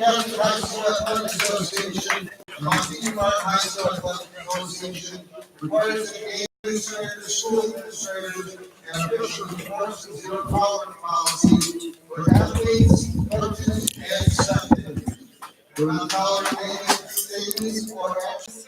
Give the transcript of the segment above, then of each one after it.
Catholic High School Athletic Association, Montgomery High School Athletic Association requires that game administrators, school administrators, and officials enforce the zero tolerance policy for athletes, coaches, and staff. Do not tolerate any statements or actions.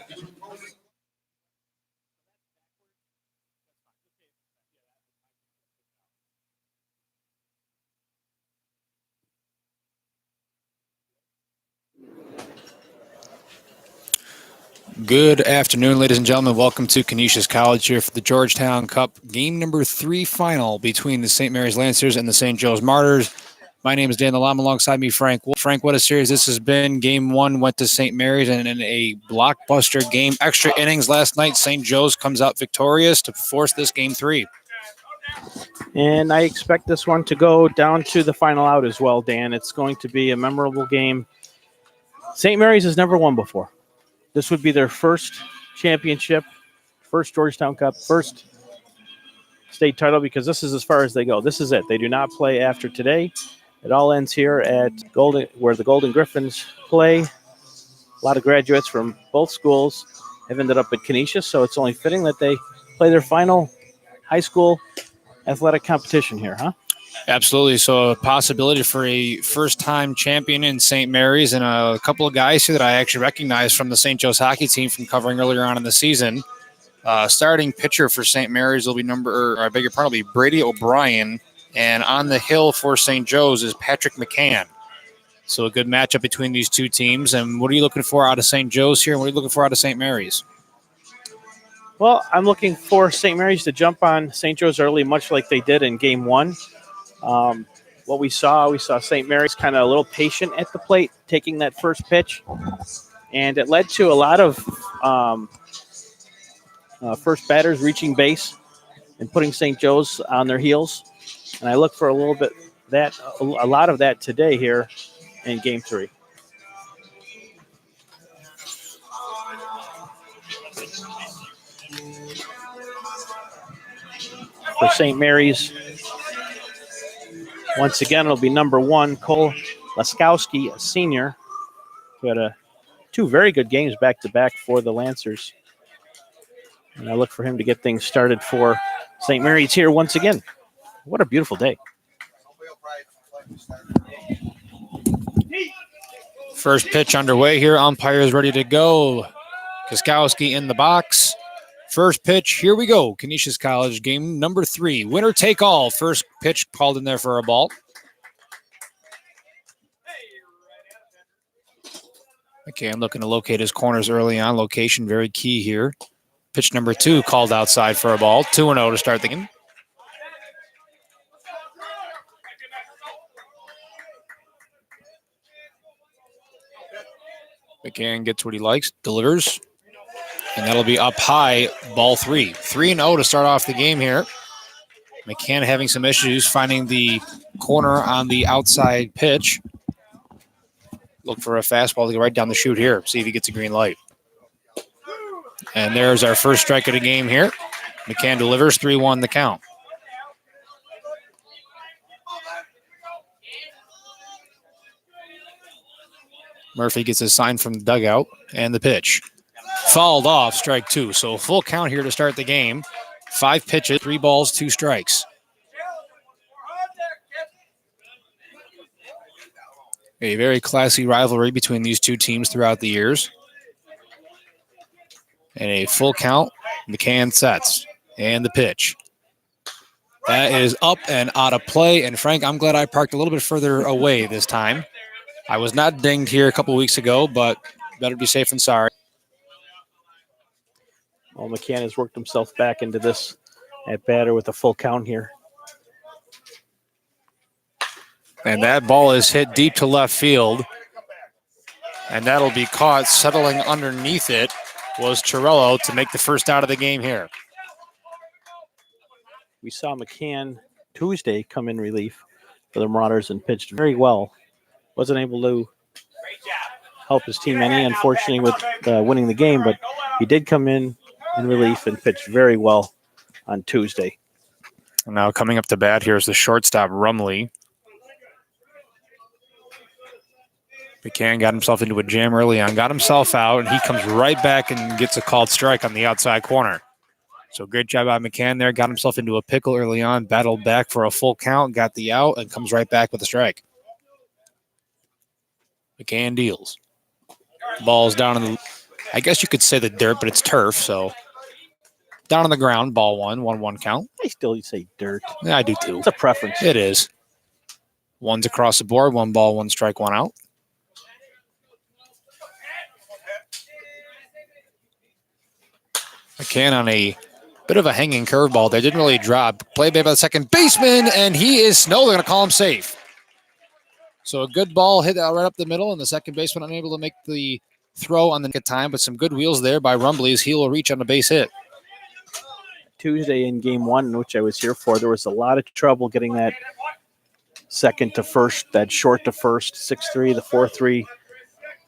Good afternoon, ladies and gentlemen. Welcome to Canisius College here for the Georgetown Cup game number 3 final between the St. Mary's Lancers and the St. Joe's Marauders. My name is Dan Lam. Alongside me, Frank. Frank, what a series this has been. Game 1 went to St. Mary's, and in a blockbuster game, extra innings last night, St. Joe's comes out victorious to force this game 3. And I expect this one to go down to the final out as well, Dan. It's going to be a memorable game. St. Mary's has never won before. This would be their first championship, first Georgetown Cup, first state title, because this is as far as they go. This is it. They do not play after today. It all ends here at Golden, where the Golden Griffins play. A lot of graduates from both schools have ended up at Canisius, so it's only fitting that they play their final high school athletic competition here, huh? Absolutely. So a possibility for a first-time champion in St. Mary's, and a couple of guys here that I actually recognize from the St. Joe's hockey team from covering earlier on in the season. Starting pitcher for St. Mary's will be Brady O'Brien, and on the hill for St. Joe's is Patrick McCann. So a good matchup between these two teams. And what are you looking for out of St. Joe's here, and what are you looking for out of St. Mary's? Well, I'm looking for St. Mary's to jump on St. Joe's early, much like they did in Game 1. What we saw St. Mary's kind of a little patient at the plate, taking that first pitch, and it led to a lot of first batters reaching base and putting St. Joe's on their heels. And I look for a lot of that today here in Game 3. For St. Mary's, once again, it'll be number 1, Cole Laskowski, a senior, who had 2 very good games back-to-back for the Lancers. And I look for him to get things started for St. Mary's here once again. What a beautiful day. First pitch underway here. Umpires ready to go. Laskowski in the box. First pitch, here we go. Canisius College, game number 3. Winner take all. First pitch called in there for a ball. Okay, I'm looking to locate his corners early on. Location very key here. Pitch number 2 called outside for a ball. 2-0 to start the game. McCann gets what he likes, delivers. And that'll be up high, ball 3. 3-0 to start off the game here. McCann having some issues finding the corner on the outside pitch. Look for a fastball to go right down the chute here. See if he gets a green light. And there's our first strike of the game here. McCann delivers, 3-1 the count. Murphy gets a sign from the dugout, and the pitch. Fouled off, strike 2. So full count here to start the game. 5 pitches, 3 balls, 2 strikes. A very classy rivalry between these two teams throughout the years. And a full count, McCann sets. And the pitch. That is up and out of play. And Frank, I'm glad I parked a little bit further away this time. I was not dinged here a couple weeks ago, but better be safe than sorry. Well, McCann has worked himself back into this at batter with a full count here. And that ball is hit deep to left field. And that'll be caught. Settling underneath it was Torello to make the first out of the game here. We saw McCann Tuesday come in relief for the Marauders and pitched very well. Wasn't able to help his team any, unfortunately, with winning the game, but he did come in relief and pitched very well on Tuesday. And now coming up to bat here is the shortstop, Rumley. McCann got himself into a jam early on, got himself out, and he comes right back and gets a called strike on the outside corner. So great job by McCann there. Got himself into a pickle early on, battled back for a full count, got the out, and comes right back with a strike. McCann deals. Ball's down in the, I guess you could say the dirt, but it's turf, so down on the ground, ball 1-1 count. I still say dirt. Yeah, I do too. It's a preference. It is. One's across the board, 1 ball, 1 strike, 1 out. McCann on a bit of a hanging curveball. They didn't really drop. Play by the second baseman, and he is they're going to call him safe. So a good ball hit right up the middle, and the second baseman unable to make the throw on the nick of time, but some good wheels there by Rumbley as he will reach on the base hit. Tuesday in game 1, which I was here for, there was a lot of trouble getting that second to first, that short to first, 6-3, the 4-3.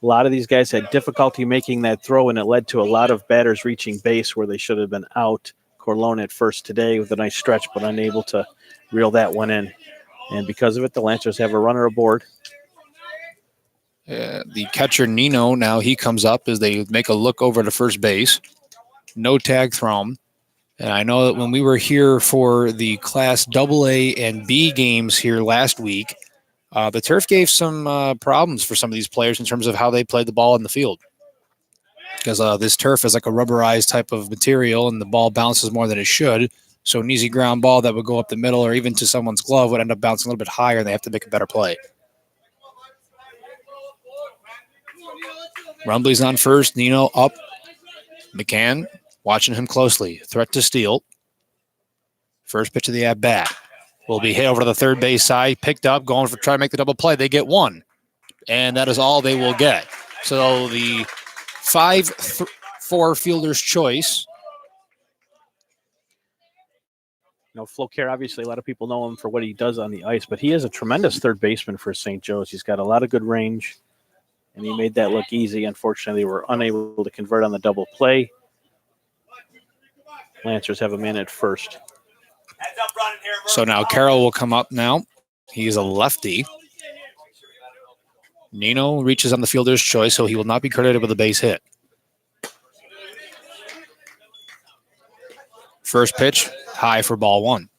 A lot of these guys had difficulty making that throw, and it led to a lot of batters reaching base where they should have been out. Corleone at first today with a nice stretch, but unable to reel that one in. And because of it, the Lancers have a runner aboard. The catcher, Nino, now he comes up as they make a look over to first base. No tag thrown. And I know that when we were here for the Class AA and B games here last week, the turf gave some problems for some of these players in terms of how they played the ball in the field. Because this turf is like a rubberized type of material, and the ball bounces more than it should. So an easy ground ball that would go up the middle or even to someone's glove would end up bouncing a little bit higher, and they have to make a better play. Rumbley's on first. Nino up. McCann watching him closely. Threat to steal. First pitch of the at-bat. Will be hit over to the third base side. Picked up, going for trying to make the double play. They get 1. And that is all they will get. So the 5-4 fielder's choice. Flo Kerr, obviously, a lot of people know him for what he does on the ice, but he is a tremendous third baseman for St. Joe's. He's got a lot of good range, and he made that look easy. Unfortunately, they were unable to convert on the double play. Lancers have a man at first. So now Carroll will come up now. He's a lefty. Nino reaches on the fielder's choice, so he will not be credited with a base hit. First pitch, high for ball 1.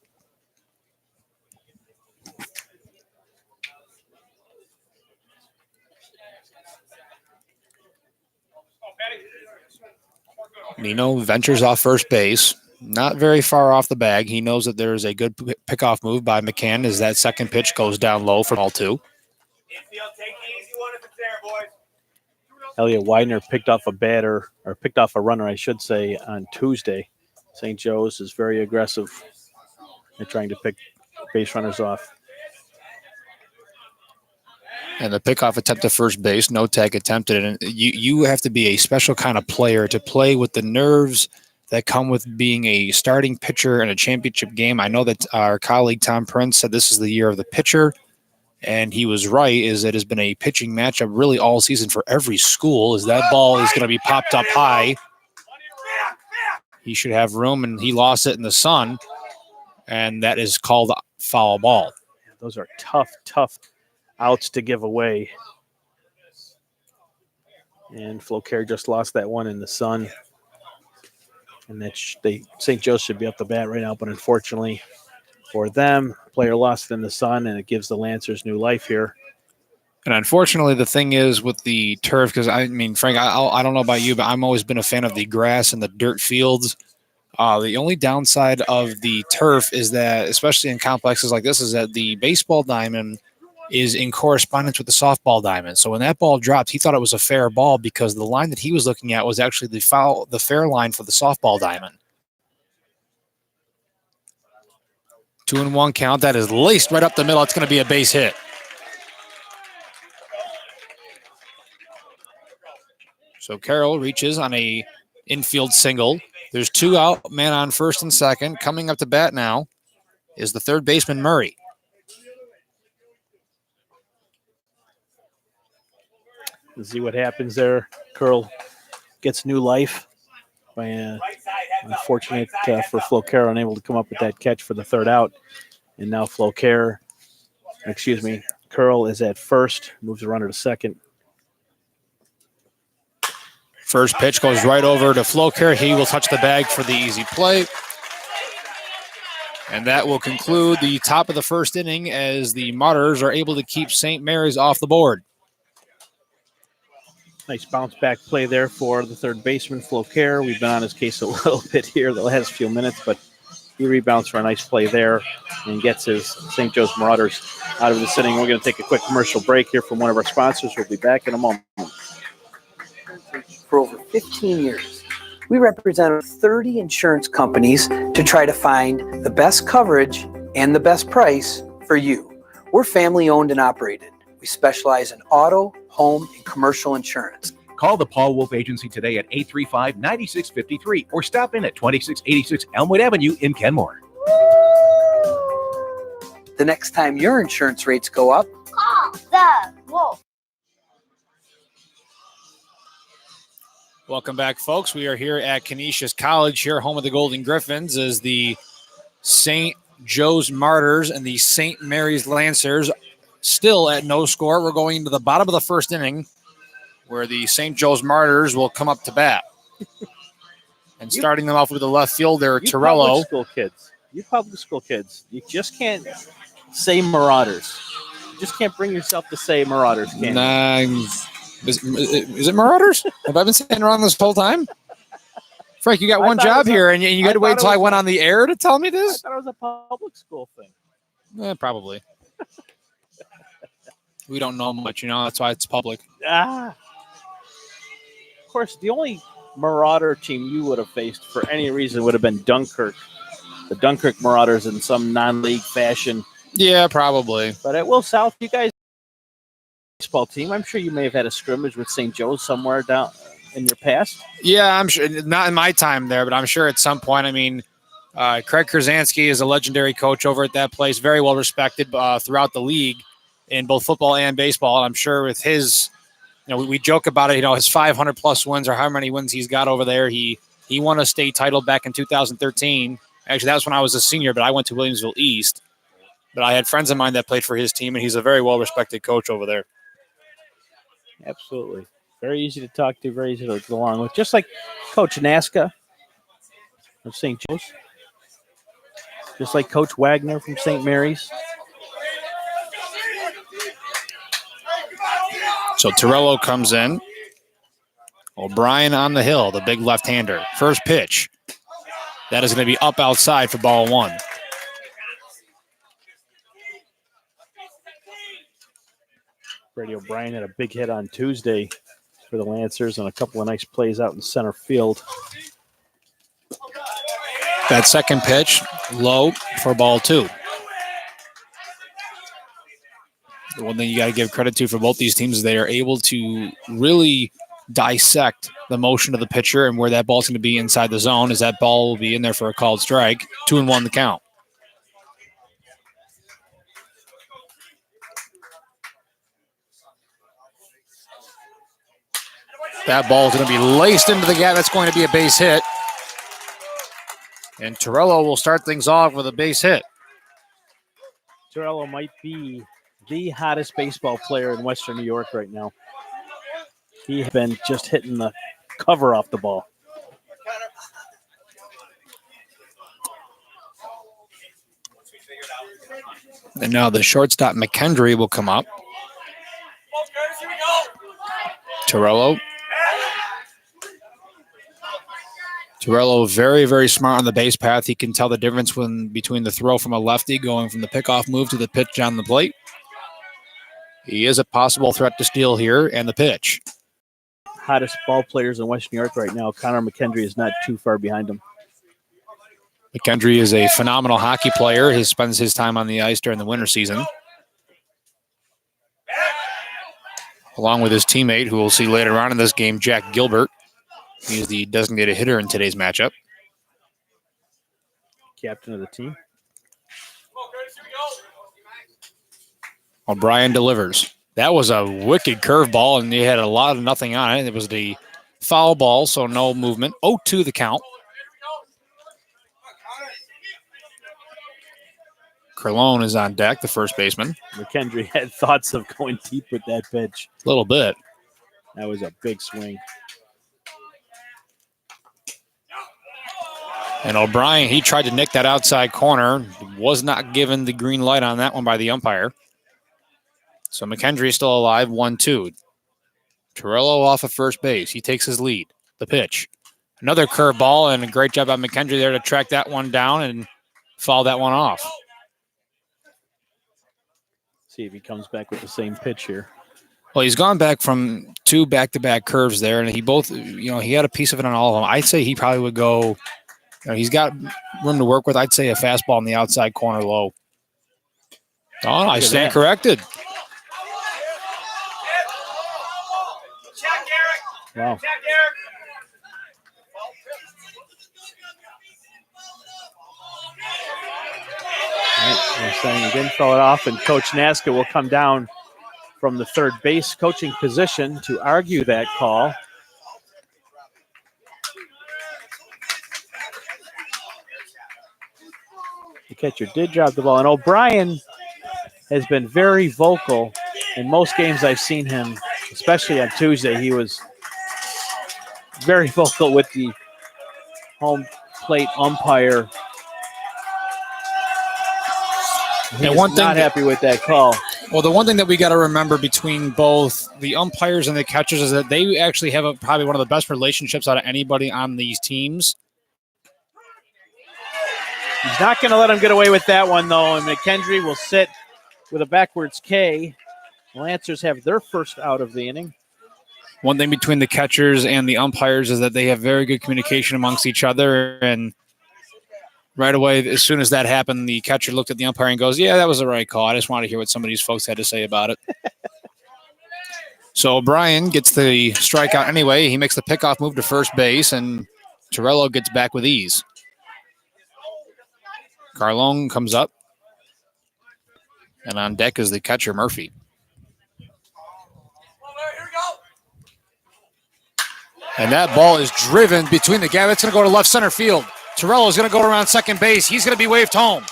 Nino ventures off first base. Not very far off the bag. He knows that there is a good pickoff move by McCann as that second pitch goes down low for ball 2. Elliot Widener picked off a runner, I should say, on Tuesday. St. Joe's is very aggressive in trying to pick base runners off. And the pickoff attempt to first base, no tag attempted. And you have to be a special kind of player to play with the nerves that come with being a starting pitcher in a championship game. I know that our colleague Tom Prince said this is the year of the pitcher, and he was right, is it has been a pitching matchup really all season for every school, as that ball is going to be popped up high. He should have room, and he lost it in the sun, and that is called foul ball. Those are tough outs to give away. And Flo Kerr just lost that one in the sun. And that St. Joe should be up the bat right now, but unfortunately for them, player lost it in the sun, and it gives the Lancers new life here. And unfortunately, the thing is with the turf, because I mean, Frank, I don't know about you, but I've always been a fan of the grass and the dirt fields. The only downside of the turf is that, especially in complexes like this, is that the baseball diamond is in correspondence with the softball diamond. So when that ball dropped, he thought it was a fair ball because the line that he was looking at was actually the fair line for the softball diamond. 2-1 count. That is laced right up the middle. It's going to be a base hit. So Carroll reaches on a infield single. There's 2 out, man on first and second. Coming up to bat now is the third baseman, Murray. Let's see what happens there. Curl gets new life by unfortunate for Flo Kerr, unable to come up with that catch for the third out. And now Curl is at first, moves the runner to second. First pitch goes right over to Floker. He will touch the bag for the easy play. And that will conclude the top of the first inning as the Marauders are able to keep St. Mary's off the board. Nice bounce back play there for the third baseman, Floker. We've been on his case a little bit here the last few minutes, but he rebounds for a nice play there and gets his St. Joe's Marauders out of this inning. We're going to take a quick commercial break here from one of our sponsors. We'll be back in a moment. For over 15 years, we represent 30 insurance companies to try to find the best coverage and the best price for you. We're family owned and operated. We specialize in auto, home, and commercial insurance. Call the Paul Wolf Agency today at 835-9653 or stop in at 2686 Elmwood Avenue in Kenmore. The next time your insurance rates go up, call the Wolf. Welcome back, folks. We are here at Canisius College, here home of the Golden Griffins, as the St. Joe's Marauders and the St. Mary's Lancers still at no score. We're going into the bottom of the first inning, where the St. Joe's Marauders will come up to bat. And starting them off with the left fielder, Torello. You public school kids, you just can't say Marauders. You just can't bring yourself to say Marauders, can you? Is it Marauders? Have I been saying it wrong this whole time? Frank, you got one job here, and you got to wait until I went on the air to tell me this? I thought it was a public school thing. Probably. We don't know much, that's why it's public. Of course, the only Marauder team you would have faced for any reason would have been Dunkirk. The Dunkirk Marauders in some non-league fashion. Yeah, probably. But at Will South, you guys baseball team, I'm sure you may have had a scrimmage with St. Joe's somewhere down in your past. Yeah, I'm sure. Not in my time there, but I'm sure at some point. I mean, Craig Krasansky is a legendary coach over at that place, very well respected throughout the league in both football and baseball. And I'm sure with his, we joke about it, his 500 plus wins or how many wins he's got over there. He won a state title back in 2013. Actually, that was when I was a senior, but I went to Williamsville East. But I had friends of mine that played for his team, and he's a very well respected coach over there. Absolutely. Very easy to talk to, very easy to get along with. Just like Coach Nasca of St. Joe's. Just like Coach Wagner from St. Mary's. So Torello comes in. O'Brien on the hill, the big left-hander. First pitch. That is going to be up outside for ball one. Brady O'Brien had a big hit on Tuesday for the Lancers and a couple of nice plays out in center field. That second pitch, low for ball two. The one thing you got to give credit to for both these teams is they are able to really dissect the motion of the pitcher and where that ball's going to be inside the zone, as that ball will be in there for a called strike. 2-1 the count. That ball is going to be laced into the gap. That's going to be a base hit. And Torello will start things off with a base hit. Torello might be the hottest baseball player in Western New York right now. He has been just hitting the cover off the ball. And now the shortstop McKendry will come up. Torello very, very smart on the base path. He can tell the difference between the throw from a lefty going from the pickoff move to the pitch down the plate. He is a possible threat to steal here, and the pitch. Hottest ball players in Western New York right now. Connor McKendry is not too far behind him. McKendry is a phenomenal hockey player. He spends his time on the ice during the winter season, along with his teammate, who we'll see later on in this game, Jack Gilbert. He's the designated hitter in today's matchup. Captain of the team. O'Brien delivers. That was a wicked curveball, and he had a lot of nothing on it. It was the foul ball, so no movement. 0-2 the count. Kerlone is on deck, the first baseman. McKendry had thoughts of going deep with that pitch. A little bit. That was a big swing. And O'Brien, he tried to nick that outside corner. Was not given the green light on that one by the umpire. So McKendry is still alive, 1-2. Torello off of first base. He takes his lead. The pitch. Another curveball, and a great job by McKendry there to track that one down and foul that one off. See if he comes back with the same pitch here. Well, he's gone back from 2 back-to-back curves there, and he had a piece of it on all of them. I'd say he probably would go, he's got room to work with. I'd say a fastball on the outside corner low. Oh, I stand corrected. Wow. They're saying he didn't throw it off, and Coach Naska will come down from the third base coaching position to argue that call. The catcher did drop the ball, and O'Brien has been very vocal in most games I've seen him, especially on Tuesday. He was very vocal with the home plate umpire. He's not happy with that call. Well, the one thing that we got to remember between both the umpires and the catchers is that they actually have probably one of the best relationships out of anybody on these teams. He's not going to let him get away with that one, though, and McKendry will sit with a backwards K. The Lancers have their first out of the inning. One thing between the catchers and the umpires is that they have very good communication amongst each other, and right away, as soon as that happened, the catcher looked at the umpire and goes, yeah, that was the right call. I just wanted to hear what some of these folks had to say about it. So O'Brien gets the strikeout anyway. He makes the pickoff move to first base, and Torello gets back with ease. Carlone comes up, and on deck is the catcher, Murphy. And that ball is driven between the gap. It's going to go to left center field. Torello is going to go around second base. He's going to be waved home.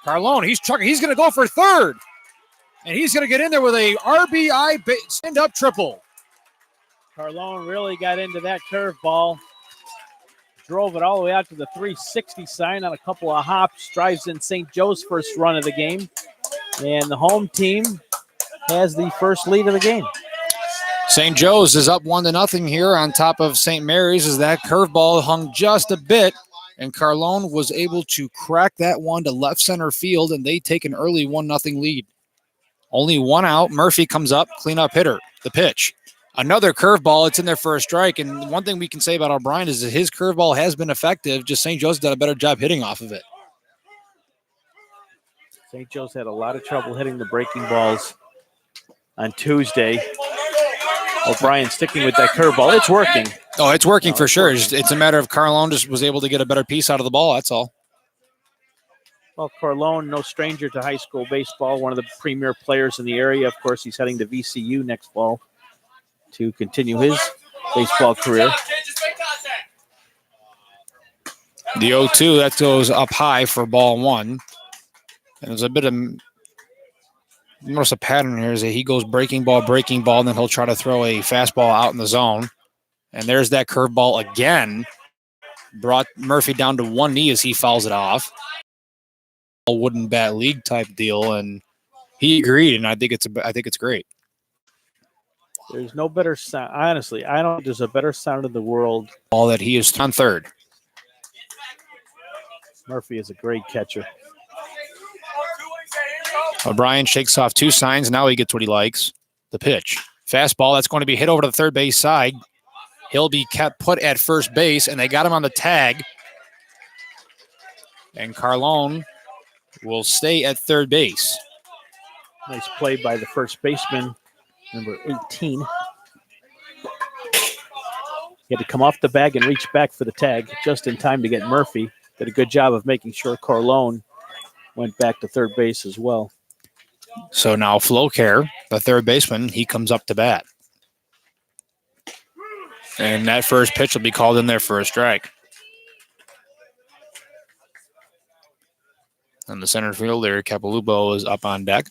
Carlone, he's trucking. He's going to go for third. And he's going to get in there with a RBI stand-up triple. Carlone really got into that curveball. Drove it all the way out to the 360 sign on a couple of hops. Drives in St. Joe's first run of the game. And the home team has the first lead of the game. St. Joe's is up 1-0 here on top of St. Mary's as that curveball hung just a bit, and Carlone was able to crack that one to left center field, and they take an early 1-0 lead. Only one out. Murphy comes up, cleanup hitter. The pitch. Another curveball. It's in there for a strike, and one thing we can say about O'Brien is that his curveball has been effective, just St. Joe's done a better job hitting off of it. St. Joe's had a lot of trouble hitting the breaking balls on Tuesday. O'Brien sticking with that curveball. It's working. Oh, it's working for sure. It's a matter of Carlone just was able to get a better piece out of the ball. That's all. Well, Carlone, no stranger to high school baseball, one of the premier players in the area. Of course, he's heading to VCU next fall to continue his baseball career. The 0-2, that goes up high for ball one. And there's a bit of notice a pattern here is that he goes breaking ball, and then he'll try to throw a fastball out in the zone. And there's that curveball again. Brought Murphy down to one knee as he fouls it off. A wooden bat league type deal, and he agreed, and I think it's great. There's no better sound. Honestly, I don't think there's a better sound in the world. All that he is on third. Murphy is a great catcher. O'Brien shakes off two signs. Now he gets what he likes. The pitch. Fastball. That's going to be hit over to the third base side. He'll be kept put at first base, and they got him on the tag. And Carlone will stay at third base. Nice play by the first baseman, number 18. He had to come off the bag and reach back for the tag just in time to get Murphy. Did a good job of making sure Carlone went back to third base as well. So now Flocare, the third baseman, he comes up to bat. And that first pitch will be called in there for a strike. And the center fielder, Capilupo, is up on deck.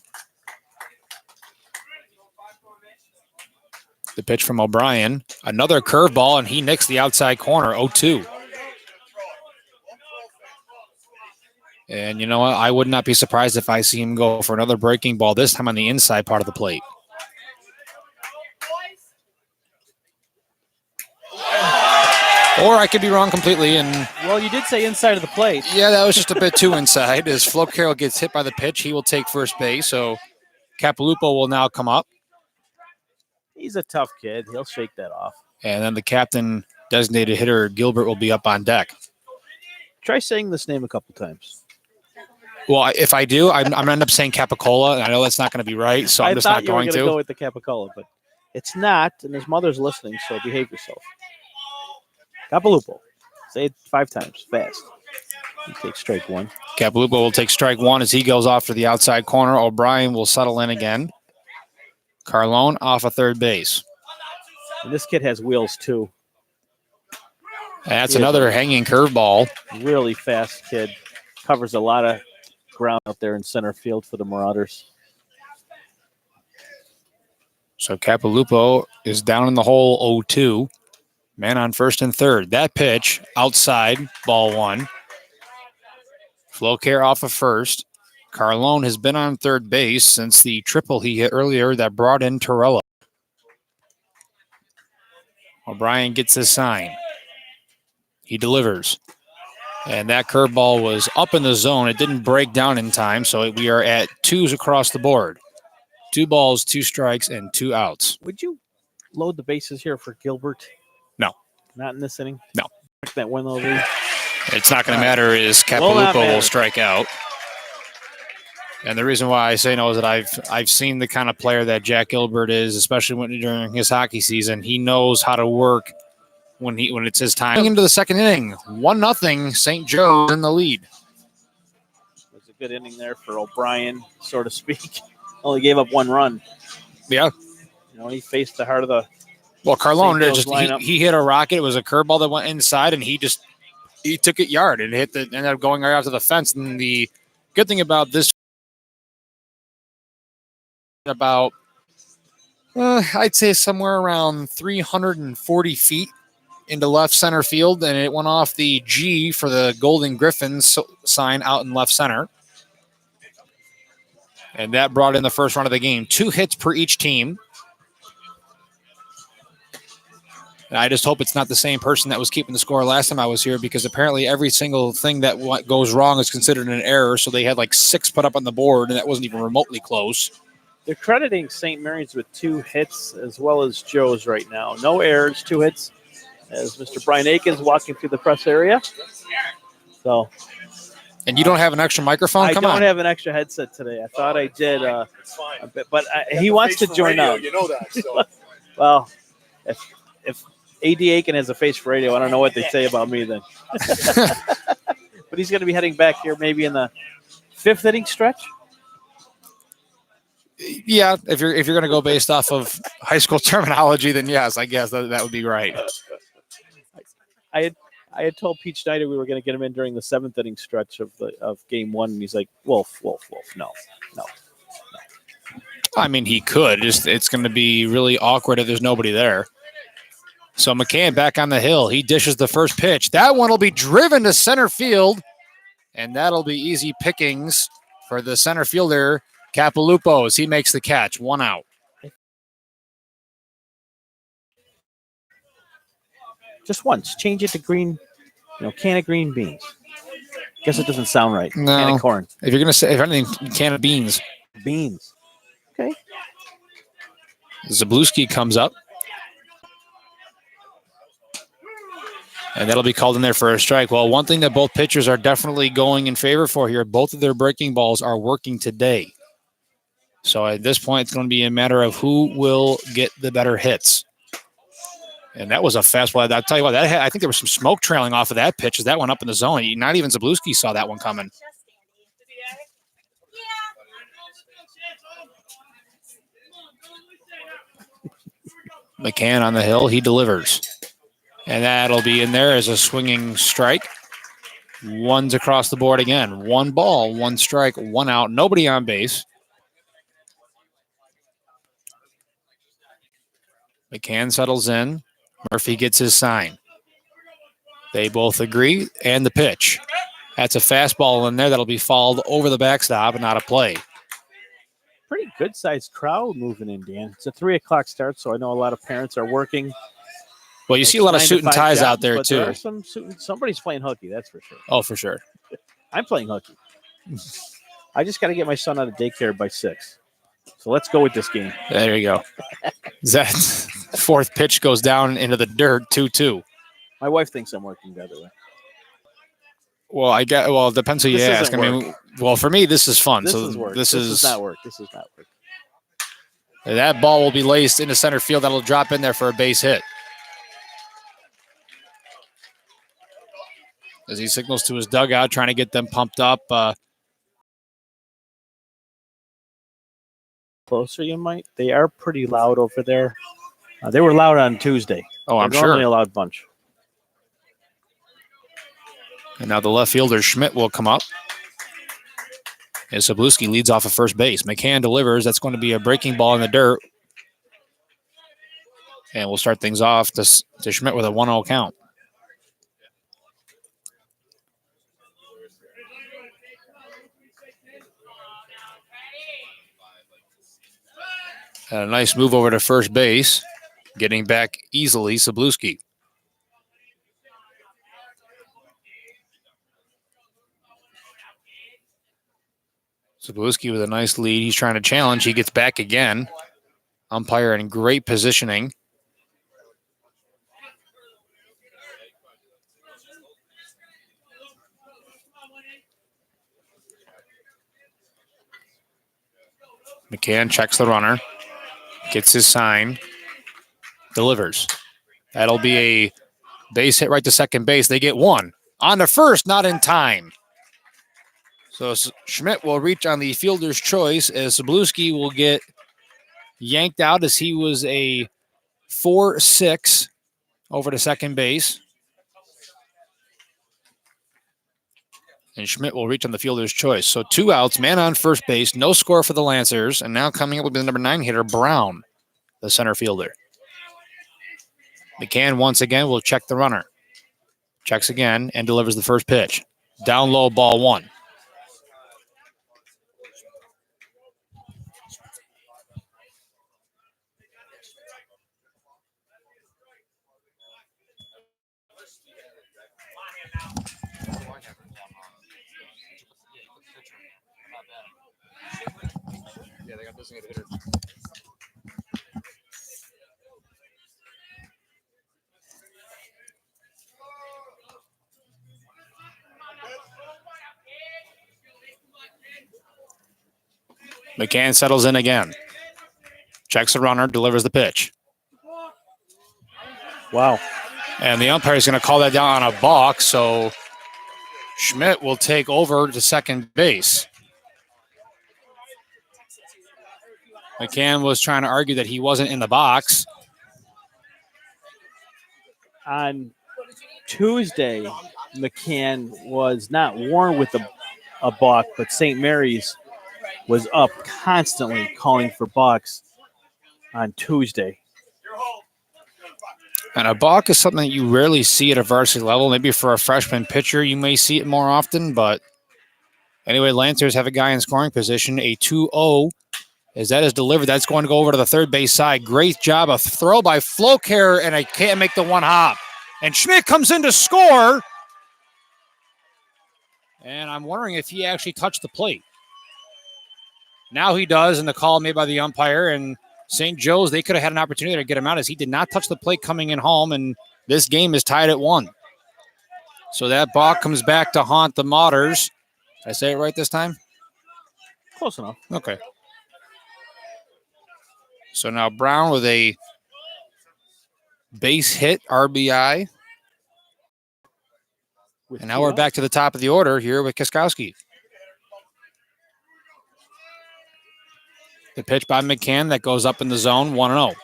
The pitch from O'Brien. Another curveball, and he nicks the outside corner, 0-2. And you know what? I would not be surprised if I see him go for another breaking ball, this time on the inside part of the plate. Or I could be wrong completely. And Well, you did say inside of the plate. yeah, that was just a bit too inside. As Flo Carroll gets hit by the pitch, he will take first base. So Capilupo will now come up. He's a tough kid. He'll shake that off. And then the captain designated hitter, Gilbert, will be up on deck. Try saying this name a couple times. Well, if I do, I'm going to end up saying Capicola, and I know that's not going to be right, so I'm just not going to. I thought you were going to go with the Capicola, but it's not, and his mother's listening, so behave yourself. Capilupo. Say it 5 times, fast. He takes strike 1. Capilupo will take strike 1 as he goes off to the outside corner. O'Brien will settle in again. Carlone off of third base. And this kid has wheels, too. That's another hanging curveball. Really fast kid. Covers a lot of ground out there in center field for the Marauders. So Capilupo is down in the hole 0-2. Man on first and third. That pitch outside, ball 1. Flocare off of first. Carlone has been on third base since the triple he hit earlier that brought in Torella. O'Brien gets his sign. He delivers. And that curveball was up in the zone. It didn't break down in time, so we are at 2s across the board. 2 balls, 2 strikes, and 2 outs. Would you load the bases here for Gilbert? No. Not in this inning? No. That win lead? It's not going to matter is Capilupo will strike out. And the reason why I say no is that I've seen the kind of player that Jack Gilbert is, especially during his hockey season. He knows how to work when it's his time. Into the second inning, 1-0, St. Joe's in the lead. It was a good inning there for O'Brien, so to speak. Only gave up 1 run. Yeah. You know, he faced the heart of the Carlone he hit a rocket. It was a curveball that went inside, and he took it yard and ended up going right out to the fence. And the good thing about this, I'd say somewhere around 340 feet into left center field, and it went off the G for the Golden Griffins sign out in left center. And that brought in the first run of the game. 2 hits per each team. And I just hope it's not the same person that was keeping the score last time I was here, because apparently every single thing that goes wrong is considered an error. So they had like 6 put up on the board, and that wasn't even remotely close. They're crediting St. Mary's with 2 hits as well as Joe's right now. No errors, 2 hits, as Mr. Brian Aikens walking through the press area. So, and you don't have an extra microphone? I don't have an extra headset today. I thought I did, but he wants to join up. You know that. So. Well, if AD Aiken has a face for radio, I don't know what they say about me then. But he's going to be heading back here maybe in the 5th inning stretch. Yeah, if you're going to go based off of high school terminology, then yes, I guess that would be right. I had told Pete Schneider we were going to get him in during the 7th inning stretch of game 1, and he's like, Wolf, no. I mean, he could. It's going to be really awkward if there's nobody there. So McCann back on the hill. He dishes the first pitch. That one will be driven to center field, and that'll be easy pickings for the center fielder, Capilupo, as he makes the catch. 1 out. Just once. Change it to green, can of green beans. Guess it doesn't sound right. No. Can of corn. If you're going to say, if anything, can of beans. Beans. Okay. Zabluski comes up. And that'll be called in there for a strike. Well, one thing that both pitchers are definitely going in favor for here, both of their breaking balls are working today. So at this point, it's going to be a matter of who will get the better hits. And that was a fastball. I'll tell you what, I think there was some smoke trailing off of that pitch as that went up in the zone. Not even Zabluski saw that one coming. McCann on the hill. He delivers. And that'll be in there as a swinging strike. 1's across the board again. 1 ball, 1 strike, 1 out. Nobody on base. McCann settles in. Murphy gets his sign. They both agree, and the pitch. That's a fastball in there that'll be fouled over the backstop and not a play. Pretty good sized crowd moving in, Dan. It's a 3 o'clock start, so I know a lot of parents are working. Well, you see a lot of 9 to suit and 5 ties jobs, out there, but too. There are somebody's playing hooky, that's for sure. Oh, for sure. I'm playing hooky. I just got to get my son out of daycare by 6. So let's go with this game. There you go. That fourth pitch goes down into the dirt, 2-2. My wife thinks I'm working the other way. Well, it depends who you This ask. isn't I mean, well, for me, this is fun. This so is work. This is not work. This is not work. That ball will be laced into center field. That'll drop in there for a base hit. As he signals to his dugout, trying to get them pumped up. Closer, you might. They are pretty loud over there. They were loud on Tuesday. Oh, I'm They're normally sure. a loud bunch. And now the left fielder, Schmidt, will come up. As Sabluski leads off of first base. McCann delivers. That's going to be a breaking ball in the dirt. And we'll start things off to Schmidt with a 1-0 count. And a nice move over to first base. Getting back easily, Sabluski. Sabluski with a nice lead. He's trying to challenge. He gets back again. Umpire in great positioning. McCann checks the runner. Gets his sign. Delivers. That'll be a base hit right to second base. They get one. On to first, not in time. So Schmidt will reach on the fielder's choice as Sabluski will get yanked out as he was a 4-6 over to second base. And Schmidt will reach on the fielder's choice. So 2 outs, man on first base, no score for the Lancers. And now coming up will be the number 9 hitter, Brown, the center fielder. McCann once again will check the runner. Checks again and delivers the first pitch. Down low, ball 1. Yeah, they got designated hitter. McCann settles in again. Checks the runner, delivers the pitch. Wow. And the umpire is going to call that down on a balk, so Schmidt will take over to second base. McCann was trying to argue that he wasn't in the box. On Tuesday, McCann was not warned with a balk, but St. Mary's was up constantly calling for balks on Tuesday. And a balk is something that you rarely see at a varsity level. Maybe for a freshman pitcher, you may see it more often. But anyway, Lancers have a guy in scoring position, a 2-0. As that is delivered, that's going to go over to the third base side. Great job. A throw by Flocare, and I can't make the one hop. And Schmidt comes in to score. And I'm wondering if he actually touched the plate. Now he does, and the call made by the umpire. And St. Joe's, they could have had an opportunity to get him out as he did not touch the plate coming in home, and this game is tied at 1. So that balk comes back to haunt the Marauders. Did I say it right this time? Close enough. Okay. So now Brown with a base hit, RBI. And now we're back to the top of the order here with Kiskowski. The pitch by McCann that goes up in the zone, 1-0.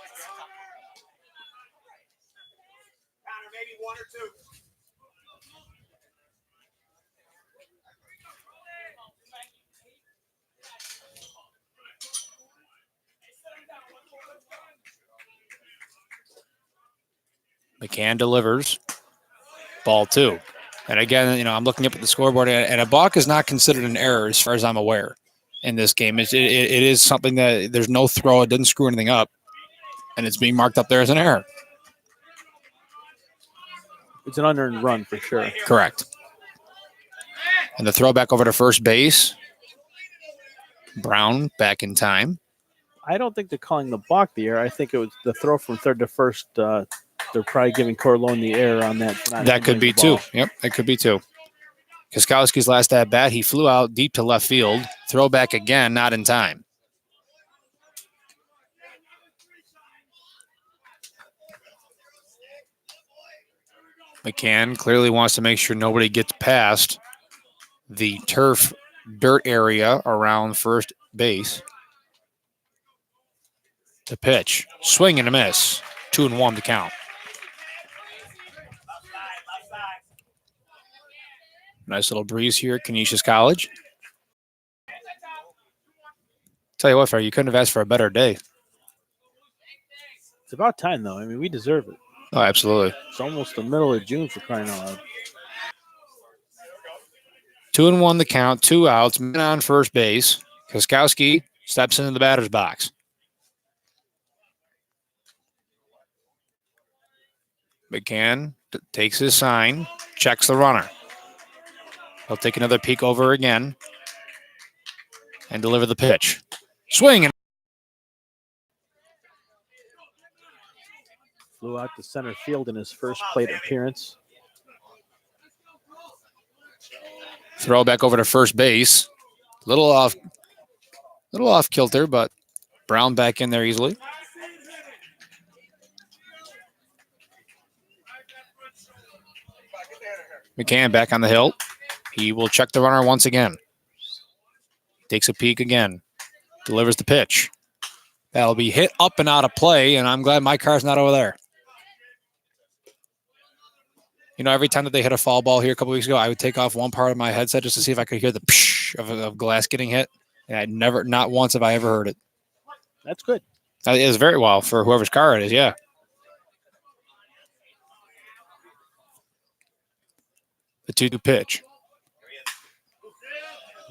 McCann delivers. Ball 2. And again, I'm looking up at the scoreboard, and a balk is not considered an error as far as I'm aware in this game. It is something that there's no throw. It doesn't screw anything up, and it's being marked up there as an error. It's an unearned run for sure. Correct. And the throw back over to first base. Brown back in time. I don't think they're calling the balk the error. I think it was the throw from third to first. They're probably giving Corleone the error on that. That could be too. Yep, that could be too. Koskowski's last at bat, he flew out deep to left field. Throw back again, not in time. McCann clearly wants to make sure nobody gets past the turf dirt area around first base. The pitch, swing and a miss. 2-1 to count. Nice little breeze here at Canisius College. Tell you what, Fred, you couldn't have asked for a better day. It's about time, though. I mean, we deserve it. Oh, absolutely. It's almost the middle of June for crying out loud. 2-1 the count, 2 outs, man on first base. Koskowski steps into the batter's box. McCann takes his sign, checks the runner. He'll take another peek over again and deliver the pitch. Swing and Flew out to center field in his first plate appearance. throw back over to first base. Little off kilter, but Brown back in there easily. McCann back on the hill. He will check the runner once again. Takes a peek again. Delivers the pitch. That'll be hit up and out of play, and I'm glad my car's not over there. Every time that they hit a foul ball here a couple weeks ago, I would take off one part of my headset just to see if I could hear the psh of glass getting hit. And not once have I ever heard it. That's good. It is very well for whoever's car it is, yeah. The 2-2 pitch.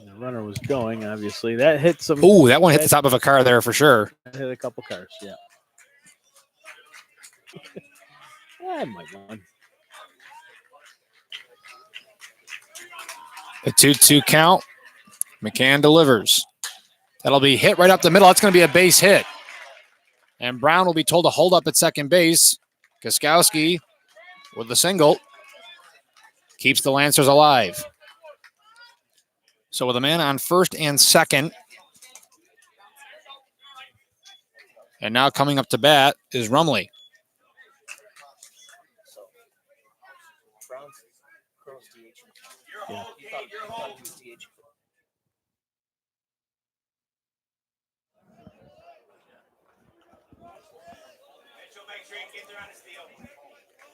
The runner was going, obviously. That hit some. Ooh, that one hit the top of a car there for sure. Hit a couple cars, yeah. I might one. The 2-2 count. McCann delivers. That'll be hit right up the middle. That's going to be a base hit. And Brown will be told to hold up at second base. Koskowski with the single keeps the Lancers alive. So with a man on first and second. And now coming up to bat is Rumley. Yeah.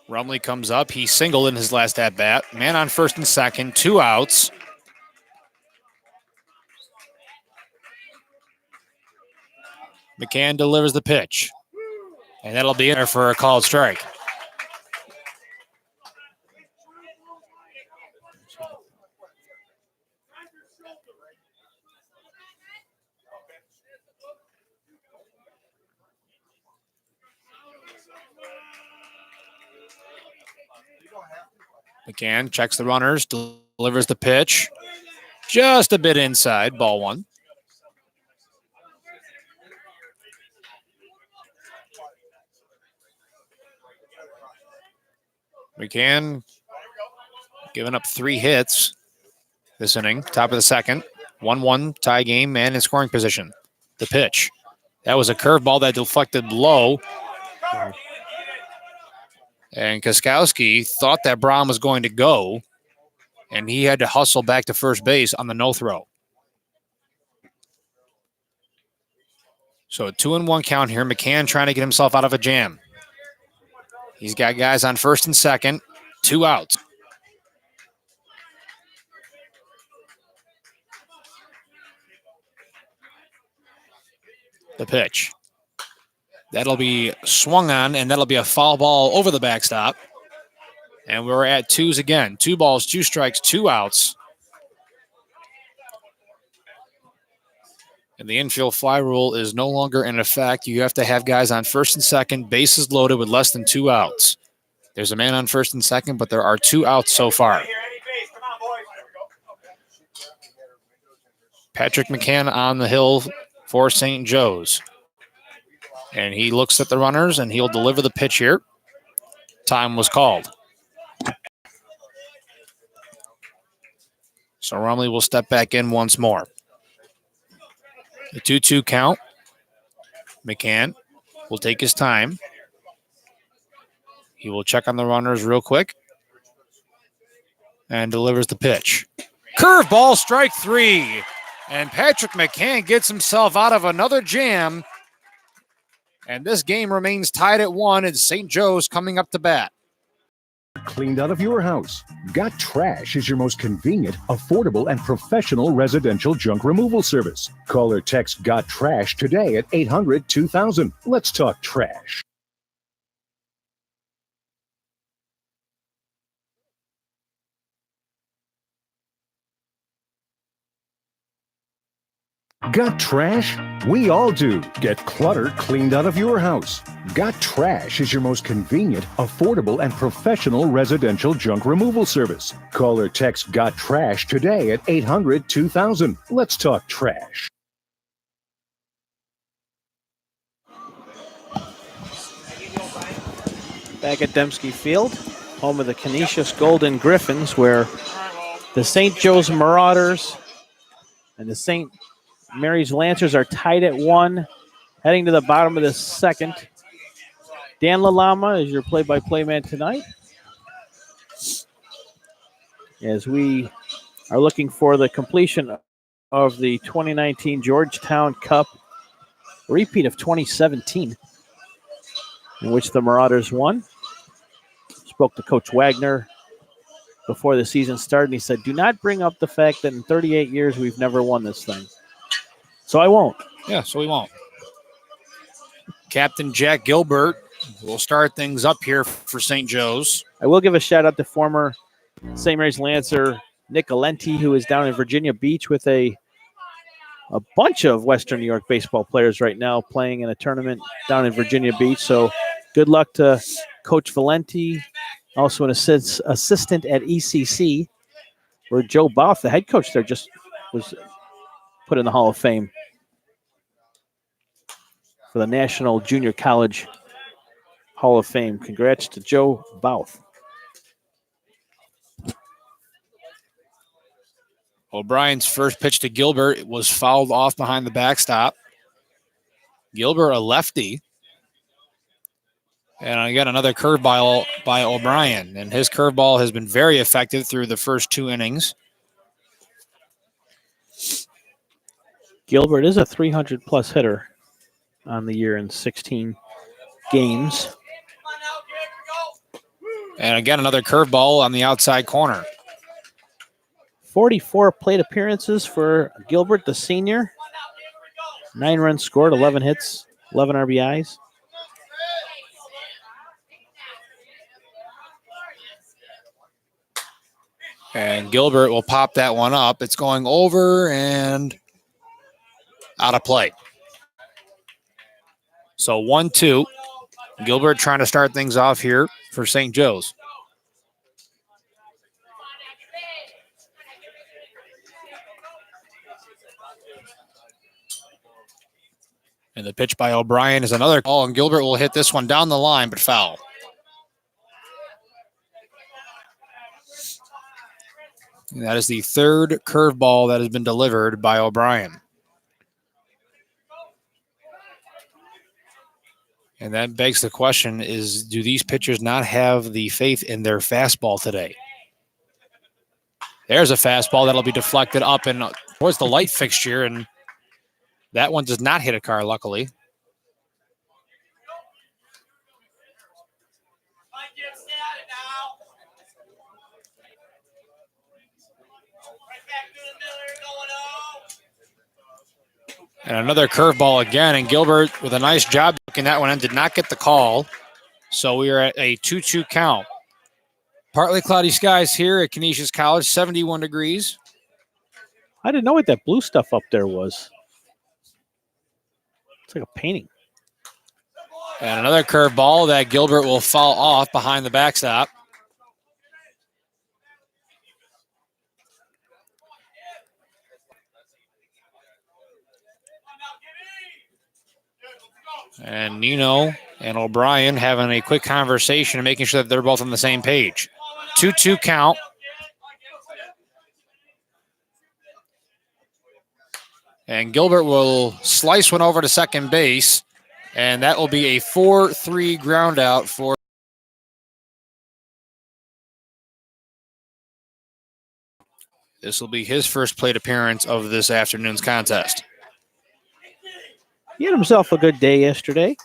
Rumley comes up. He singled in his last at-bat. Man on first and second. 2 outs. McCann delivers the pitch. And that'll be in there for a called strike. McCann checks the runners, delivers the pitch. Just a bit inside, ball 1. McCann giving up 3 hits this inning, top of the second. 1-1 tie game, man in scoring position. The pitch. That was a curveball that deflected low. And Koskowski thought that Brown was going to go, and he had to hustle back to first base on the no throw. So a 2-1 count here. McCann trying to get himself out of a jam. He's got guys on first and second, 2 outs. The pitch. That'll be swung on, and that'll be a foul ball over the backstop. And we're at twos again. 2 balls, 2 strikes, 2 outs. And the infield fly rule is no longer in effect. You have to have guys on first and second, bases loaded with less than 2 outs. There's a man on first and second, but there are 2 outs so far. Patrick McCann on the hill for St. Joe's. And he looks at the runners, and he'll deliver the pitch here. Time was called. So Rumley will step back in once more. The 2-2 count. McCann will take his time. He will check on the runners real quick and delivers the pitch. Curveball, strike 3. And Patrick McCann gets himself out of another jam. And this game remains tied at 1 as St. Joe's coming up to bat. Cleaned out of your house. Got Trash is your most convenient, affordable, and professional residential junk removal service. Call or text Got Trash today at 800-2000. Let's talk trash. Got trash? We all do. Get clutter cleaned out of your house. Got Trash is your most convenient, affordable, and professional residential junk removal service. Call or text Got Trash today at 800-2000. Let's talk trash. Back at Dembski Field, home of the Canisius Golden Griffins, where the St. Joe's Marauders and the St. Mary's Lancers are tied at 1, heading to the bottom of the second. Dan Lalama is your play-by-play man tonight, as we are looking for the completion of the 2019 Georgetown Cup, repeat of 2017, in which the Marauders won. Spoke to Coach Wagner before the season started, and he said, do not bring up the fact that in 38 years we've never won this thing. So I won't. Yeah, so we won't. Captain Jack Gilbert will start things up here for St. Joe's. I will give a shout out to former St. Mary's Lancer Nick Alenti, who is down in Virginia Beach with a bunch of Western New York baseball players right now playing in a tournament down in Virginia Beach. So good luck to Coach Valenti, also an assistant at ECC, where Joe Bouth, the head coach there, just was put in the Hall of Fame for the National Junior College Hall of Fame. Congrats to Joe Bouth. O'Brien's first pitch to Gilbert was fouled off behind the backstop. Gilbert, a lefty. And again, another curveball by O'Brien. And his curveball has been very effective through the first 2 innings. Gilbert is a 300-plus hitter on the year in 16 games. And again, another curveball on the outside corner. 44 plate appearances for Gilbert, the senior. 9 runs scored, 11 hits, 11 RBIs. And Gilbert will pop that one up. It's going over and out of play. So 1-2. Gilbert trying to start things off here for St. Joe's. And the pitch by O'Brien is another call, and Gilbert will hit this one down the line, but foul. And that is the 3rd curveball that has been delivered by O'Brien. And that begs the question is, do these pitchers not have the faith in their fastball today? There's a fastball that'll be deflected up and towards the light fixture, and that one does not hit a car, luckily. And another curveball again, and Gilbert with a nice job looking that one in, did not get the call. So we are at a 2-2 count. Partly cloudy skies here at Canisius College, 71 degrees. I didn't know what that blue stuff up there was. It's like a painting. And another curveball that Gilbert will foul off behind the backstop. And Nino and O'Brien having a quick conversation and making sure that they're both on the same page. 2-2 count. And Gilbert will slice one over to second base, and that will be a 4-3 ground out for. This will be his first plate appearance of this afternoon's contest. He had himself a good day yesterday.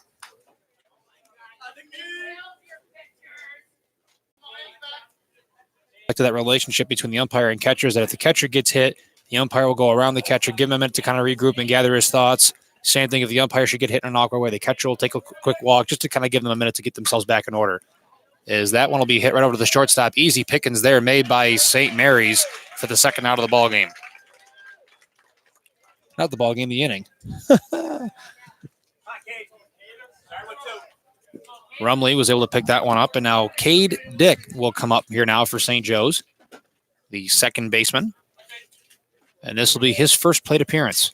Back to that relationship between the umpire and catcher is that if the catcher gets hit, the umpire will go around the catcher, give him a minute to kind of regroup and gather his thoughts. Same thing if the umpire should get hit in an awkward way. The catcher will take a quick walk just to kind of give them a minute to get themselves back in order. Is that one will be hit right over to the shortstop. Easy pickings there made by St. Mary's for the second out of the ball game. Not the ball game, the inning. Rumley was able to pick that one up, and now Cade Dick will come up here now for St. Joe's, the second baseman. And this will be his first plate appearance.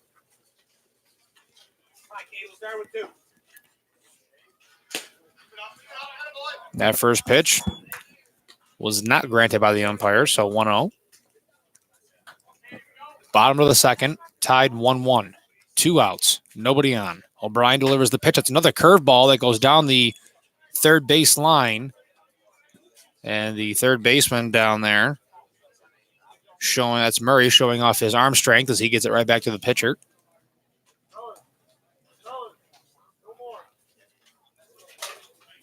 That first pitch was not granted by the umpire, so 1-0. Bottom of the second, tied 1-1. 2 outs, nobody on. O'Brien delivers the pitch. That's another curveball that goes down the third base line. And the third baseman down there that's Murray showing off his arm strength as he gets it right back to the pitcher.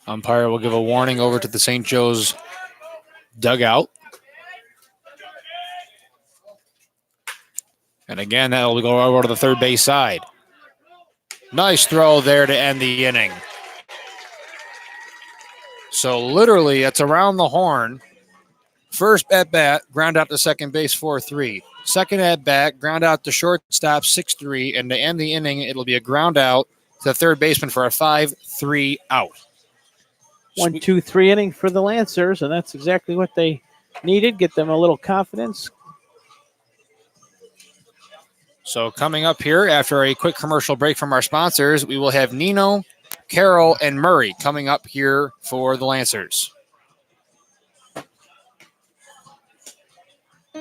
Umpire will give a warning over to the St. Joe's dugout. And again, that will go over to the third base side. Nice throw there to end the inning. So literally, it's around the horn. First at-bat, ground out to second base, 4-3. Second at-bat, ground out to shortstop, 6-3. And to end the inning, it'll be a ground out to the third baseman for a 5-3 out. 1-2-3 inning for the Lancers, and that's exactly what they needed. Get them a little confidence. So coming up here, after a quick commercial break from our sponsors, we will have Nino, Carroll, and Murray coming up here for the Lancers.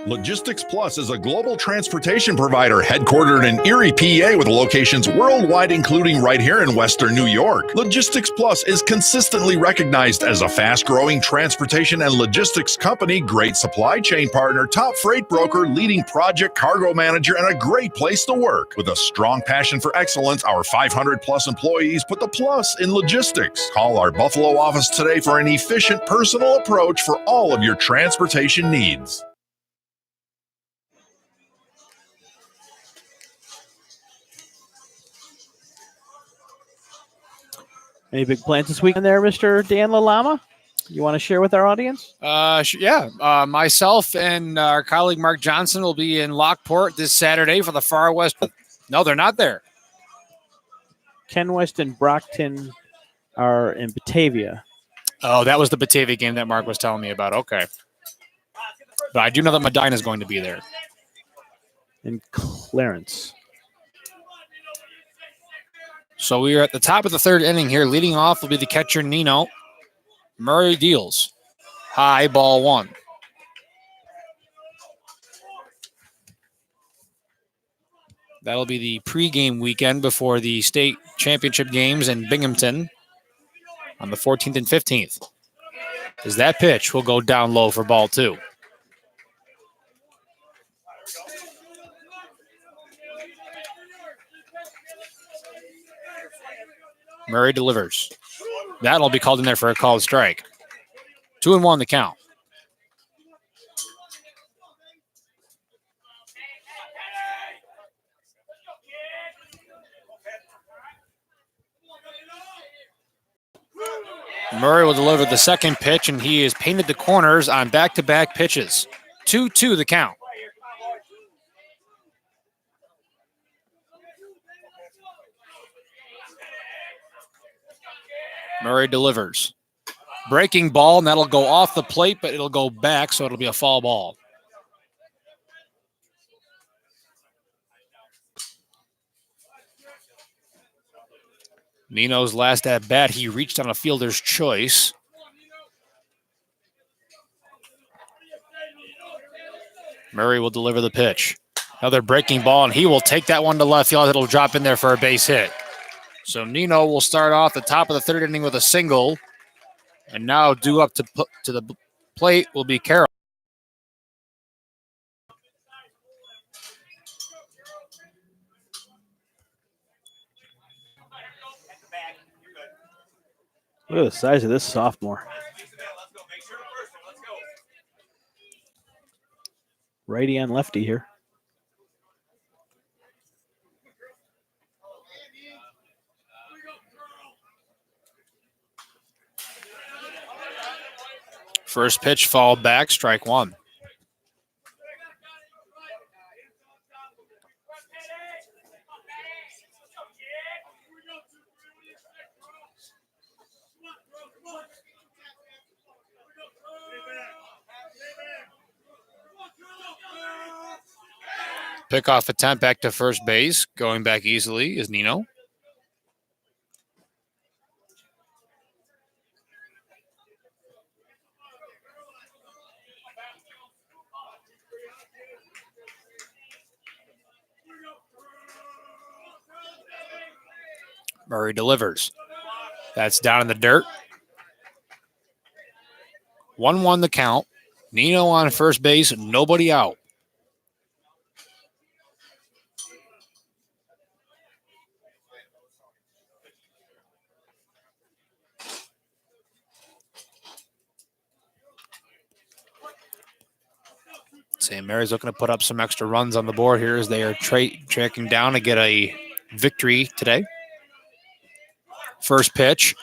Logistics Plus is a global transportation provider headquartered in Erie, PA, with locations worldwide, including right here in Western New York. Logistics Plus is consistently recognized as a fast-growing transportation and logistics company, great supply chain partner, top freight broker, leading project cargo manager, and a great place to work. With a strong passion for excellence, our 500-plus employees put the plus in logistics. Call our Buffalo office today for an efficient, personal approach for all of your transportation needs. Any big plans this weekend there, Mr. Dan LaLama? You want to share with our audience? Yeah. Myself and our colleague Mark Johnson will be in Lockport this Saturday for the Far West. No, they're not there. Ken West and Brockton are in Batavia. Oh, that was the Batavia game that Mark was telling me about. Okay. But I do know that Medina is going to be there. In Clarence. So we are at the top of the third inning here. Leading off will be the catcher, Nino. Murray deals. High, ball 1. That'll be the pregame weekend before the state championship games in Binghamton on the 14th and 15th. As that pitch will go down low for ball 2. Murray delivers. That'll be called in there for a called strike. 2-1 the count. Murray will deliver the second pitch, and he has painted the corners on back-to-back pitches. 2-2 the count. Murray delivers. Breaking ball, and that'll go off the plate, but it'll go back, so it'll be a foul ball. Nino's last at bat, he reached on a fielder's choice. Murray will deliver the pitch. Another breaking ball, and he will take that one to left field. It'll drop in there for a base hit. So Nino will start off the top of the third inning with a single. And now due up to the plate will be Carroll. Look at the size of this sophomore. Righty and lefty here. First pitch, fouled back, strike one. Pickoff attempt back to first base. Going back easily is Nino. Murray delivers. That's down in the dirt. 1-1 the count. Nino on first base, nobody out. St. Mary's looking to put up some extra runs on the board here as they are tracking down to get a victory today. First pitch.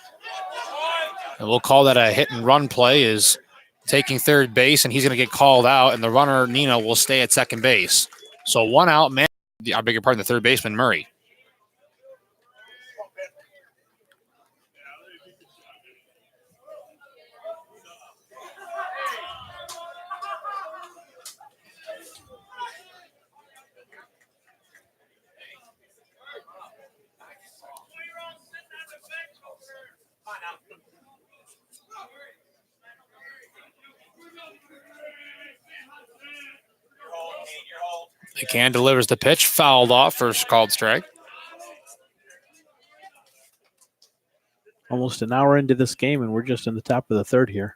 And we'll call that a hit and run play, is taking third base, and he's going to get called out, and the runner, Nino, will stay at second base. So one out, man. I beg your pardon, the third baseman, Murray. McCann delivers the pitch, fouled off, first called strike. Almost an hour into this game, and we're just in the top of the third here.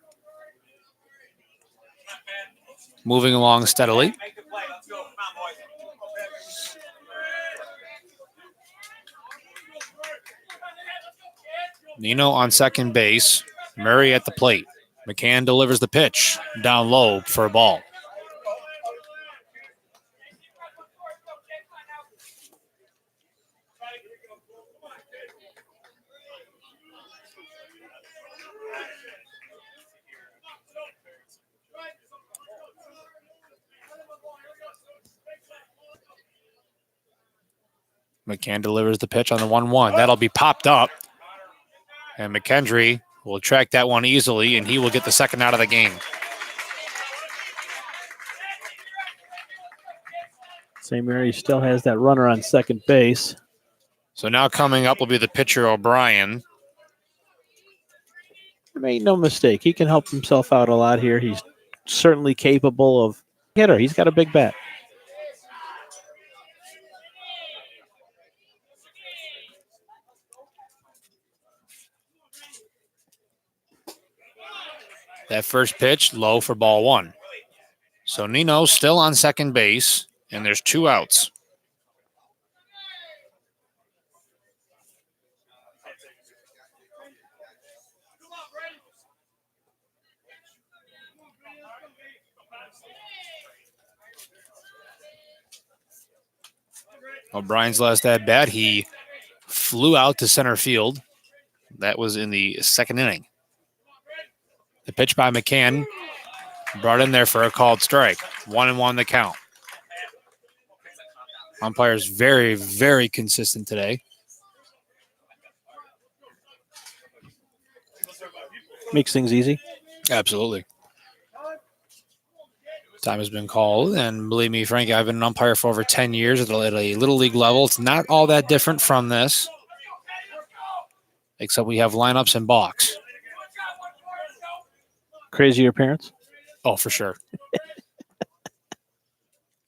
Moving along steadily. Nino on second base, Murray at the plate. McCann delivers the pitch, down low for a ball. McCann delivers the pitch on the 1-1. That'll be popped up. And McKendry will track that one easily, and he will get the second out of the game. St. Mary still has that runner on second base. So now coming up will be the pitcher, O'Brien. Make no mistake, he can help himself out a lot here. He's certainly capable of hitter. He's got a big bat. That first pitch, low for ball one. So Nino still on second base, and there's two outs. O'Brien's last at bat, he flew out to center field. That was in the second inning. The pitch by McCann, brought in there for a called strike. 1-1 the count. Umpire's very, very consistent today. Makes things easy. Absolutely. Time has been called, and believe me, Frank, I've been an umpire for over 10 years at a little league level. It's not all that different from this, except we have lineups and balks. Crazy your parents? Oh, for sure.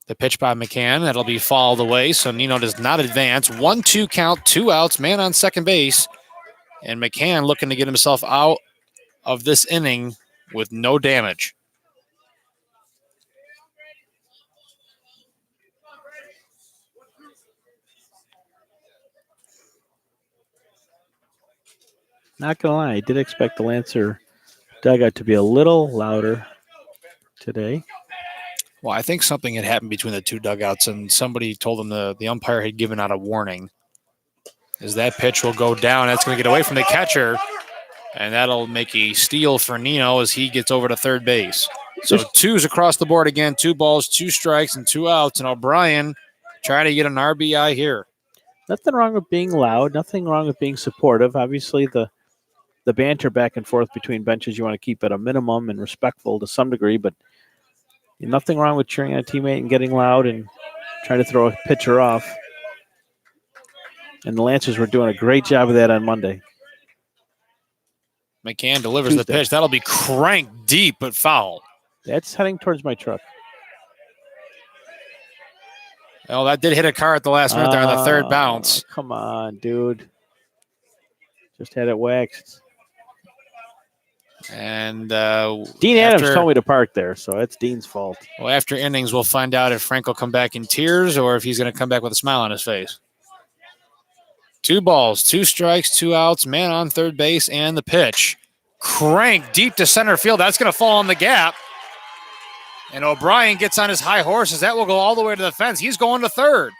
The pitch by McCann, that'll be fouled away, so Nino does not advance. 1-2 count, 2 outs, man on second base, and McCann looking to get himself out of this inning with no damage. Not gonna lie, I did expect the Lancer dugout to be a little louder today. Well, I think something had happened between the two dugouts, and somebody told them the umpire had given out a warning. As that pitch will go down, that's going to get away from the catcher, and that'll make a steal for Nino as he gets over to third base. So twos across the board again, 2 balls, 2 strikes, and 2 outs, and O'Brien trying to get an RBI here. Nothing wrong with being loud. Nothing wrong with being supportive. Obviously, the banter back and forth between benches, you want to keep at a minimum and respectful to some degree, but nothing wrong with cheering on a teammate and getting loud and trying to throw a pitcher off. And the Lancers were doing a great job of that on Monday. McCann delivers the pitch. That'll be cranked deep, but foul. That's heading towards my truck. Oh, that did hit a car at the last minute there on the third bounce. Come on, dude. Just had it waxed. And Dean Adams told me to park there, so it's Dean's fault. Well, after innings, we'll find out if Frank will come back in tears or if he's going to come back with a smile on his face. 2 balls, 2 strikes, 2 outs, man on third base, and the pitch. Crank deep to center field. That's going to fall on the gap. And O'Brien gets on his high horse as that will go all the way to the fence. He's going to third.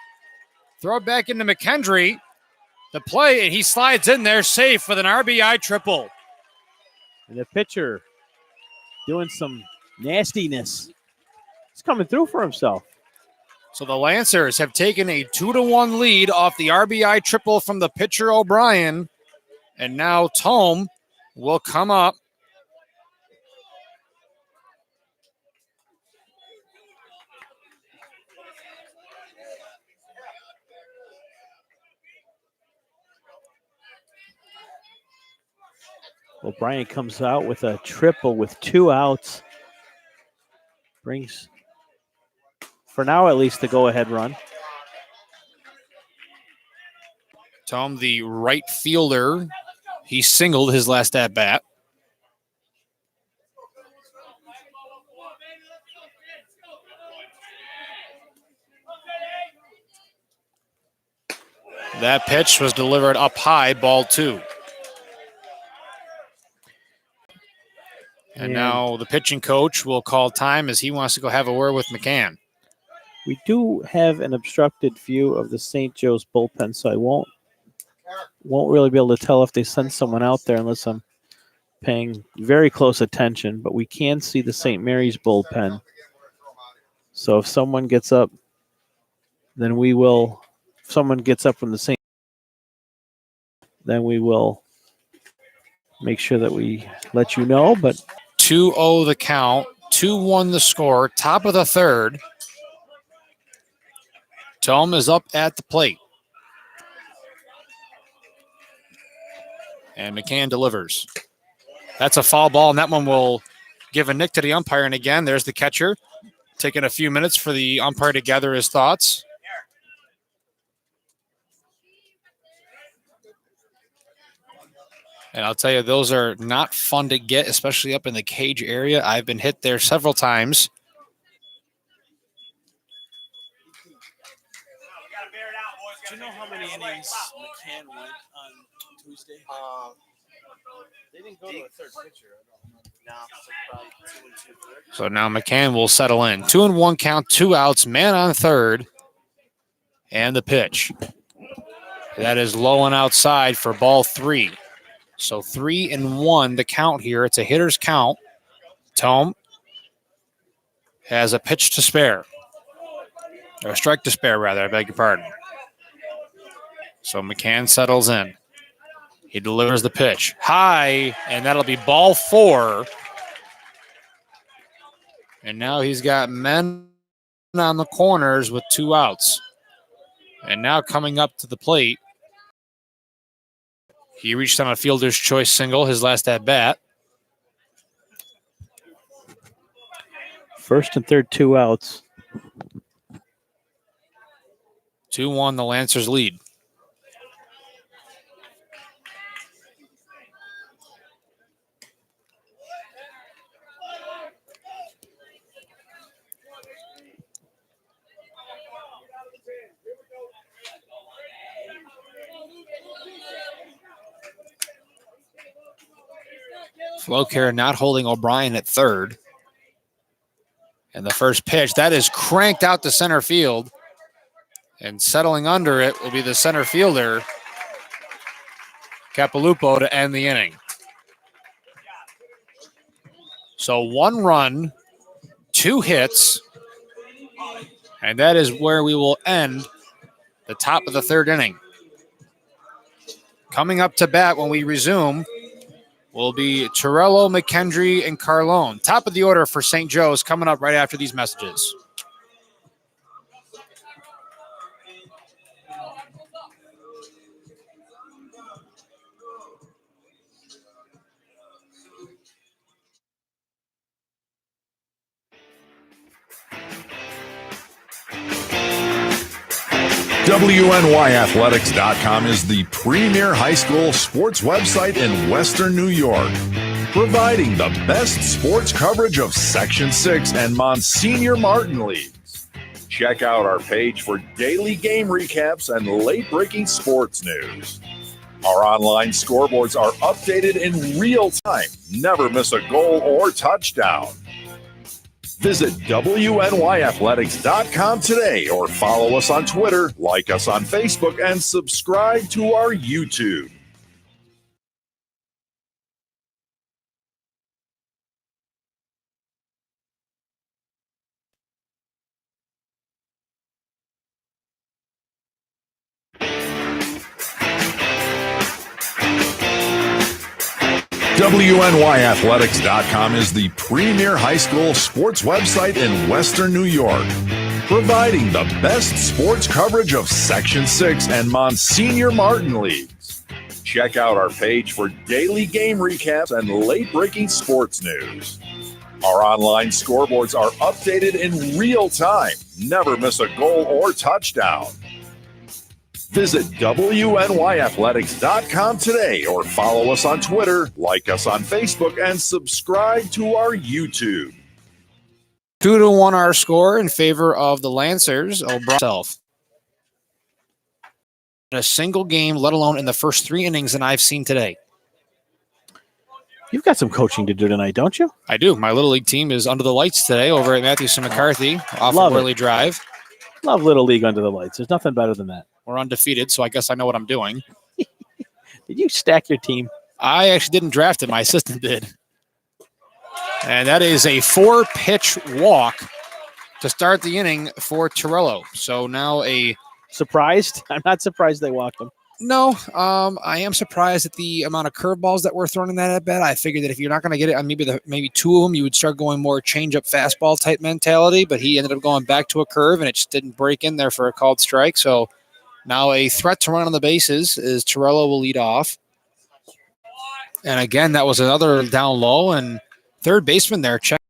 Throw it back into McKendry. The play, and he slides in there safe with an RBI triple. And the pitcher doing some nastiness. He's coming through for himself. So the Lancers have taken a 2-1 lead off the RBI triple from the pitcher O'Brien. And now Tome will come up. O'Brien comes out with a triple with 2 outs. Brings, for now at least, the go-ahead run. Tome, the right fielder, he singled his last at-bat. That pitch was delivered up high, ball 2. And now the pitching coach will call time as he wants to go have a word with McCann. We do have an obstructed view of the St. Joe's bullpen, so I won't really be able to tell if they send someone out there unless I'm paying very close attention. But we can see the St. Mary's bullpen. So if someone gets up, then we will. If someone gets up from the St. then we will make sure that we let you know. But 2-0 the count, 2-1 the score, top of the third. Tome is up at the plate. And McCann delivers. That's a foul ball, and that one will give a nick to the umpire. And again, there's the catcher, taking a few minutes for the umpire to gather his thoughts. And I'll tell you, those are not fun to get, especially up in the cage area. I've been hit there several times. do you know how many innings McCann went on Tuesday? They didn't go to a third pitcher. No, it's probably 2 and 2 third. So now McCann will settle in. 2-1 count, 2 outs, man on third, and the pitch. That is low and outside for ball 3. So 3-1 the count here. It's a hitter's count. Tome has a pitch to spare. Or a strike to spare, rather. I beg your pardon. So McCann settles in. He delivers the pitch. High, and that'll be ball 4. And now he's got men on the corners with 2 outs. And now coming up to the plate, he reached on a fielder's choice single, his last at bat. First and third, 2 outs. 2-1, the Lancers lead. Flocare not holding O'Brien at third. And the first pitch, that is cranked out to center field. And settling under it will be the center fielder, Capilupo, to end the inning. So 1 run, 2 hits, and that is where we will end the top of the 3rd inning. Coming up to bat when we resume will be Torello, McKendry, and Carlone. Top of the order for St. Joe's coming up right after these messages. WNYathletics.com is the premier high school sports website in Western New York, providing the best sports coverage of Section 6 and Monsignor Martin leagues. Check out our page for daily game recaps and late-breaking sports news. Our online scoreboards are updated in real time. Never miss a goal or touchdown. Visit WNYathletics.com today or follow us on Twitter, like us on Facebook, and subscribe to our YouTube. WNYathletics.com is the premier high school sports website in Western New York, providing the best sports coverage of Section 6 and Monsignor Martin leagues. Check out our page for daily game recaps and late-breaking sports news. Our online scoreboards are updated in real time. Never miss a goal or touchdown. Visit WNYathletics.com today or follow us on Twitter, like us on Facebook, and subscribe to our YouTube. 2-1 our score in favor of the Lancers. O'Brien in a single game, let alone in the first 3 innings that I've seen today. You've got some coaching to do tonight, don't you? I do. My Little League team is under the lights today over at Matthewson McCarthy off of Worley Drive. Love Little League under the lights. There's nothing better than that. We're undefeated, so I guess I know what I'm doing. Did you stack your team? I actually didn't draft it. My assistant did. And that is a 4-pitch walk to start the inning for Torello. So now Surprised? I'm not surprised they walked him. No, I am surprised at the amount of curveballs that were thrown in that at bat. I figured that if you're not going to get it on maybe 2 of them, you would start going more change-up fastball type mentality, but he ended up going back to a curve, and it just didn't break in there for a called strike. So now a threat to run on the bases is Torello will lead off. And again, that was another down low, and third baseman there check.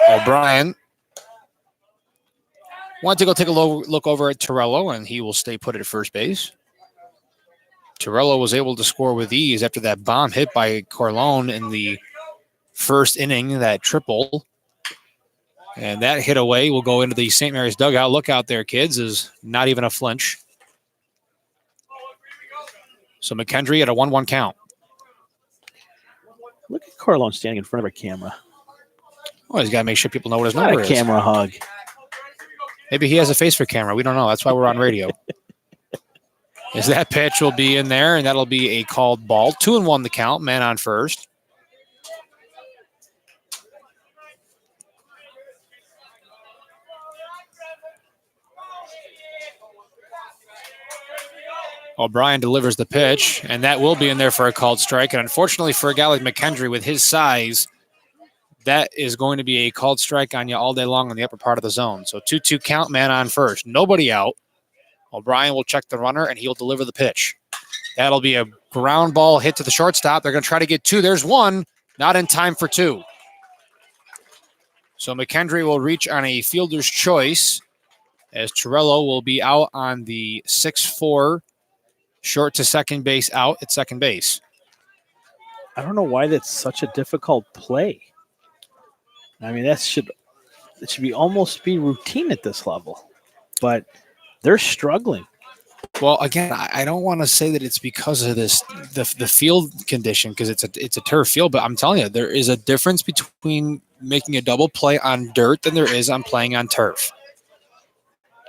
O'Brien went to go take a look over at Torello, and he will stay put at first base. Torello was able to score with ease after that bomb hit by Carlone in the first inning, that triple. And that hit away will go into the St. Mary's dugout. Look out there, kids, is not even a flinch. So McKendry at a 1-1 count. Look at Carlone standing in front of a camera. Well, he's got to make sure people know what his Not number a is. camera hug. Maybe he has a face for camera. We don't know. That's why we're on radio. As that pitch will be in there, and that'll be a called ball. 2-1 the count, man on first. O'Brien delivers the pitch, and that will be in there for a called strike. And unfortunately for a guy like McKendry with his size, that is going to be a called strike on you all day long in the upper part of the zone. So 2-2 count, man on first. Nobody out. O'Brien will check the runner, and he'll deliver the pitch. That'll be a ground ball hit to the shortstop. They're going to try to get 2. There's 1, not in time for 2. So McKendry will reach on a fielder's choice as Torello will be out on the 6-4 short to second base out at second base. I don't know why that's such a difficult play. I mean, it should almost be routine at this level, but they're struggling. Well, again, I don't want to say that it's because of the field condition, because it's a turf field, but I'm telling you, there is a difference between making a double play on dirt than there is on playing on turf.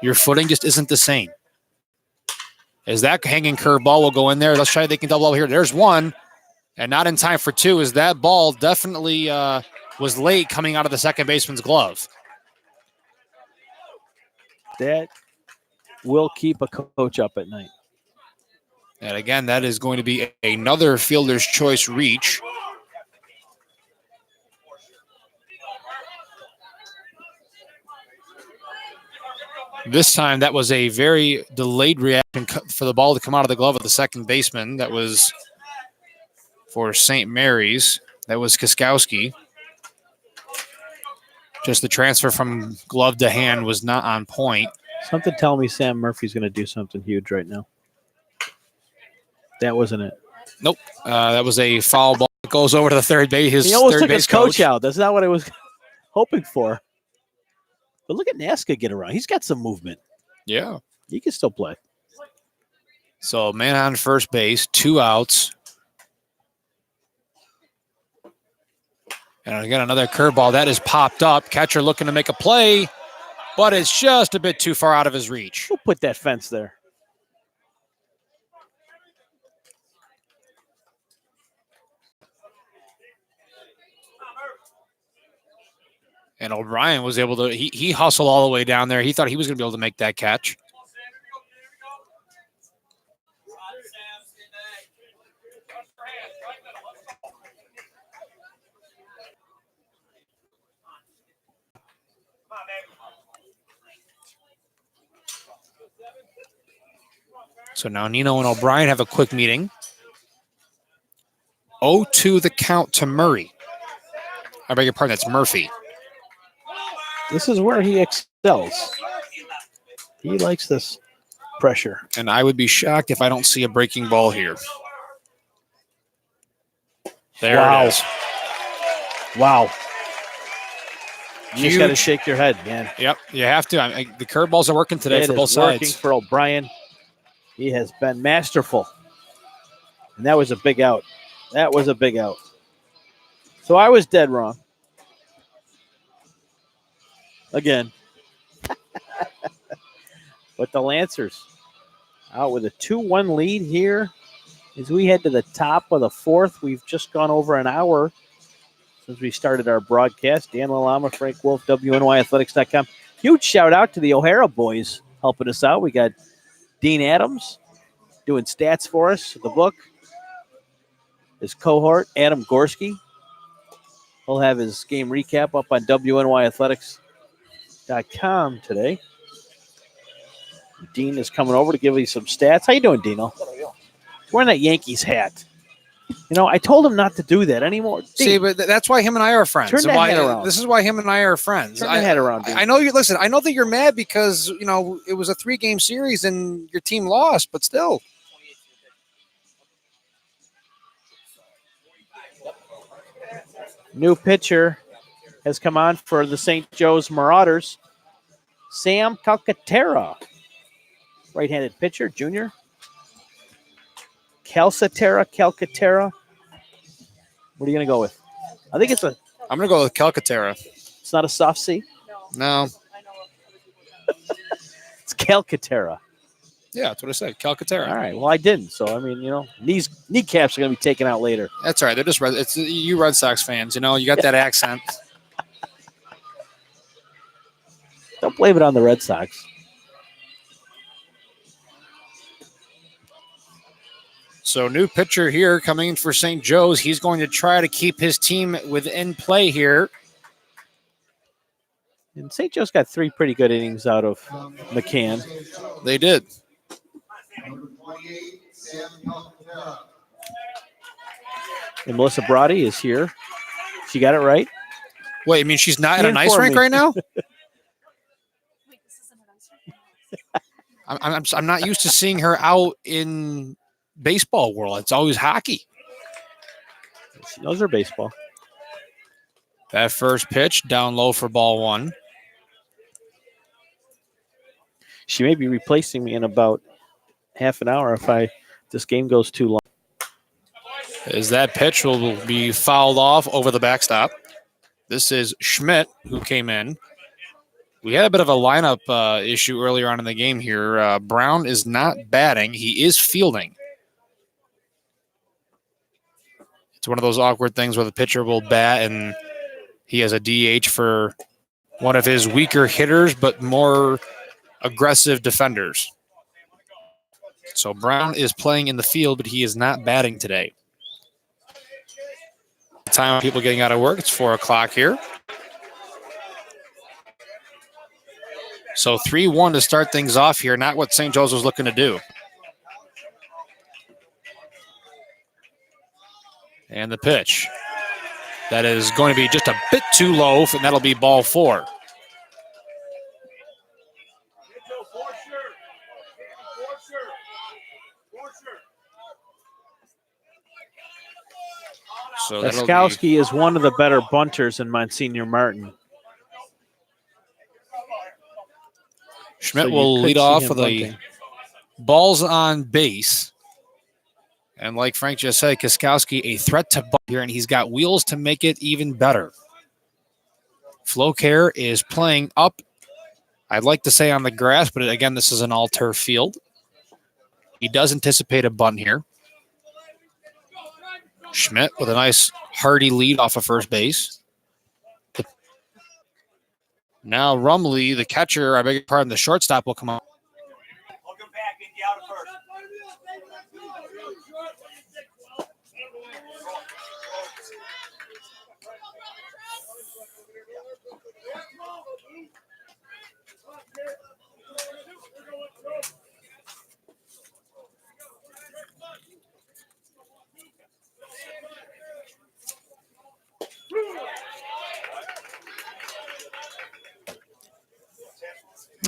Your footing just isn't the same. As that hanging curveball will go in there. Let's try if they can double over here. There's 1, and not in time for 2, as that ball definitely was late coming out of the second baseman's glove. That will keep a coach up at night. And again, that is going to be another fielder's choice reach. This time, that was a very delayed reaction for the ball to come out of the glove of the second baseman. That was for St. Mary's. That was Kiskowski. Just the transfer from glove to hand was not on point. Something telling me Sam Murphy's going to do something huge right now. That wasn't it. Nope. That was a foul ball. It goes over to the third base. He almost took his coach out. That's not what I was hoping for. But look at Nazca get around. He's got some movement. Yeah. He can still play. So man on first base, 2 outs. And again, another curveball. That is popped up. Catcher looking to make a play, but it's just a bit too far out of his reach. Who put that fence there? And O'Brien was able to, he hustled all the way down there. He thought he was going to be able to make that catch. So now Nino and O'Brien have a quick meeting. 0-2 the count to Murray. I beg your pardon, that's Murphy. This is where he excels. He likes this pressure. And I would be shocked if I don't see a breaking ball here. There it is. Wow. You just Huge. got to shake your head, man. Yep, you have to. The curveballs are working today It for is both working sides. for O'Brien. He has been masterful. And that was a big out. That was a big out. So I was dead wrong. Again. But the Lancers out with a 2-1 lead here as we head to the top of the fourth. We've just gone over an hour since we started our broadcast. Dan Lalama, Frank Wolf, WNYathletics.com. Huge shout out to the O'Hara boys helping us out. We got Dean Adams doing stats for us, the book. His cohort, Adam Gorski. He'll have his game recap up on WNYathletics.com today. Dean is coming over to give you some stats. How you doing, Dino? He's wearing that Yankees hat. You know, I told him not to do that anymore. Dean, See, but that's why him and I are friends. Turn that head around. This is why him and I are friends. turn your head around, Dean. I know you. Listen, I know that you're mad because you know it was a 3-game series and your team lost, but still. New pitcher has come on for the St. Joe's Marauders. Sam Calcaterra, right-handed pitcher, junior. Calcaterra. What are you going to go with? I think it's I'm going to go with Calcaterra. it's not a soft C. No. It's Calcaterra. Yeah, that's what I said. Calcaterra. All right. Well, I didn't. So, I mean, kneecaps are going to be taken out later. That's all right. They're just it's you Red Sox fans. You got that accent. Don't blame it on the Red Sox. So new pitcher here coming in for St. Joe's. He's going to try to keep his team within play here. And St. Joe's got 3 pretty good innings out of McCann. They did. And Melissa Brody is here. She got it right. Wait, I mean she's not at an ice informed rink me. right now? I'm not used to seeing her out in baseball world. It's always hockey. She knows her baseball. That first pitch down low for ball 1. She may be replacing me in about half an hour if this game goes too long. As that pitch will be fouled off over the backstop. This is Schmidt who came in. We had a bit of a lineup issue earlier on in the game here. Brown is not batting. He is fielding. It's one of those awkward things where the pitcher will bat and he has a DH for one of his weaker hitters but more aggressive defenders. So Brown is playing in the field, but he is not batting today. The time of people getting out of work, it's 4 o'clock here. So 3-1 to start things off here, not what St. Joe's was looking to do. And the pitch. That is going to be just a bit too low, and that'll be ball 4. So Laskowski is one of the better bunters in Monsignor Martin. Schmidt will lead off with a balls on base. And like Frank just said, Kaskowski a threat to bunt here, and he's got wheels to make it even better. Flocare is playing up, I'd like to say on the grass, but again, this is an all-turf field. He does anticipate a bunt here. Schmidt with a nice hearty lead off of first base. Now Rumley, the catcher, I beg your pardon, the shortstop will come up. Welcome back, Indy out of first.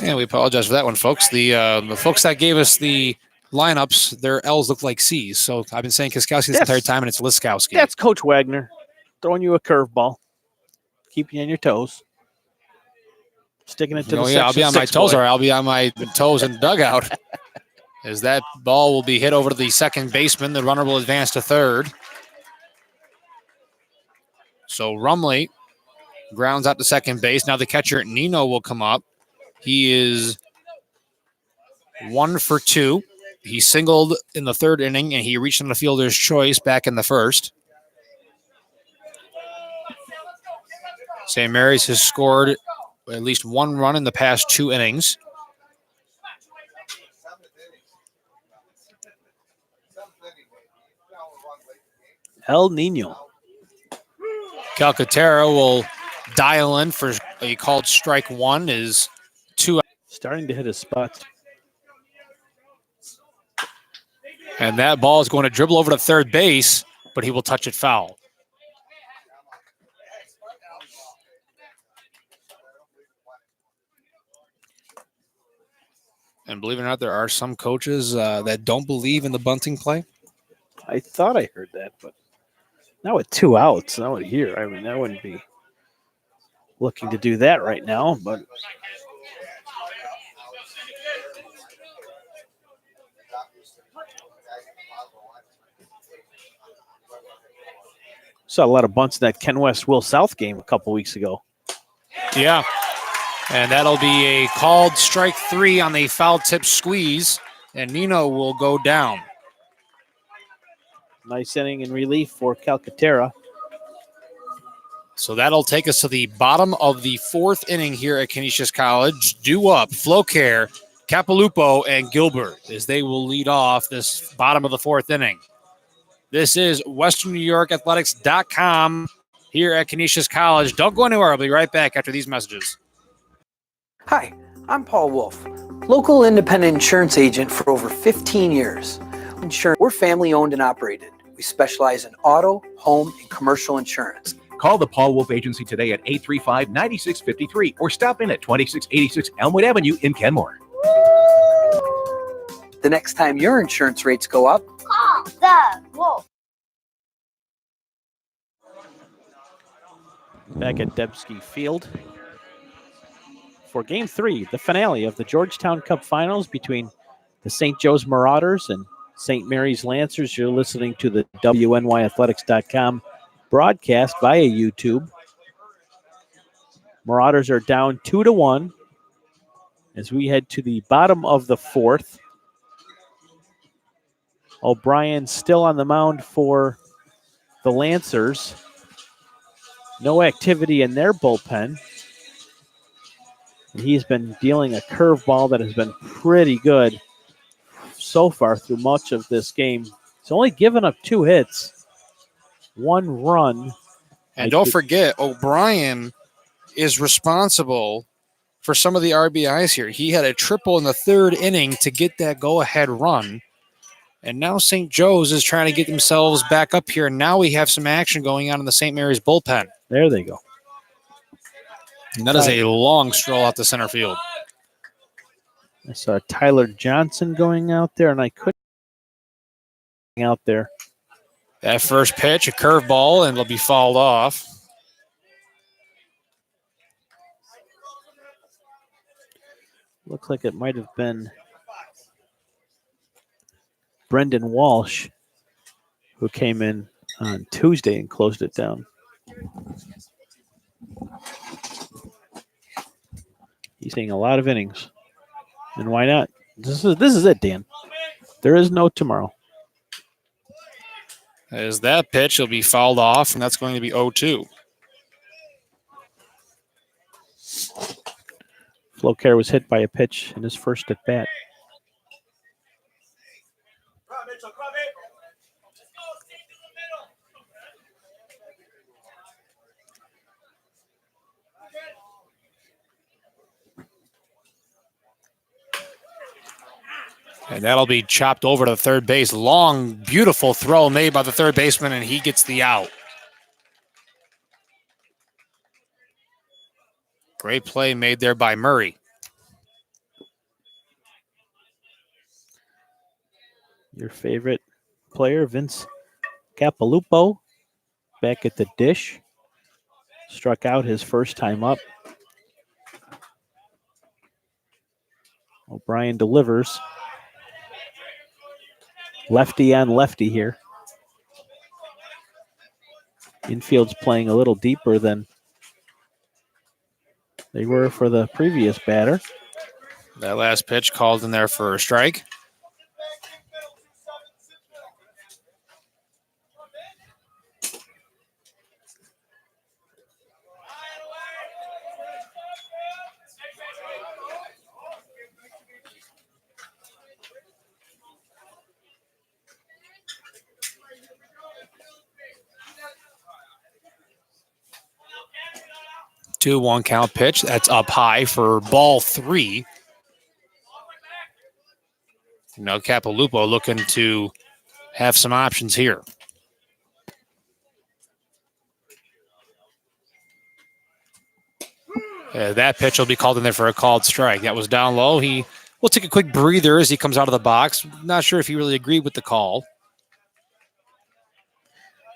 Yeah, we apologize for that one, folks. The folks that gave us the lineups, their L's look like C's. So I've been saying Kaskowski this entire time, and it's Liskowski. That's Coach Wagner throwing you a curveball, keep you on your toes, sticking it to the yeah, I'll be on my toes, or I'll be on my toes in the dugout. As that ball will be hit over to the second baseman, the runner will advance to third. So Rumley grounds out to second base. Now the catcher Nino will come up. He is 1 for 2. He singled in the third inning, and he reached on the fielder's choice back in the first. St. Mary's has scored at least 1 run in the past 2 innings. El Nino. Calcaterra will dial in for a called strike 1. Is 2 starting to hit his spots. And that ball is going to dribble over to third base, but he will touch it foul. And believe it or not, there are some coaches that don't believe in the bunting play. I thought I heard that, but not with 2 outs. Not with here. I mean, I wouldn't be looking to do that right now, but saw a lot of bunts in that Ken West Will South game a couple weeks ago. Yeah. And that'll be a called strike 3 on the foul tip squeeze And Nino will go down. Nice inning in relief for Calcaterra. So that'll take us to the bottom of the fourth inning here at Canisius College. Due up, Flocare, Capilupo, and Gilbert as they will lead off this bottom of the fourth inning. This is WesternNewYorkAthletics.com here at Canisius College. Don't go anywhere. I'll be right back after these messages. Hi, I'm Paul Wolf, local independent insurance agent for over 15 years. We're family owned and operated. We specialize in auto, home, and commercial insurance. Call the Paul Wolf Agency today at 835-9653 or stop in at 2686 Elmwood Avenue in Kenmore. The next time your insurance rates go up, Call the Wolf. Back at Debski Field for Game 3, the finale of the Georgetown Cup Finals between the St. Joe's Marauders and St. Mary's Lancers. You're listening to the WNYathletics.com broadcast via YouTube. Marauders are down 2-1 as we head to the bottom of the fourth. O'Brien still on the mound for the Lancers. No activity in their bullpen. And he's been dealing a curveball that has been pretty good so far through much of this game. He's only given up 2 hits, 1 run. And don't forget, O'Brien is responsible for some of the RBIs here. He had a triple in the third inning to get that go-ahead run. And now St. Joe's is trying to get themselves back up here. Now we have some action going on in the St. Mary's bullpen. There they go. And that is a long stroll out to center field. I saw Tyler Johnson going out there, and I couldn't out there. That first pitch, a curveball, and it'll be fouled off. Looks like it might have been Brendan Walsh who came in on Tuesday and closed it down. He's seeing a lot of innings. And why not? This is it, Dan. There is no tomorrow. As that pitch will be fouled off, and that's going to be 0-2. Flocare was hit by a pitch in his first at bat. And that'll be chopped over to third base. Long, beautiful throw made by the third baseman, and he gets the out. Great play made there by Murray. Your favorite player, Vince Capilupo, back at the dish. Struck out his first time up. O'Brien delivers. Lefty on lefty here. Infield's playing a little deeper than they were for the previous batter. That last pitch called in there for a strike. Two 1-count pitch. That's up high for ball 3. Now Capilupo looking to have some options here. That pitch will be called in there for a called strike. That was down low. He will take a quick breather as he comes out of the box. Not sure if he really agreed with the call.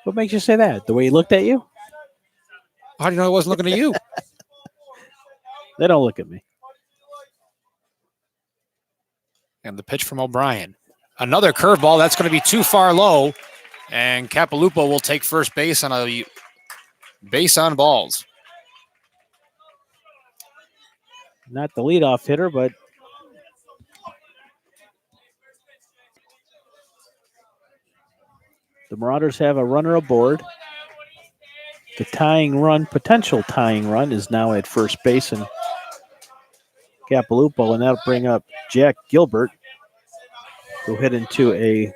What makes you say that? The way he looked at you? How do you know I wasn't looking at you? They don't look at me. And the pitch from O'Brien. Another curveball. That's going to be too far low. And Capilupo will take first base on a base on balls. Not the leadoff hitter, but The Marauders have a runner aboard. The tying run, potential tying run, is now at first base and Capilupo, and that'll bring up Jack Gilbert, who hit into a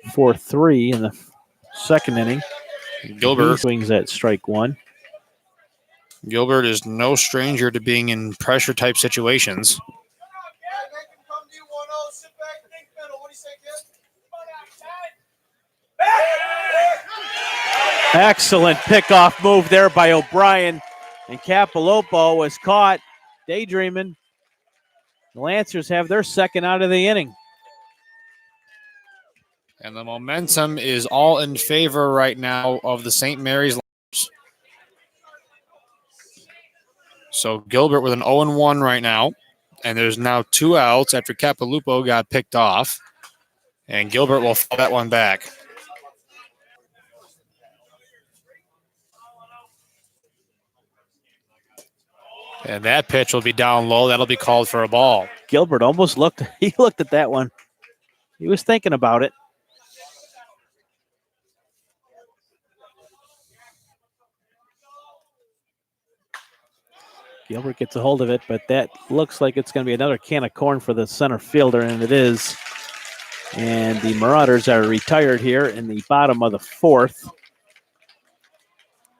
4-3 in the second inning. Gilbert He swings at strike one. Gilbert is no stranger to being in pressure type situations. Excellent pickoff move there by O'Brien, and Capilupo was caught daydreaming. The Lancers have their second out of the inning. And the momentum is all in favor right now of the St. Mary's Lancers. So Gilbert with an 0-1 right now. And there's now 2 outs after Capilupo got picked off. And Gilbert will fall that one back. And that pitch will be down low. That'll be called for a ball. Gilbert almost looked at that one. He was thinking about it. Gilbert gets a hold of it, but that looks like it's going to be another can of corn for the center fielder, and it is. And the Marauders are retired here in the bottom of the 4th.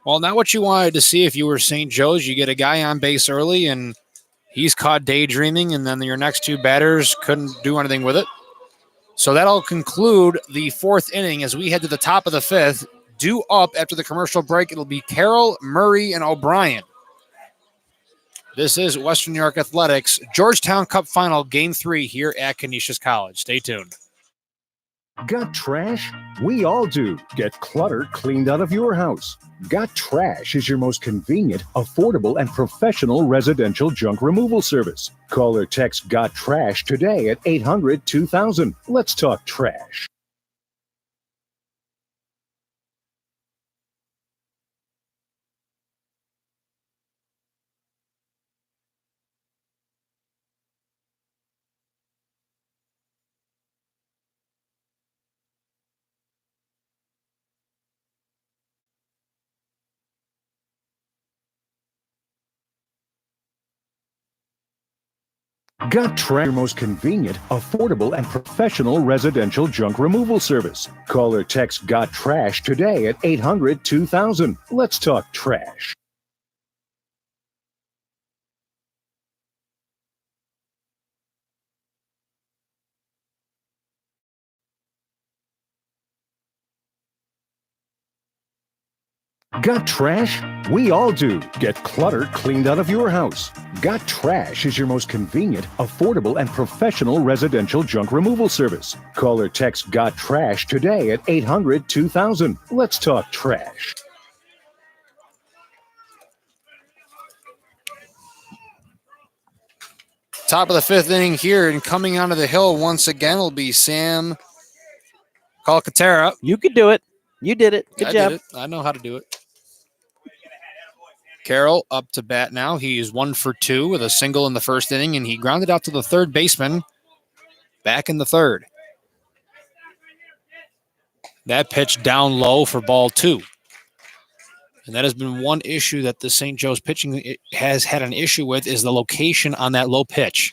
Well, not what you wanted to see if you were St. Joe's. You get a guy on base early, and he's caught daydreaming, and then your next 2 batters couldn't do anything with it. So that'll conclude the 4th inning as we head to the top of the 5th. Due up after the commercial break, it'll be Carroll, Murray, and O'Brien. This is Western New York Athletics Georgetown Cup Final Game 3 here at Canisius College. Stay tuned. Got trash? We all do. Get clutter cleaned out of your house. Got Trash is your most convenient, affordable, and professional residential junk removal service. Call or text Got Trash today at 800-2000. Let's talk trash. Got Trash, your most convenient, affordable, and professional residential junk removal service. Call or text Got Trash today at 800-2000. Let's talk trash. Got trash? We all do. Get clutter cleaned out of your house. Got Trash is your most convenient, affordable, and professional residential junk removal service. Call or text Got Trash today at 800-2000. Let's talk trash. Top of the 5th inning here, and coming onto the hill once again will be Sam Calcaterra. You could do it. You did it. Good job. Did it. I know how to do it. Carroll up to bat now. He's 1 for 2 with a single in the 1st inning, and he grounded out to the 3rd baseman back in the 3rd. That pitch down low for ball 2. And that has been one issue that the St. Joe's pitching has had an issue with, is the location on that low pitch.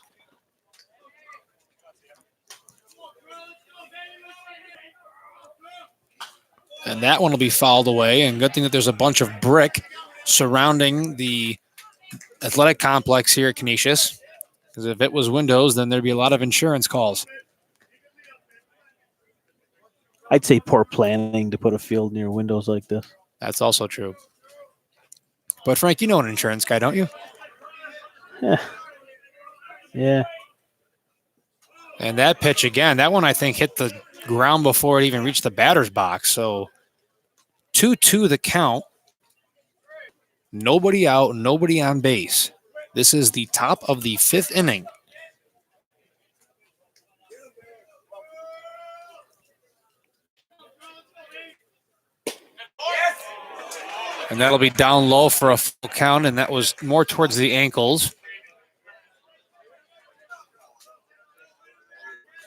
And that one will be fouled away. And good thing that there's a bunch of brick surrounding the athletic complex here at Canisius. Because if it was windows, then there'd be a lot of insurance calls. I'd say poor planning to put a field near windows like this. That's also true. But Frank, you know an insurance guy, don't you? Yeah. And that pitch again, that one I think hit the ground before it even reached the batter's box. So 2-2 the count. Nobody out, nobody on base. This is the top of the 5th inning. And that'll be down low for a full count, and that was more towards the ankles.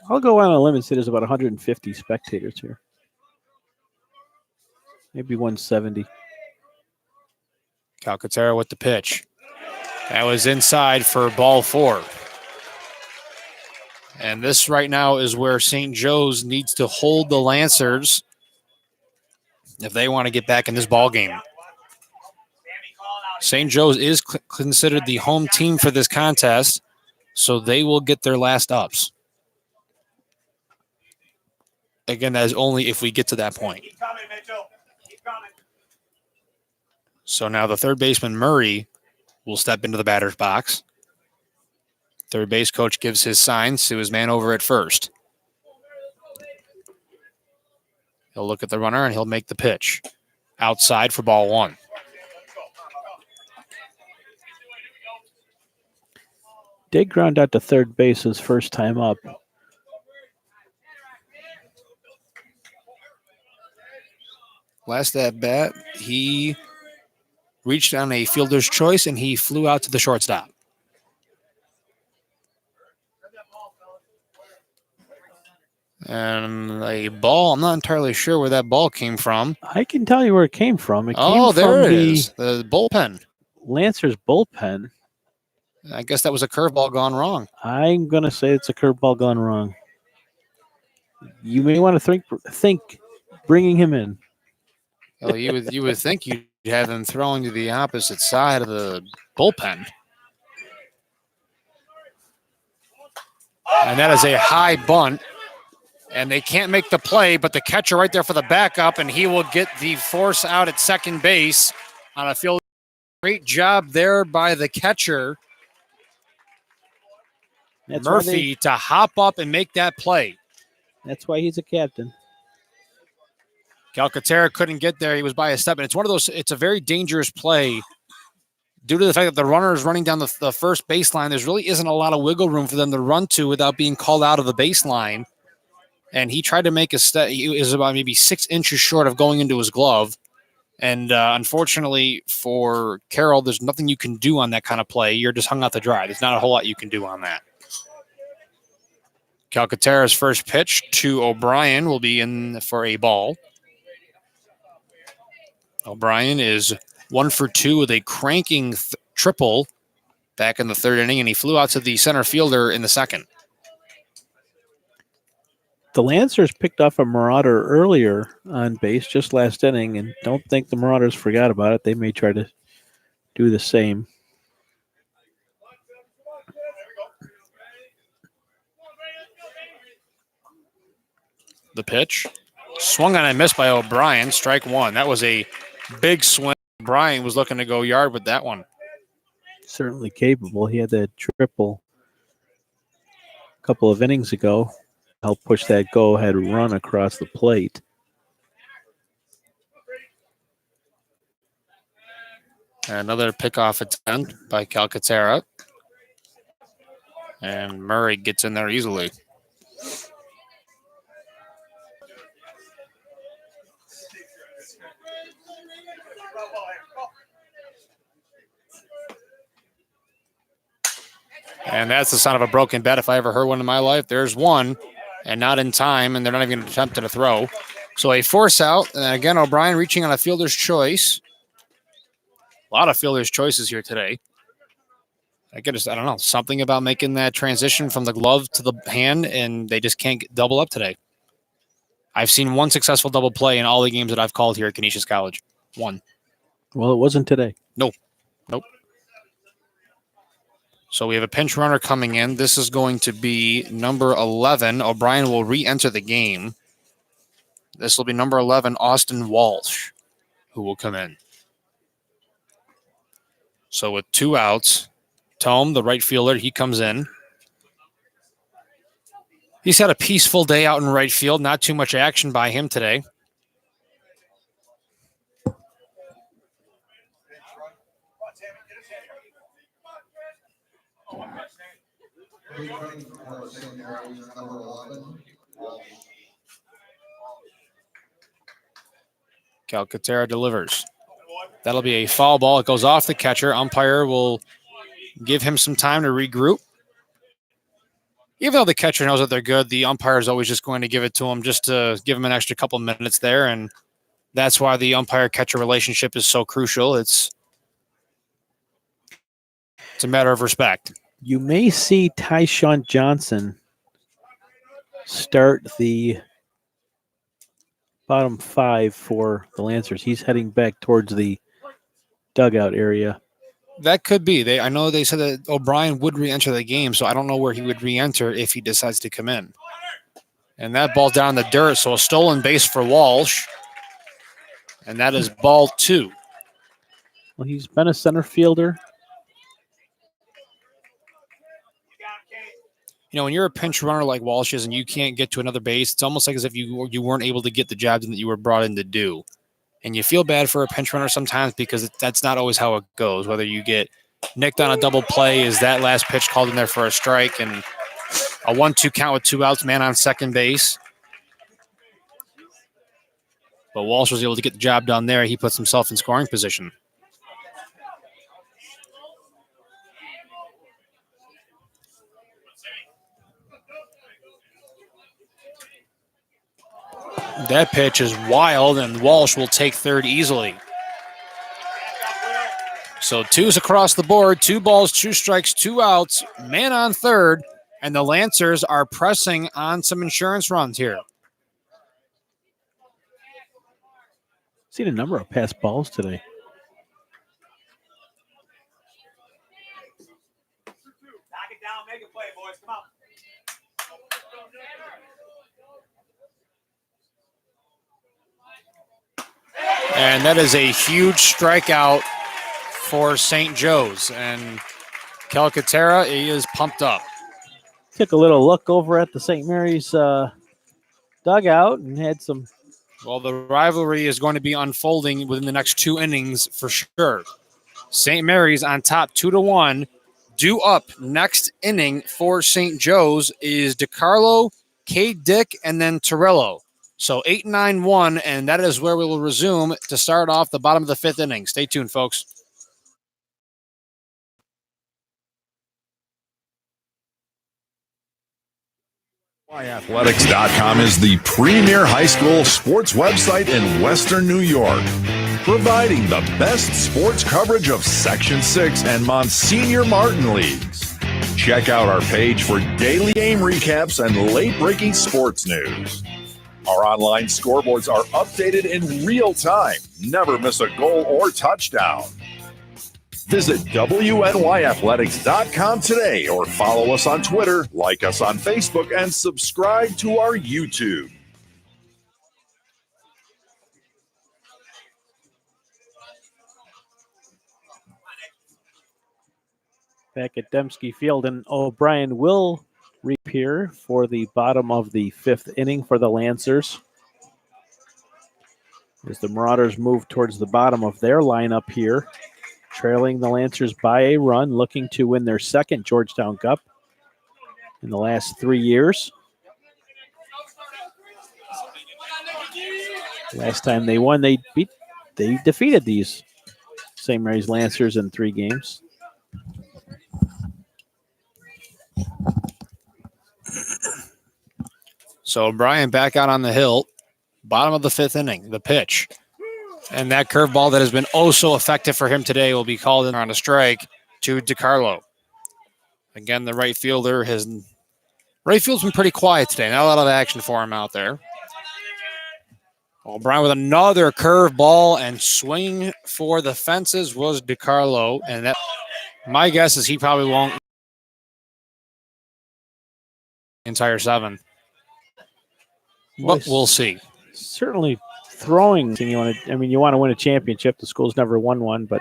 I'll go on a limb and say there's about 150 spectators here. Maybe 170. Calcaterra with the pitch. That was inside for ball 4. And this right now is where St. Joe's needs to hold the Lancers if they want to get back in this ball game. St. Joe's is considered the home team for this contest, so they will get their last ups. Again, that is only if we get to that point. Keep coming, Mitchell. Keep coming. So now the third baseman, Murray, will step into the batter's box. Third base coach gives his signs to his man over at first. He'll look at the runner and he'll make the pitch. Outside for ball 1. Did ground out to third base his first time up. Last at bat, he reached on a fielder's choice and he flew out to the shortstop. And a ball, I'm not entirely sure where that ball came from. I can tell you where it came from. It came Oh, there from it is. The bullpen. Lancers bullpen. I guess that was a curveball gone wrong. I'm going to say it's a curveball gone wrong. You may want to think bringing him in. Well, you would think you'd have him throwing to the opposite side of the bullpen. And that is a high bunt. And they can't make the play, but the catcher right there for the backup, and he will get the force out at second base on a field. Great job there by the catcher, Murphy, to hop up and make that play. That's why he's a captain. Calcaterra couldn't get there. He was by a step, and it's one of those, it's a very dangerous play due to the fact that the runner is running down the first baseline. There really isn't a lot of wiggle room for them to run to without being called out of the baseline. And he tried to make a step. He was about maybe 6 inches short of going into his glove. And unfortunately for Carroll, there's nothing you can do on that kind of play. You're just hung out to dry. There's not a whole lot you can do on that. Calcaterra's first pitch to O'Brien will be in for a ball. O'Brien is 1 for 2 with a cranking triple back in the third inning, and he flew out to the center fielder in the second. The Lancers picked off a Marauder earlier on base, just last inning, and don't think the Marauders forgot about it. They may try to do the same. The pitch. Swung on and missed by O'Brien. Strike 1. That was a big swing. O'Brien was looking to go yard with that one. Certainly capable. He had that triple a couple of innings ago. Help push that go-ahead run across the plate. Another pickoff attempt by Calcaterra. And Murray gets in there easily. And that's the sound of a broken bat if I ever heard one in my life. There's one, and not in time, and they're not even going to attempt to throw. So a force out, and again, O'Brien reaching on a fielder's choice. A lot of fielder's choices here today. I don't know, something about making that transition from the glove to the hand, and they just can't double up today. I've seen one successful double play in all the games that I've called here at Canisius College. One. Well, it wasn't today. Nope. So we have a pinch runner coming in. This is going to be number 11. O'Brien will re-enter the game. This will be number 11, Austin Walsh, who will come in. So with 2 outs, Tome, the right fielder, he comes in. He's had a peaceful day out in right field. Not too much action by him today. Calcaterra delivers. That'll be a foul ball. It goes off the catcher. Umpire will give him some time to regroup. Even though the catcher knows that they're good, the umpire is always just going to give it to him just to give him an extra couple minutes there. And That's why the umpire-catcher relationship is so crucial. It's a matter of respect. You may see Tyshawn Johnson start the bottom 5 for the Lancers. He's heading back towards the dugout area. That could be. I know they said that O'Brien would re-enter the game, so I don't know where he would re-enter if he decides to come in. And that ball down the dirt, so a stolen base for Walsh. And that is ball 2. Well, he's been a center fielder. You know, when you're a pinch runner like Walsh is and you can't get to another base, it's almost like as if you weren't able to get the job that you were brought in to do. And you feel bad for a pinch runner sometimes because that's not always how it goes. Whether you get nicked on a double play, is that last pitch called in there for a strike, and a 1-2 count with 2 outs, man on second base. But Walsh was able to get the job done there. He puts himself in scoring position. That pitch is wild, and Walsh will take third easily. So 2's across the board, 2 balls, 2 strikes, 2 outs, man on third, and the Lancers are pressing on some insurance runs here. Seen a number of pass balls today. Knock it down, make a play, boys. Come on. And that is a huge strikeout for St. Joe's. And Calcaterra, he is pumped up. Took a little look over at the St. Mary's dugout and had some. Well, the rivalry is going to be unfolding within the next 2 innings for sure. St. Mary's on top 2-1. Due up next inning for St. Joe's is DiCarlo, K. Dick, and then Torello. So 8-9-1, and that is where we will resume to start off the bottom of the 5th inning. Stay tuned, folks. YAthletics.com is the premier high school sports website in Western New York, providing the best sports coverage of Section 6 and Monsignor Martin leagues. Check out our page for daily game recaps and late-breaking sports news. Our online scoreboards are updated in real time. Never miss a goal or touchdown. Visit WNYathletics.com today or follow us on Twitter, like us on Facebook, and subscribe to our YouTube. Back at Dembski Field, and O'Brien will reappear for the bottom of the 5th inning for the Lancers. As the Marauders move towards the bottom of their lineup here, trailing the Lancers by a run, looking to win their 2nd Georgetown Cup in the last 3 years. Last time they won, they defeated these St. Mary's Lancers in 3 games. So O'Brien back out on the hill, bottom of the 5th inning, the pitch. And that curveball that has been oh so effective for him today will be called in on a strike to DiCarlo. Again, the right field's been pretty quiet today. Not a lot of action for him out there. O'Brien with another curveball, and swinging for the fences was DiCarlo. And that, my guess is he probably won't entire 7. But we'll see. Certainly throwing, you want to win a championship. The school's never won one, but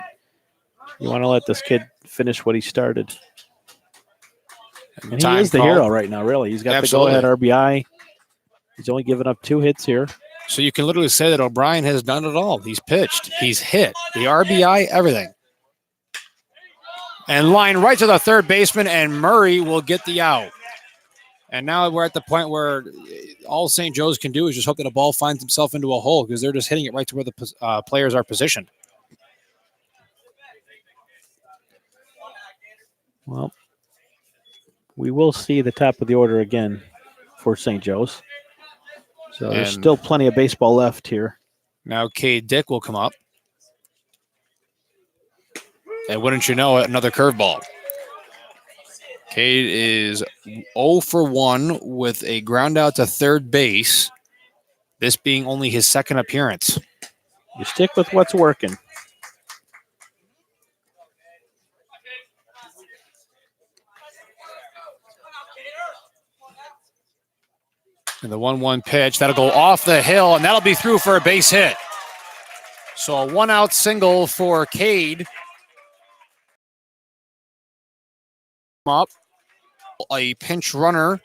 you want to let this kid finish what he started. And he is the hero right now, really. He's got the go-ahead RBI. He's only given up 2 hits here. So you can literally say that O'Brien has done it all. He's pitched. He's hit. The RBI, everything. And line right to the third baseman, and Murray will get the out. And now we're at the point where all St. Joe's can do is just hope that a ball finds himself into a hole, because they're just hitting it right to where the players are positioned. Well, we will see the top of the order again for St. Joe's. So there's still plenty of baseball left here. Now Cade Dick will come up. And wouldn't you know it, another curveball. Cade is 0 for 1 with a ground out to third base, this being only his second appearance. You stick with what's working. And the 1-1 pitch, that'll go off the hill, and that'll be through for a base hit. So a 1-out single for Cade. Up. A pinch runner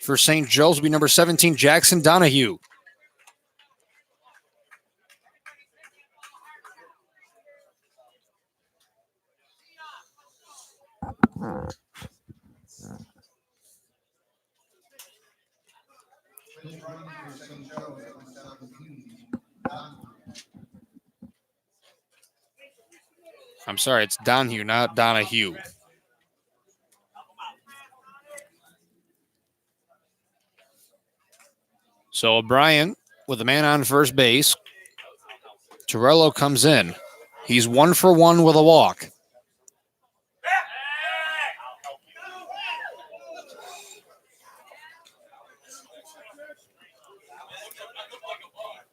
for St. Joe's will be number 17, Jackson Donahue. I'm sorry, it's Donahue, not Donahue. So O'Brien with a man on first base. Torello comes in. He's 1 for 1 with a walk.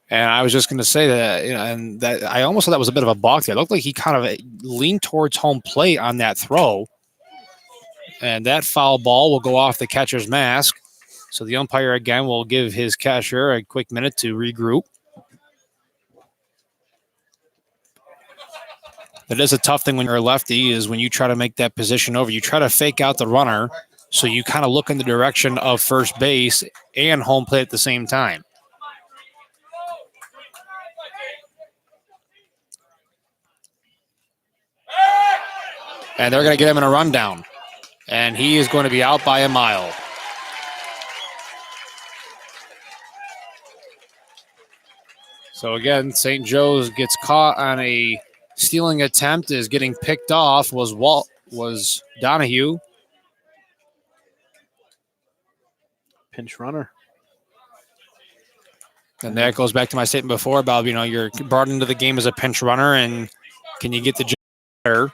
And I was just going to say that, and that I almost thought that was a bit of a balk there. It looked like he kind of leaned towards home plate on that throw. And that foul ball will go off the catcher's mask. So the umpire again will give his catcher a quick minute to regroup. That is a tough thing when you're a lefty, is when you try to make that position over. You try to fake out the runner, so you kind of look in the direction of first base and home plate at the same time. And they're going to get him in a rundown. And he is going to be out by a mile. So again, St. Joe's gets caught on a stealing attempt, is getting picked off, was Donahue. Pinch runner. And that goes back to my statement before about, you're brought into the game as a pinch runner, and can you get the job better?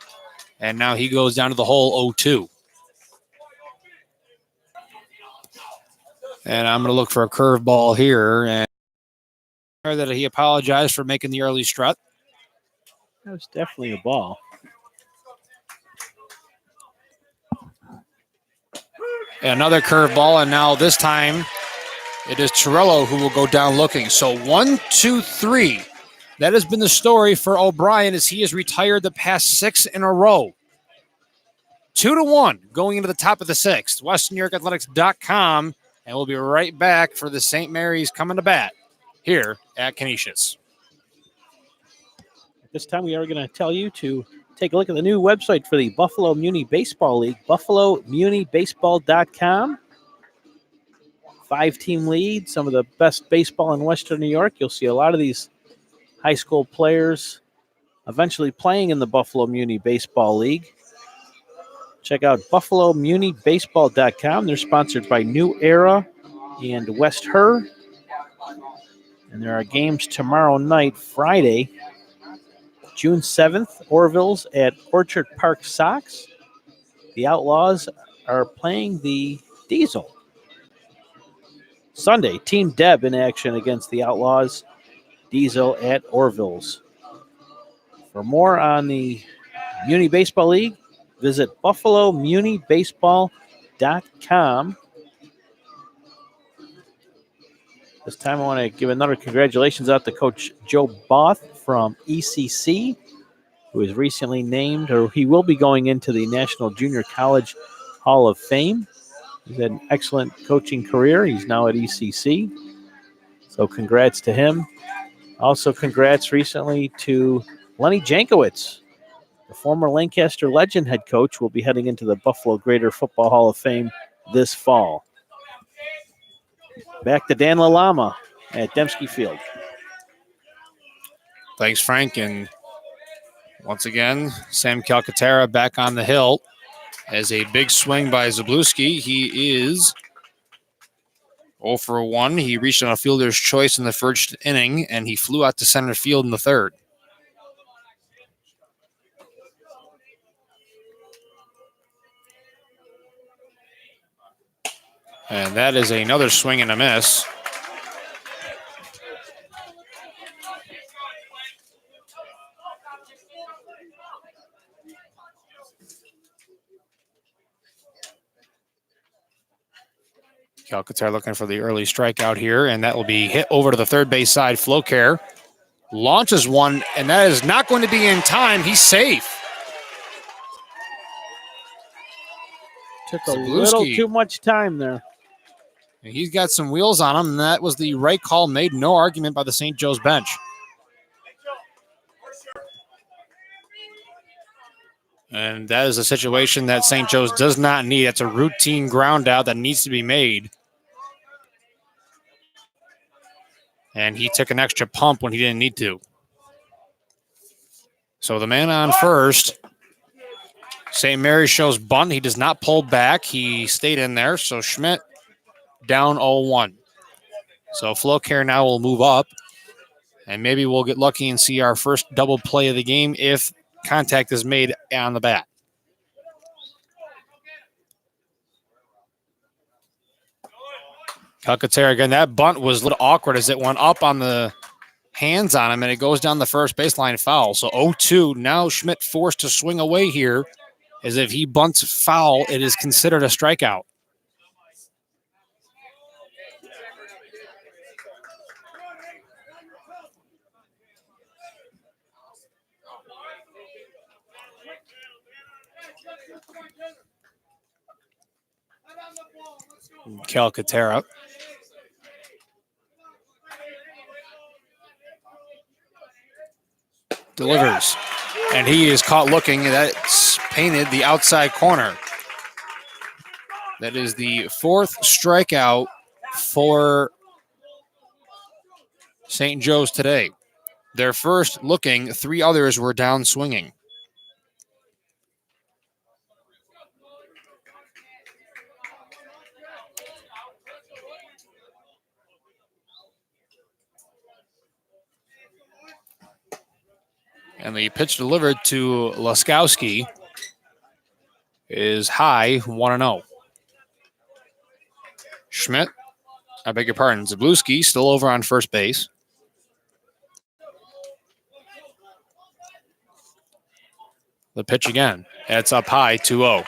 And now he goes down to the hole 0-2. And I'm going to look for a curveball here. And that he apologized for making the early strut. That was definitely a ball. And another curveball, and now this time it is Torello who will go down looking. So 1, 2, 3. That has been the story for O'Brien, as he has retired the past 6 in a row. 2-1 going into the top of the 6th. WesternNewYorkAthletics.com, and we'll be right back for the St. Mary's coming to bat here at Canisius. This time we are going to tell you to take a look at the new website for the Buffalo Muni Baseball League, BuffaloMuniBaseball.com. 5-team league, some of the best baseball in Western New York. You'll see a lot of these high school players eventually playing in the Buffalo Muni Baseball League. Check out BuffaloMuniBaseball.com. They're sponsored by New Era and West Her. And there are games tomorrow night, Friday, June 7th, Orville's at Orchard Park Sox. The Outlaws are playing the Diesel. Sunday, Team Deb in action against the Outlaws. Diesel at Orville's. For more on the Muni Baseball League, visit BuffaloMuniBaseball.com. This time I want to give another congratulations out to Coach Joe Both from ECC, who is recently named, or he will be going into the National Junior College Hall of Fame. He's had an excellent coaching career. He's now at ECC. So congrats to him. Also congrats recently to Lenny Jankowicz, the former Lancaster Legend head coach, will be heading into the Buffalo Greater Football Hall of Fame this fall. Back to Dan LaLama at Dembski Field. Thanks, Frank. And once again, Sam Calcaterra back on the hill as a big swing by Zabluski. He is 0 for 1. He reached on a fielder's choice in the first inning, and he flew out to center field in the third. And that is another swing and a miss. Calcaterra looking for the early strikeout here, and that will be hit over to the third base side. Flocare launches one, and that is not going to be in time. He's safe. Took a little too much time there. He's got some wheels on him, and that was the right call made. No argument by the St. Joe's bench. And that is a situation that St. Joe's does not need. That's a routine ground out that needs to be made. And he took an extra pump when he didn't need to. So the man on first, St. Mary's shows bunt. He does not pull back. He stayed in there. So Schmidt down 0-1. So Flocare now will move up. And maybe we'll get lucky and see our first double play of the game if contact is made on the bat. Calcaterra again. That bunt was a little awkward as it went up on the hands on him, and it goes down the first baseline foul. So 0-2. Now Schmidt forced to swing away here, as if he bunts foul, it is considered a strikeout. Calcaterra. Delivers. And he is caught looking. That's painted the outside corner. That is the fourth strikeout for St. Joe's today. Their first looking, 3 others were down swinging. And the pitch delivered to Laskowski is high, 1-0. Schmidt, I beg your pardon, Zabluski still over on first base. The pitch again. It's up high, 2-0.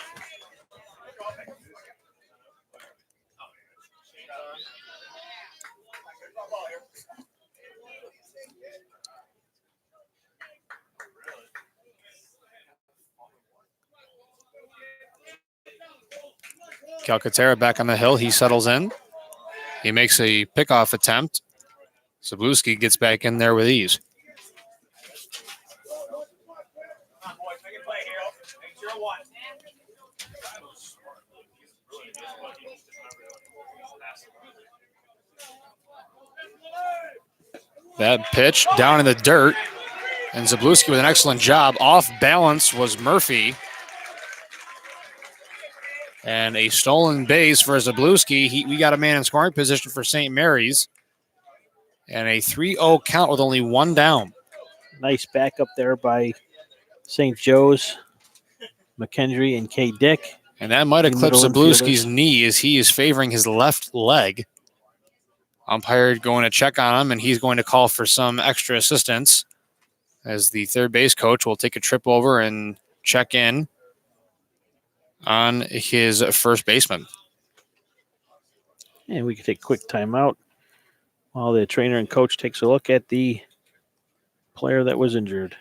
Calcaterra back on the hill. He settles in. He makes a pickoff attempt. Zabluski gets back in there with ease. That pitch down in the dirt. And Zabluski with an excellent job. Off balance was Murphy. And a stolen base for Zabluski. We got a man in scoring position for St. Mary's. And a 3-0 count with only 1 down. Nice backup there by St. Joe's, McKendry, and K. Dick. And that might eclipse Zabluski's knee as he is favoring his left leg. Umpire going to check on him, and he's going to call for some extra assistance as the third base coach will take a trip over and check in on his first baseman. And we can take a quick timeout while the trainer and coach takes a look at the player that was injured.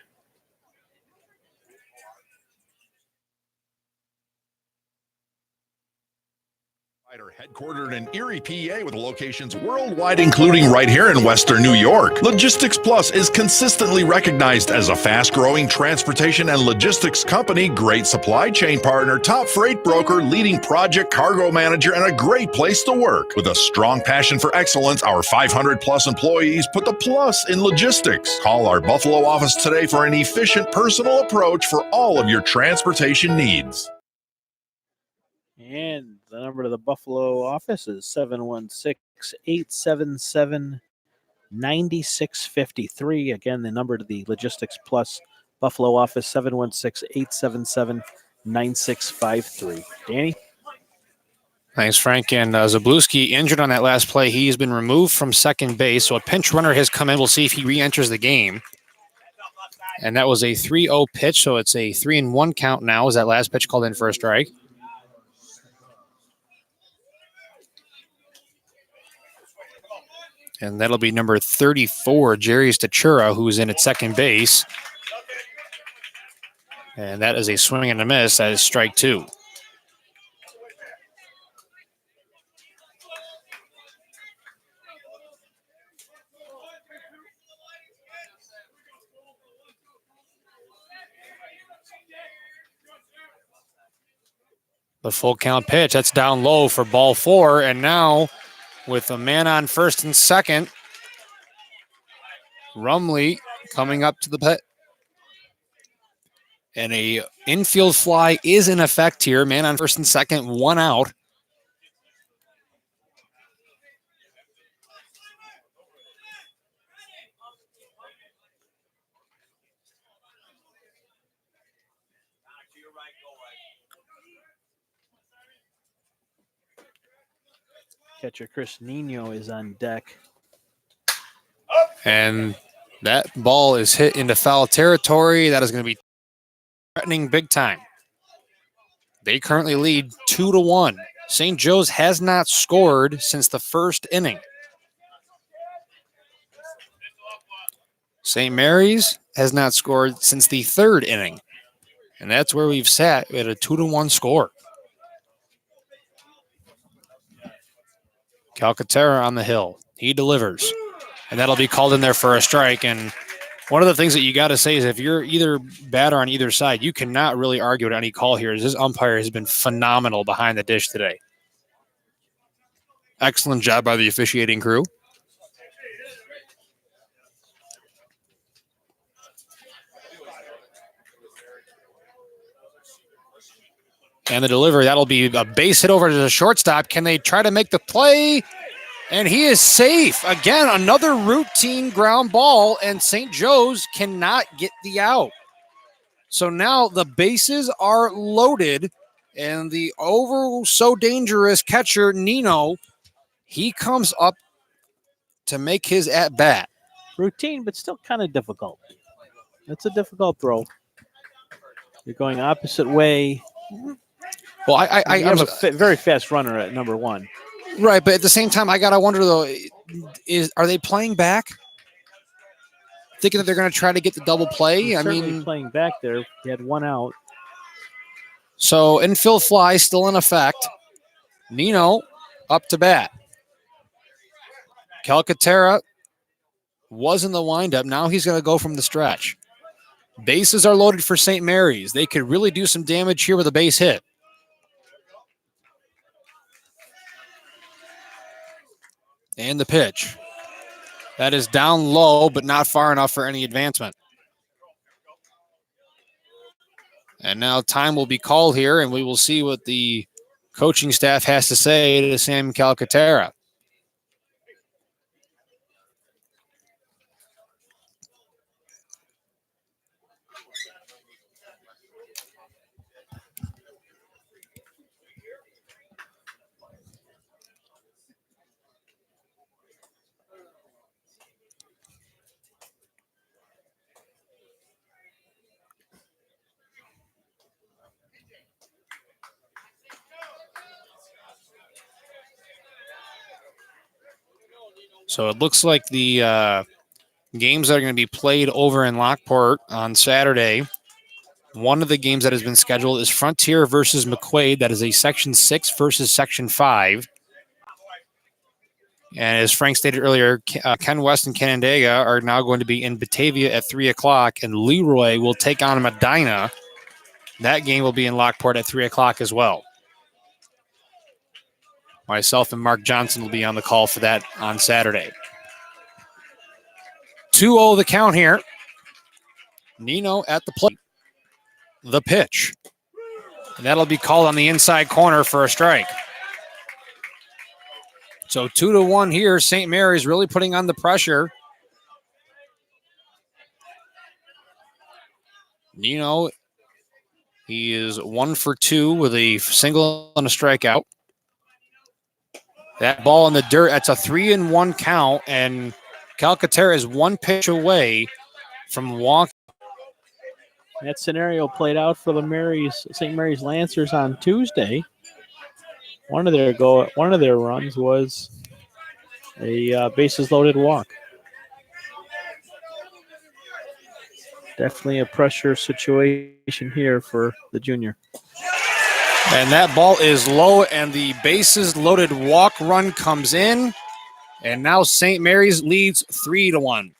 Headquartered in Erie, PA, with locations worldwide, including right here in Western New York. Logistics Plus is consistently recognized as a fast-growing transportation and logistics company, great supply chain partner, top freight broker, leading project cargo manager, and a great place to work. With a strong passion for excellence, our 500-plus employees put the plus in logistics. Call our Buffalo office today for an efficient, personal approach for all of your transportation needs. And the number to the Buffalo office is 716-877-9653. Again, the number to the Logistics Plus Buffalo office, 716-877-9653. Danny? Thanks, Frank. And Zabluski injured on that last play. He's been removed from second base, so a pinch runner has come in. We'll see if he re-enters the game. And that was a 3-0 pitch, so it's a 3-1 count now. Is that last pitch called in for a strike? And that'll be number 34, Jerry Stachura, who's in at second base. And that is a swing and a miss. That is strike 2. The full count pitch. That's down low for ball 4. And now with a man on first and second, Rumley coming up to the pit. And a infield fly is in effect here. Man on first and second, 1 out. Catcher Chris Nino is on deck. And that ball is hit into foul territory. That is going to be threatening big time. They currently lead 2-1. St. Joe's has not scored since the first inning. St. Mary's has not scored since the third inning. And that's where we've sat at a 2-1 score. Calcaterra on the hill. He delivers. And that'll be called in there for a strike. And one of the things that you got to say is if you're either batter on either side, you cannot really argue with any call here. This umpire has been phenomenal behind the dish today. Excellent job by the officiating crew. And the delivery, that'll be a base hit over to the shortstop. Can they try to make the play? And he is safe. Again, another routine ground ball, and St. Joe's cannot get the out. So now the bases are loaded, and the so dangerous catcher, Nino, he comes up to make his at-bat. Routine, but still kind of difficult. That's a difficult throw. You're going opposite way. Well, I have a very fast runner at number 1. Right, but at the same time, I gotta wonder though: are they playing back, thinking that they're going to try to get the double play? I mean, playing back there, he had 1 out. So infield fly still in effect. Nino up to bat. Calcaterra was in the windup. Now he's going to go from the stretch. Bases are loaded for St. Mary's. They could really do some damage here with a base hit. And the pitch. That is down low, but not far enough for any advancement. And now time will be called here, and we will see what the coaching staff has to say to Sam Calcaterra. So it looks like the games that are going to be played over in Lockport on Saturday. One of the games that has been scheduled is Frontier versus McQuaid. That is a Section 6 versus Section 5. And as Frank stated earlier, Ken West and Canandaigua are now going to be in Batavia at 3 o'clock, and Leroy will take on Medina. That game will be in Lockport at 3 o'clock as well. Myself and Mark Johnson will be on the call for that on Saturday. 2-0 the count here. Nino at the plate. The pitch. And that'll be called on the inside corner for a strike. So 2-1 here. St. Mary's really putting on the pressure. Nino, he is 1 for 2 with a single and a strikeout. That ball in the dirt, that's a 3-1 count, and Calcaterra is 1 pitch away from walking. That scenario played out for the St. Mary's Lancers on Tuesday. One of their runs was a bases loaded walk. Definitely a pressure situation here for the junior. And that ball is low, and the bases loaded walk run comes in, and now St. Mary's leads 3-1.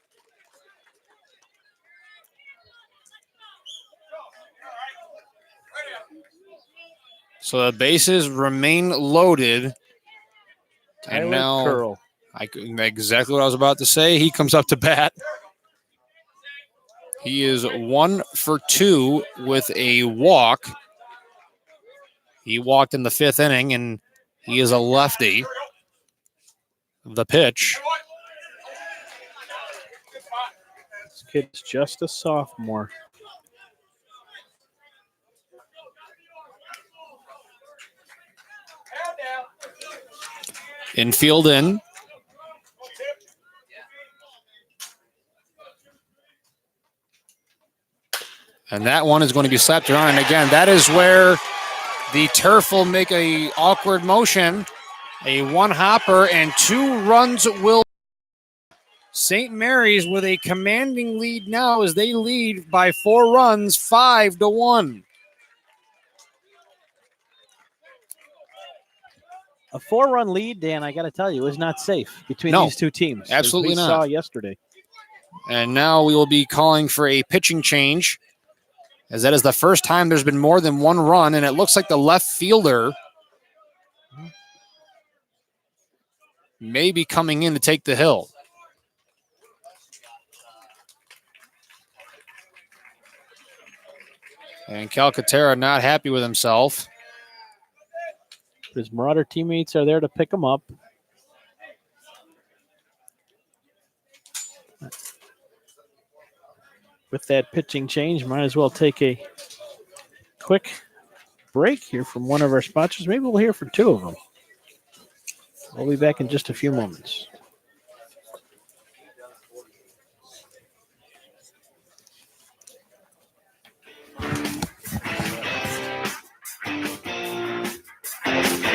So the bases remain loaded. Tyler And now, Curl. exactly what I was about to say. He comes up to bat. He is 1 for 2 with a walk. He walked in the 5th inning, and he is a lefty. The pitch. This kid's just a sophomore. Infield in. And that one is going to be slapped around. And again, that is where the turf will make a awkward motion. A one hopper and 2 runs will. St. Mary's with a commanding lead now as they lead by 4 runs, 5-1. A 4-run lead, Dan, I got to tell you, is not safe between these two teams. Absolutely as we not. saw yesterday. And now we will be calling for a pitching change, as that is the first time there's been more than 1 run, and it looks like the left fielder may be coming in to take the hill. And Calcaterra not happy with himself. His Marauder teammates are there to pick him up. With that pitching change, might as well take a quick break here from one of our sponsors. Maybe we'll hear from 2 of them. We'll be back in just a few moments.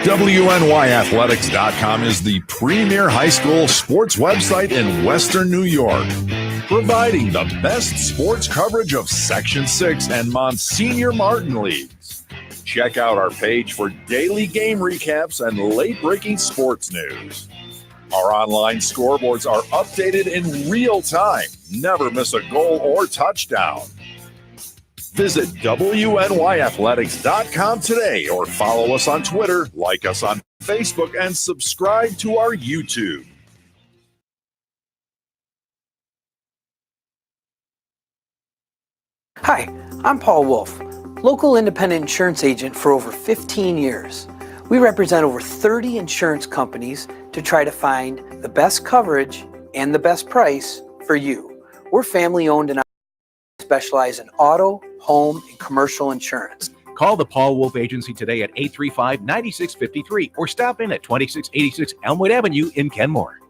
WNYathletics.com is the premier high school sports website in Western New York, providing the best sports coverage of Section 6 and Monsignor Martin leagues. Check out our page for daily game recaps and late-breaking sports news. Our online scoreboards are updated in real time. Never miss a goal or touchdown. Visit WNYathletics.com today or follow us on Twitter, like us on Facebook, and subscribe to our YouTube. Hi, I'm Paul Wolf, local independent insurance agent for over 15 years. We represent over 30 insurance companies to try to find the best coverage and the best price for you. We're family owned and specialize in auto, home, and commercial insurance. Call the Paul Wolf Agency today at 835-9653 or stop in at 2686 Elmwood Avenue in Kenmore.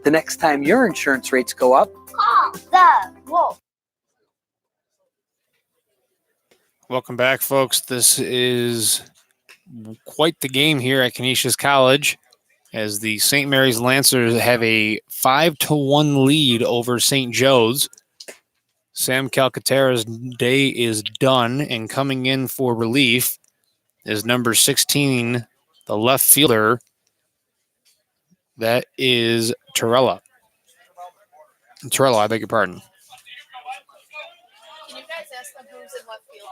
The next time your insurance rates go up, Call the Wolf. Welcome back, folks. This is quite the game here at Canisius College, as the St. Mary's Lancers have a 5-1 lead over St. Joe's. Sam Calcaterra's day is done, and coming in for relief is number 16, the left fielder. That is Torella, I beg your pardon. Can you guys ask them who's in left field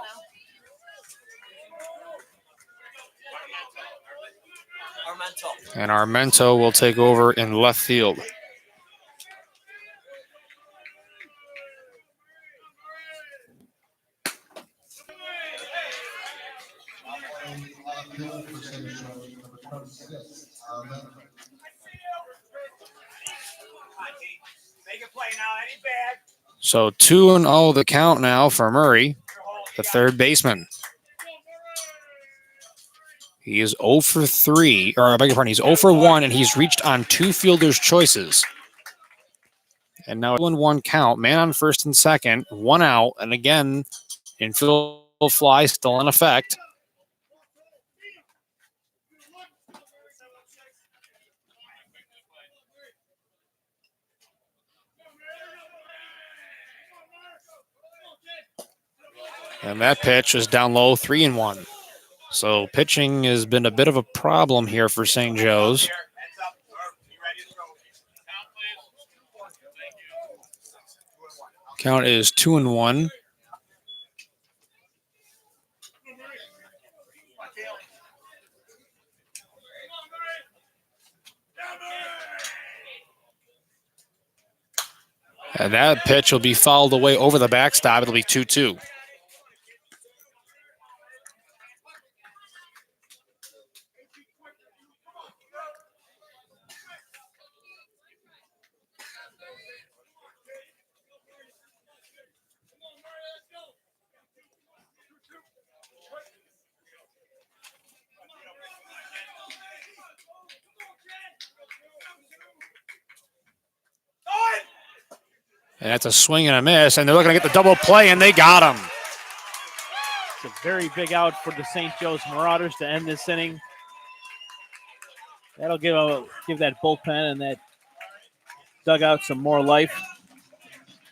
now? And Armento will take over in left field. Make a play now. Any bad? So 2-0 the count now for Murray, the third baseman. He is 0 for 3, or I beg your pardon, he's 0 for 1, and he's reached on 2 fielders' choices. And now 2-1 count, man on first and second, 1 out, and again, infield fly still in effect. And that pitch is down low, 3-1. So pitching has been a bit of a problem here for St. Joe's. Count is 2-1. And that pitch will be fouled away over the backstop. It'll be 2-2. And that's a swing and a miss, and they're looking to get the double play, and they got him. It's a very big out for the St. Joe's Marauders to end this inning. That'll give that bullpen and that dugout some more life.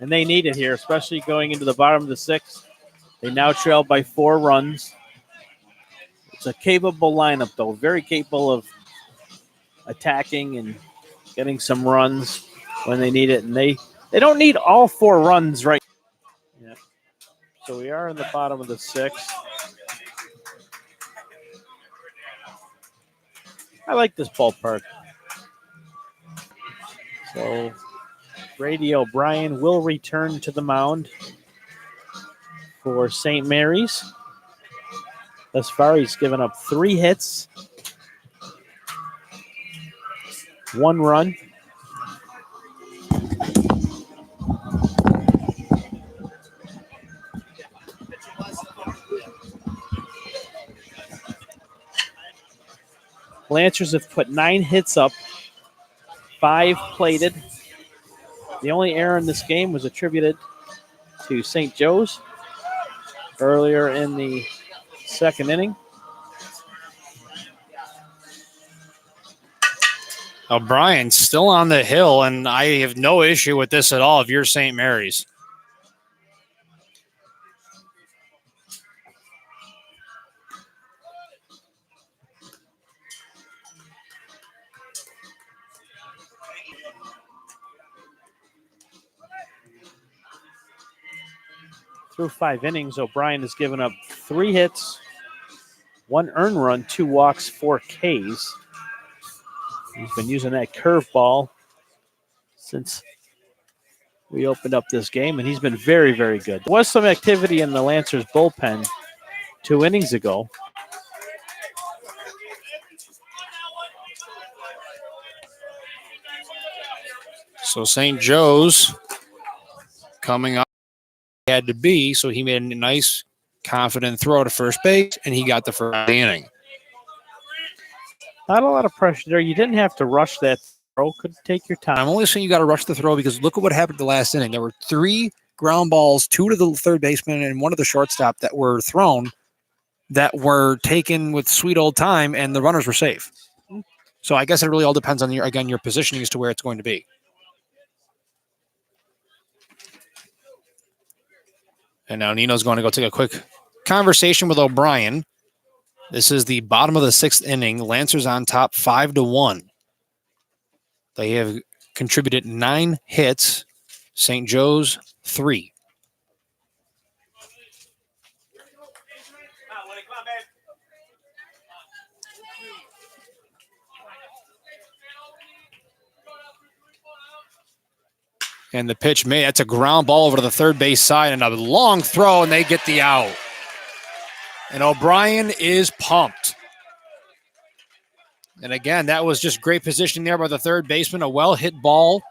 And they need it here, especially going into the bottom of the sixth. They now trail by 4 runs. It's a capable lineup, though, very capable of attacking and getting some runs when they need it. And they don't need all 4 runs right now. Yeah. So we are in the bottom of the sixth. I like this ballpark. So Brady O'Brien will return to the mound for St. Mary's. Thus far, he's given up 3 hits, 1 run. Lancers have put 9 hits up, 5 plated. The only error in this game was attributed to St. Joe's earlier in the second inning. O'Brien's still on the hill, and I have no issue with this at all if you're St. Mary's. Through 5 innings, O'Brien has given up 3 hits, 1 earned run, 2 walks, 4 Ks. He's been using that curveball since we opened up this game, and he's been very, very good. There was some activity in the Lancers bullpen 2 innings ago. So St. Joe's coming up had to be, so he made a nice, confident throw to first base, and he got the first inning. Not a lot of pressure there. You didn't have to rush that throw. Could take your time. I'm only saying you got to rush the throw because look at what happened the last inning. There were 3 ground balls, 2 to the third baseman and 1 to the shortstop that were thrown that were taken with sweet old time, and the runners were safe. So I guess it really all depends on, your positioning as to where it's going to be. And now Nino's going to go take a quick conversation with O'Brien. This is the bottom of the 6th inning. Lancers on top 5-1. They have contributed 9 hits. St. Joe's 3. And the pitch that's a ground ball over to the third base side and a long throw, and they get the out. And O'Brien is pumped. And again, that was just great positioning there by the third baseman. A well-hit ball.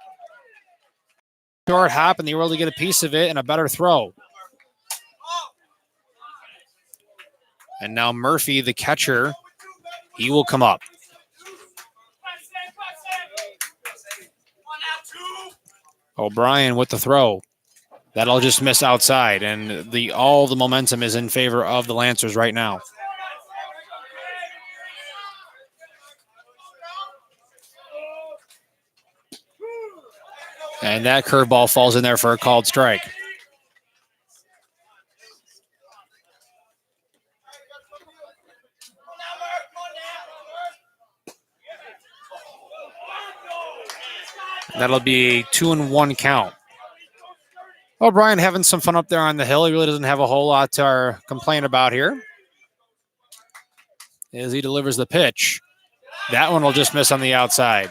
Short hop, and they were able to get a piece of it and a better throw. And now Murphy, the catcher, he will come up. O'Brien with the throw. That'll just miss outside, and all the momentum is in favor of the Lancers right now. And that curveball falls in there for a called strike. That'll be a 2-1 count. O'Brien having some fun up there on the hill. He really doesn't have a whole lot to complain about here. As he delivers the pitch. That one will just miss on the outside.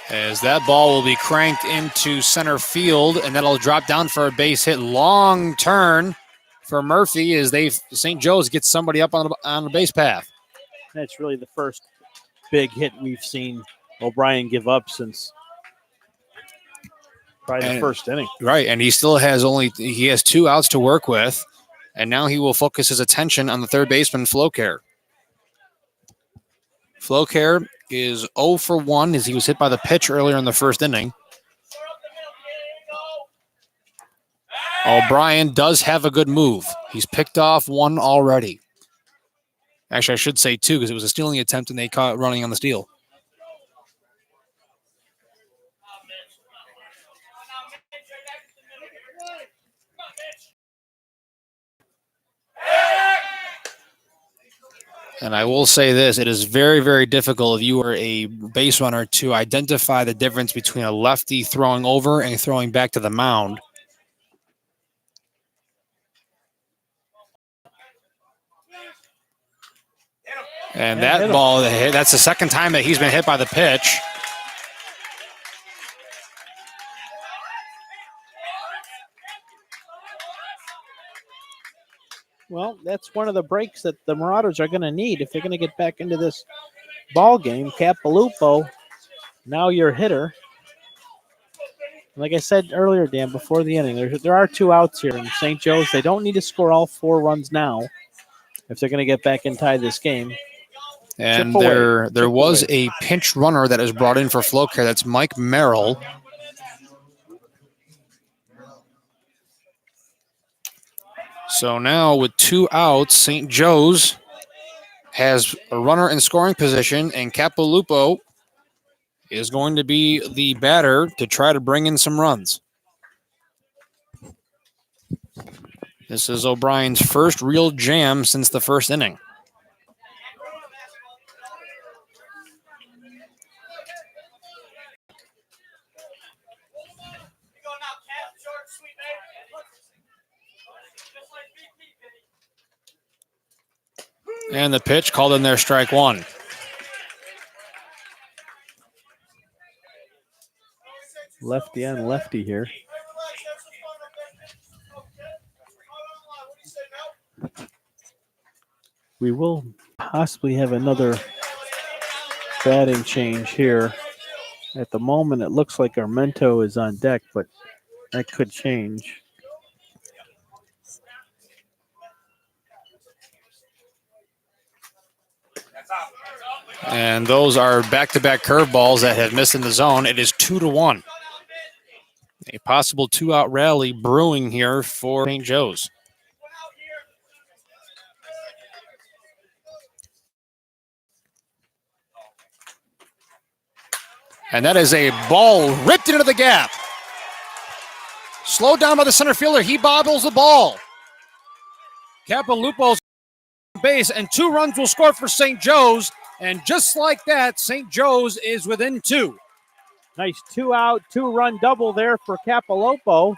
As that ball will be cranked into center field, and that'll drop down for a base hit. Long turn for Murphy as St. Joe's gets somebody up on the base path. That's really the first big hit we've seen O'Brien give up since probably the first inning. Right, and he still has he has 2 outs to work with, and now he will focus his attention on the third baseman, Flocare. Flocare is 0 for 1 as he was hit by the pitch earlier in the first inning. O'Brien does have a good move. He's picked off 1 already. Actually, I should say 2 because it was a stealing attempt and they caught it running on the steal. And I will say this, it is very, very difficult if you are a base runner to identify the difference between a lefty throwing over and throwing back to the mound. And that ball, that's the second time that he's been hit by the pitch. Well, that's one of the breaks that the Marauders are going to need if they're going to get back into this ball game. Capilupo, now your hitter. Like I said earlier, Dan, before the inning, there are 2 outs here in St. Joe's. They don't need to score all 4 runs now if they're going to get back and tie this game. And there was a pinch runner that was brought in for Flocare. That's Mike Merrill. So now with 2 outs, St. Joe's has a runner in scoring position, and Capilupo is going to be the batter to try to bring in some runs. This is O'Brien's first real jam since the first inning. And the pitch called in there, strike 1. Lefty on lefty here. We will possibly have another batting change here. At the moment, it looks like Armento is on deck, but that could change. And those are back-to-back curveballs that have missed in the zone. It is 2-1. A possible 2-out rally brewing here for St. Joe's. And that is a ball ripped into the gap. Slowed down by the center fielder. He bobbles the ball. Capilupo's on base, and 2 runs will score for St. Joe's. And just like that, St. Joe's is within 2. Nice 2-out, 2-run double there for Capilupo.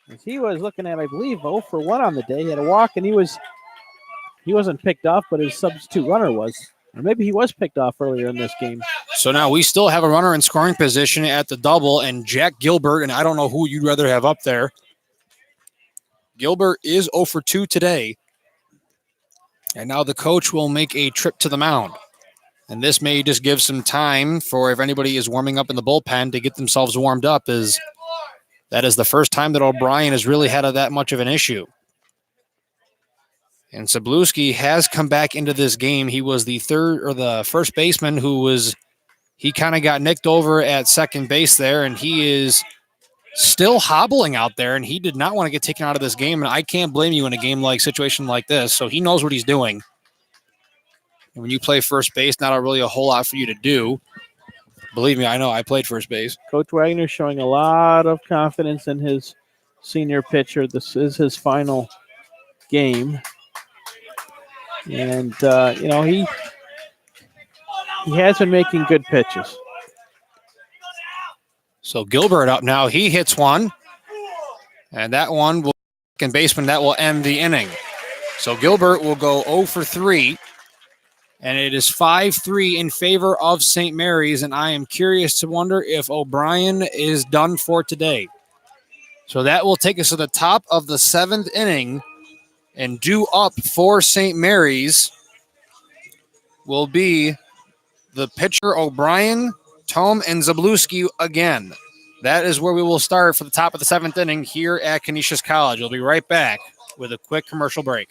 As he was looking at, I believe, 0 for 1 on the day. He had a walk, and he wasn't picked off, but his substitute runner was. Or maybe he was picked off earlier in this game. So now we still have a runner in scoring position at the double, and Jack Gilbert, and I don't know who you'd rather have up there. Gilbert is 0 for 2 today. And now the coach will make a trip to the mound. And this may just give some time for if anybody is warming up in the bullpen to get themselves warmed up, as that is the first time that O'Brien has really had that much of an issue. And Zabluski has come back into this game. He was the first baseman he kind of got nicked over at second base there, and he is still hobbling out there, and he did not want to get taken out of this game, and I can't blame you in a situation like this. So he knows what he's doing. And when you play first base, not really a whole lot for you to do. Believe me, I know. I played first base. Coach Wagner showing a lot of confidence in his senior pitcher. This is his final game. And, he has been making good pitches. So Gilbert up now. He hits one. And that one will, second baseman, that will end the inning. So Gilbert will go 0 for 3. And it is 5-3 in favor of St. Mary's. And I am curious to wonder if O'Brien is done for today. So that will take us to the top of the 7th inning. And due up for St. Mary's will be the pitcher O'Brien, Tome, and Zabluski again. That is where we will start for the top of the 7th inning here at Canisius College. We'll be right back with a quick commercial break.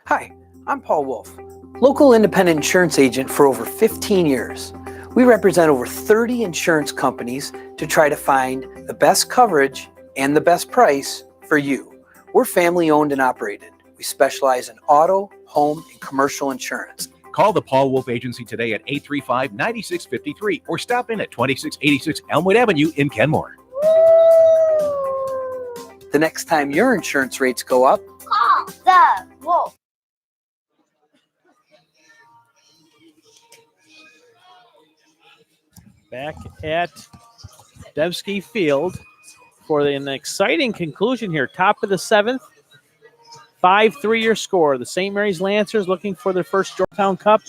Hi, I'm Paul Wolf, local independent insurance agent for over 15 years. We represent over 30 insurance companies to try to find the best coverage and the best price for you. We're family owned and operated. We specialize in auto, home, and commercial insurance. Call the Paul Wolf Agency today at 835-9653 or stop in at 2686 Elmwood Avenue in Kenmore. The next time your insurance rates go up, Call the Wolf. Back at Dembski Field for an exciting conclusion here. Top of the 7th, 5-3 your score. The St. Mary's Lancers looking for their first Georgetown Cup.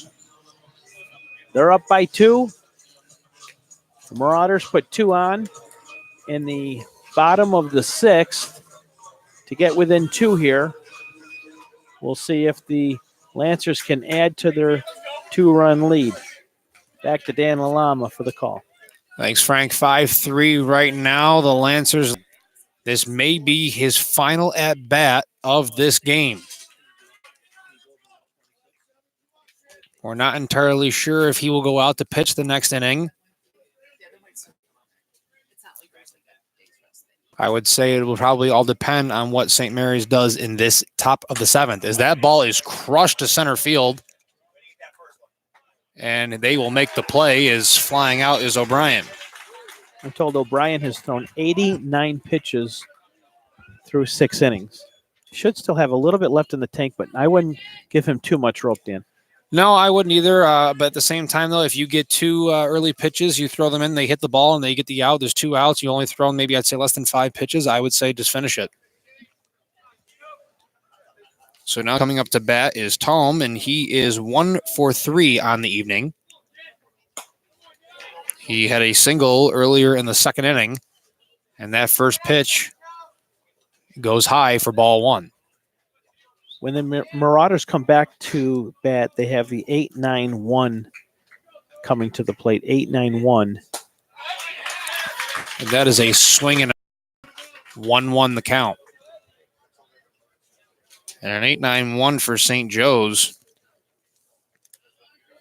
They're up by 2. The Marauders put 2 on in the bottom of the 6th to get within 2 here. We'll see if the Lancers can add to their 2-run lead. Back to Dan Lalama for the call. Thanks, Frank. 5-3 right now. The Lancers, this may be his final at-bat of this game. We're not entirely sure if he will go out to pitch the next inning. I would say it will probably all depend on what St. Mary's does in this top of the 7th, as that ball is crushed to center field. And they will make the play. Is flying out is O'Brien. I'm told O'Brien has thrown 89 pitches through 6 innings. Should still have a little bit left in the tank, but I wouldn't give him too much rope, Dan. No, I wouldn't either. But at the same time, though, if you get 2 early pitches, you throw them in, they hit the ball, and they get the out. There's 2 outs. You only throw maybe, I'd say, less than 5 pitches. I would say just finish it. So now coming up to bat is Tom, and he is 1 for 3 on the evening. He had a single earlier in the 2nd inning, and that first pitch goes high for ball 1. When the Marauders come back to bat, they have the 8-9-1 coming to the plate. 8-9-1. And that is a swing and a 1-1 the count. And an 8-9-1 for St. Joe's.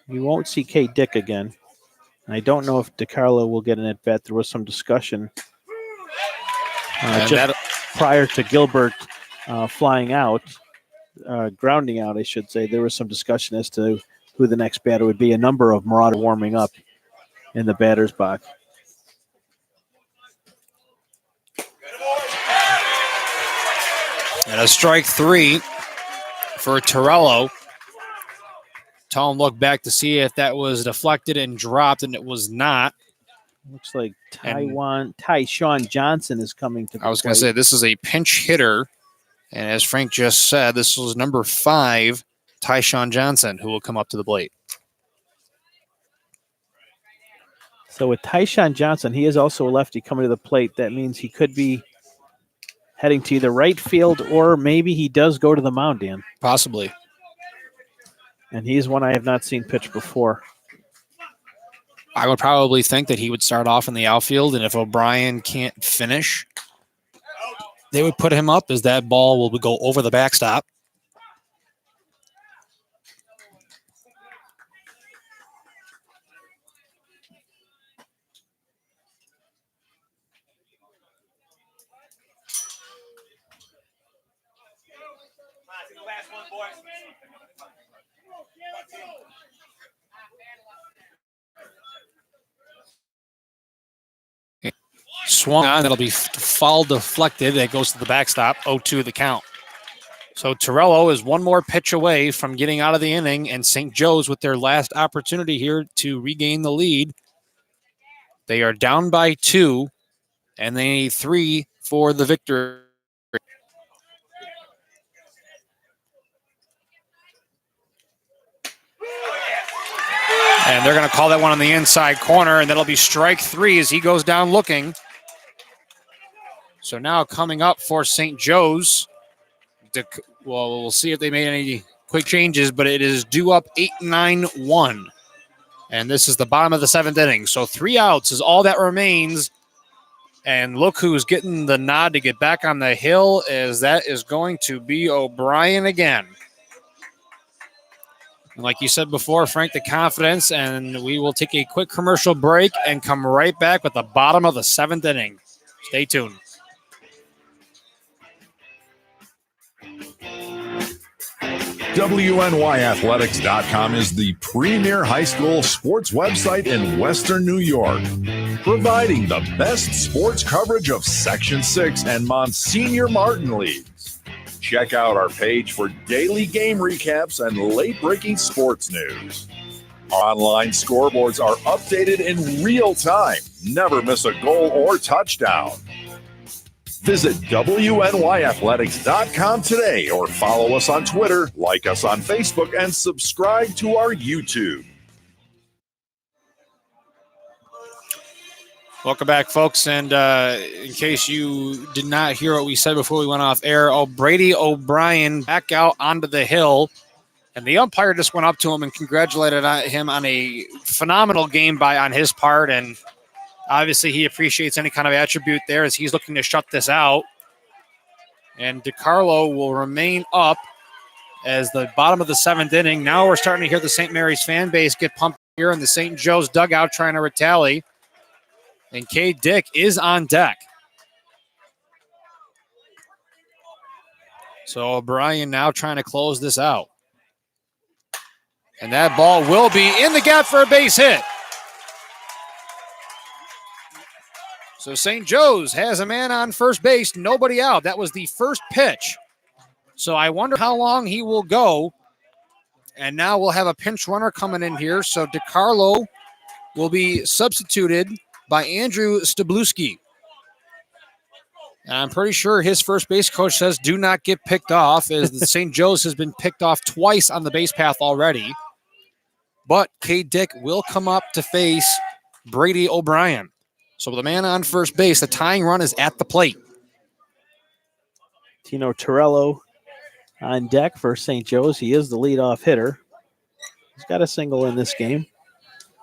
You won't see Kate Dick again. I don't know if DeCarlo will get an at-bat. There was some discussion prior to Gilbert flying out, grounding out, I should say. There was some discussion as to who the next batter would be. A number of Marauder warming up in the batter's box. And a strike 3 for Torello. Tom looked back to see if that was deflected and dropped, and it was not. Looks like Tyshawn Johnson is coming to the I was going to say, this is a pinch hitter. And as Frank just said, this was number 5 Tyshawn Johnson, who will come up to the plate. So with Tyshawn Johnson, he is also a lefty coming to the plate. That means he could be heading to either right field or maybe he does go to the mound, Dan. Possibly. And he's one I have not seen pitch before. I would probably think that he would start off in the outfield, and if O'Brien can't finish, they would put him up as that ball will go over the backstop. Swung on, that'll be foul deflected. That goes to the backstop, 0-2 the count. So Torello is one more pitch away from getting out of the inning, and St. Joe's with their last opportunity here to regain the lead. They are down by 2, and they need 3 for the victory. And they're going to call that one on the inside corner, and that'll be strike 3 as he goes down looking. So now coming up for St. Joe's, well, we'll see if they made any quick changes, but it is due up 8-9-1. And this is the bottom of the 7th inning. So 3 outs is all that remains. And look who's getting the nod to get back on the hill, as that is going to be O'Brien again. And like you said before, Frank, the confidence, and we will take a quick commercial break and come right back with the bottom of the 7th inning. Stay tuned. WNYathletics.com is the premier high school sports website in Western New York, providing the best sports coverage of Section 6 and Monsignor Martin leagues. Check out our page for daily game recaps and late-breaking sports news. Online scoreboards are updated in real time. Never miss a goal or touchdown. Visit WNYathletics.com today or follow us on Twitter, like us on Facebook, and subscribe to our YouTube. Welcome back, folks. And in case you did not hear what we said before we went off air, Brady O'Brien back out onto the hill. And the umpire just went up to him and congratulated him on a phenomenal game on his part. And obviously, he appreciates any kind of attribute there as he's looking to shut this out. And DiCarlo will remain up as the bottom of the 7th inning. Now we're starting to hear the St. Mary's fan base get pumped here in the St. Joe's dugout trying to retaliate. And K. Dick is on deck. So O'Brien now trying to close this out. And that ball will be in the gap for a base hit. So St. Joe's has a man on first base, nobody out. That was the first pitch. So I wonder how long he will go. And now we'll have a pinch runner coming in here. So DiCarlo will be substituted by Andrew Stabluski. And I'm pretty sure his first base coach says do not get picked off, as the St. Joe's has been picked off twice on the base path already. But K. Dick will come up to face Brady O'Brien. So with a man on first base, the tying run is at the plate. Tino Torello on deck for St. Joe's. He is the leadoff hitter. He's got a single in this game.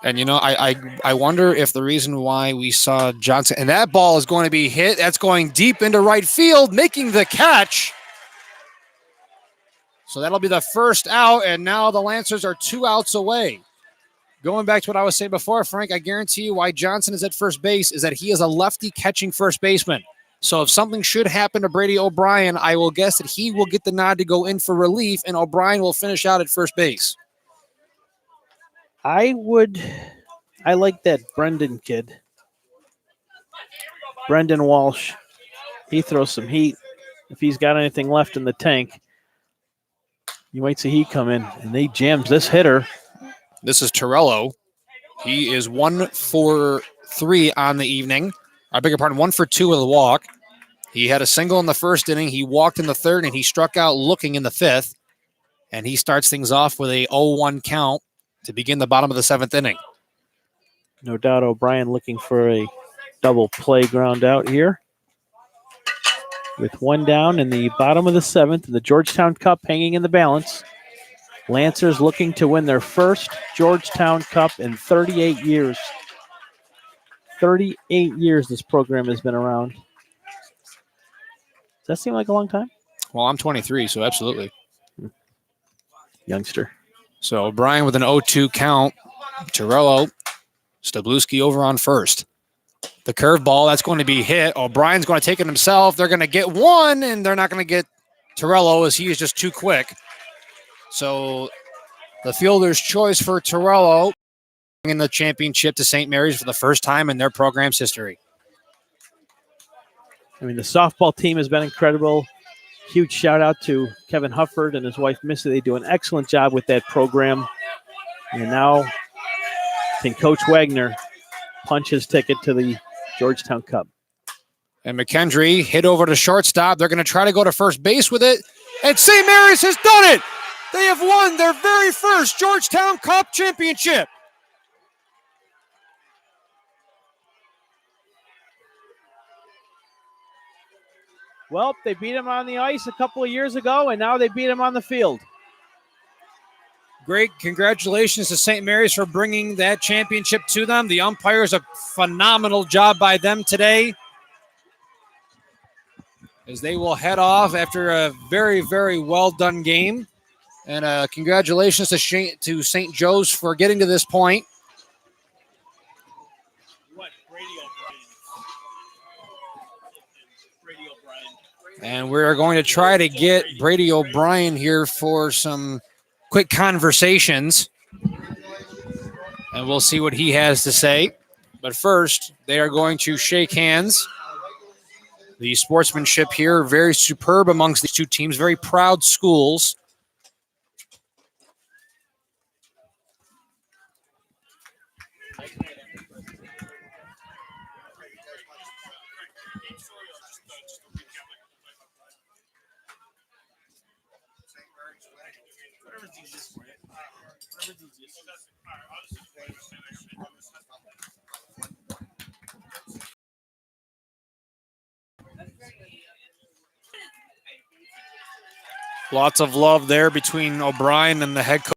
And, you know, I wonder if the reason why we saw Johnson, and that ball is going to be hit. That's going deep into right field, making the catch. So that'll be the first out, and now the Lancers are 2 outs away. Going back to what I was saying before, Frank, I guarantee you why Johnson is at first base is that he is a lefty catching first baseman. So if something should happen to Brady O'Brien, I will guess that he will get the nod to go in for relief, and O'Brien will finish out at first base. I like that Brendan kid. Brendan Walsh. He throws some heat. If he's got anything left in the tank, you might see he come in, and he jams this hitter. This is Torello. He is 1 for 3 on the evening. I beg your pardon, 1 for 2 with a walk. He had a single in the first inning. He walked in the third, and he struck out looking in the 5th. And he starts things off with a 0-1 count to begin the bottom of the 7th inning. No doubt O'Brien looking for a double play ground out here. With one down in the bottom of the 7th, and the Georgetown Cup hanging in the balance. Lancers looking to win their first Georgetown Cup in 38 years. 38 years this program has been around. Does that seem like a long time? Well, I'm 23, so absolutely. Youngster. So O'Brien with an 0-2 count. Torello, Stabluski over on first. The curveball, that's going to be hit. O'Brien's going to take it himself. They're going to get one, and they're not going to get Torello as he is just too quick. So the fielder's choice for Torello in the championship to St. Mary's for the first time in their program's history. I mean, the softball team has been incredible. Huge shout out to Kevin Hufford and his wife Missy. They do an excellent job with that program. And now can Coach Wagner punch his ticket to the Georgetown Cup. And McKendry hit over to shortstop. They're going to try to go to first base with it. And St. Mary's has done it. They have won their very first Georgetown Cup championship. Well, they beat him on the ice a couple of years ago, and now they beat him on the field. Great congratulations to St. Mary's for bringing that championship to them. The umpires, a phenomenal job by them today, as they will head off after a very, very well done game. And congratulations to St. Joe's for getting to this point. And we're going to try to get Brady O'Brien here for some quick conversations. And we'll see what he has to say. But first, they are going to shake hands. The sportsmanship here, very superb amongst these two teams, very proud schools. Lots of love there between O'Brien and the head coach.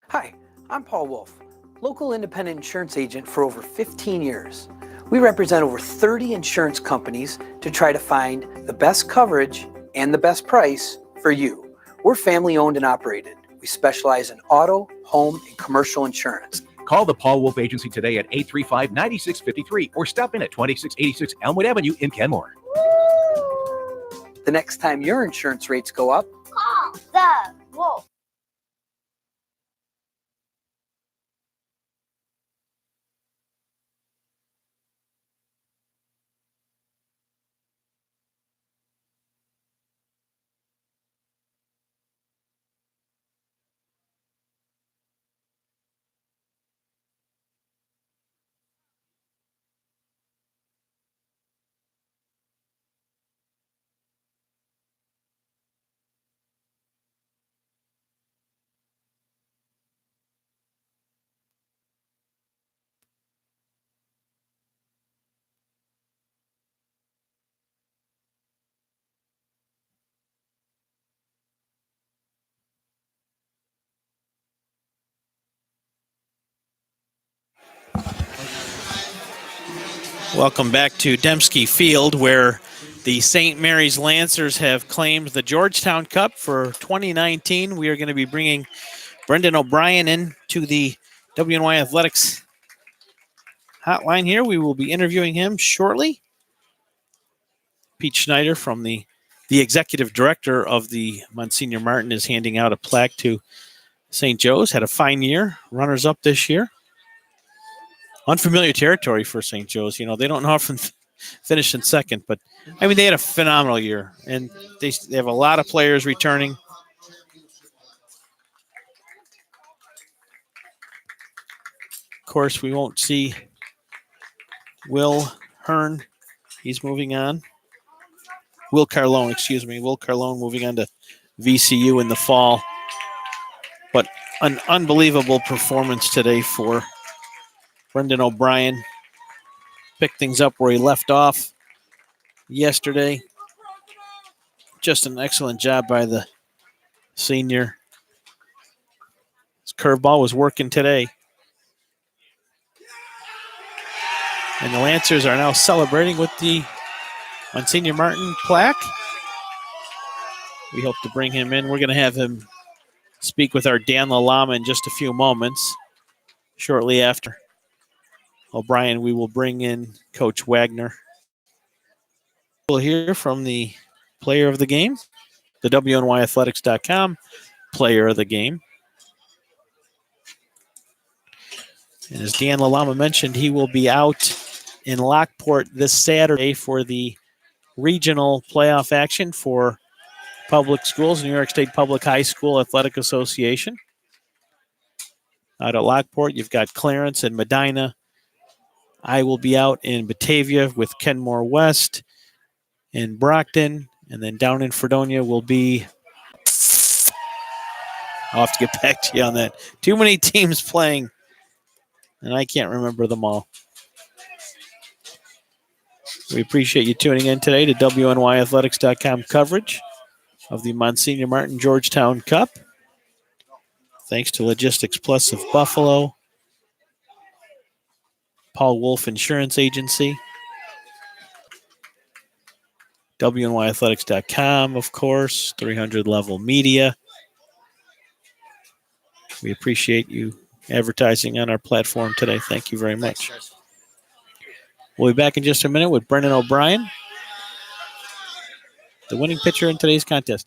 Hi, I'm Paul Wolf, local independent insurance agent for over 15 years. We represent over 30 insurance companies to try to find the best coverage and the best price for you. We're family owned and operated. We specialize in auto, home, and commercial insurance. Call the Paul Wolf Agency today at 835-9653 or stop in at 2686 Elmwood Avenue in Kenmore. The next time your insurance rates go up, Call the Wolf. Welcome back to Dembski Field, where the St. Mary's Lancers have claimed the Georgetown Cup for 2019. We are going to be bringing Brendan O'Brien in to the WNY Athletics hotline here. We will be interviewing him shortly. Pete Schneider, from the executive director of the Monsignor Martin, is handing out a plaque to St. Joe's. Had a fine year, runners-up this year. Unfamiliar territory for St. Joe's. You know, they don't often finished in second. But I mean, they had a phenomenal year, and they have a lot of players returning. Of course, we won't see Will Hearn. He's moving on. Will Carlone, excuse me. Will Carlone moving on to VCU in the fall. But an unbelievable performance today for Brendan O'Brien. Picked things up where he left off yesterday. Just an excellent job by the senior. His curveball was working today. And the Lancers are now celebrating with the Monsignor Martin plaque. We hope to bring him in. We're going to have him speak with our Dan Lalama in just a few moments. Shortly after O'Brien, we will bring in Coach Wagner. We'll hear from the player of the game, the WNYathletics.com player of the game. And as Dan Lalama mentioned, he will be out in Lockport this Saturday for the regional playoff action for public schools, New York State Public High School Athletic Association. Out at Lockport, you've got Clarence and Medina. I will be out in Batavia with Kenmore West and Brockton. And then down in Fredonia will be... I'll have to get back to you on that. Too many teams playing, and I can't remember them all. We appreciate you tuning in today to WNYathletics.com coverage of the Monsignor Martin Georgetown Cup. Thanks to Logistics Plus of Buffalo, Paul Wolf Insurance Agency, WNYathletics.com, of course, 300 Level Media. We appreciate you advertising on our platform today. Thank you very much. We'll be back in just a minute with Brendan O'Brien, the winning pitcher in today's contest.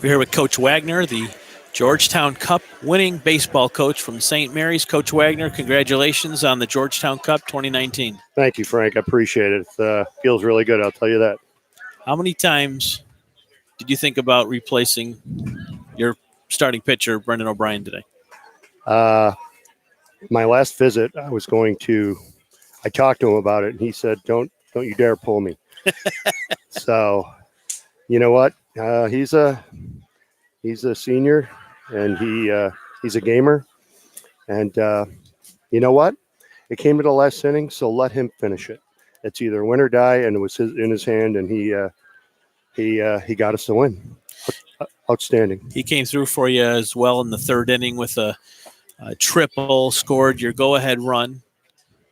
We're here with Coach Wagner, the Georgetown Cup winning baseball coach from St. Mary's. Coach Wagner, congratulations on the Georgetown Cup 2019. Thank you, Frank. I appreciate it. It feels really good, I'll tell you that. How many times did you think about replacing your starting pitcher, Brendan O'Brien, today? My last visit, I talked to him about it, and he said, don't you dare pull me. So, you know what? He's a senior, and he's a gamer. And you know what? It came to the last inning, so let him finish it. It's either win or die, and it was in his hand, and he got us the win. Outstanding. He came through for you as well in the third inning with a triple, scored your go-ahead run.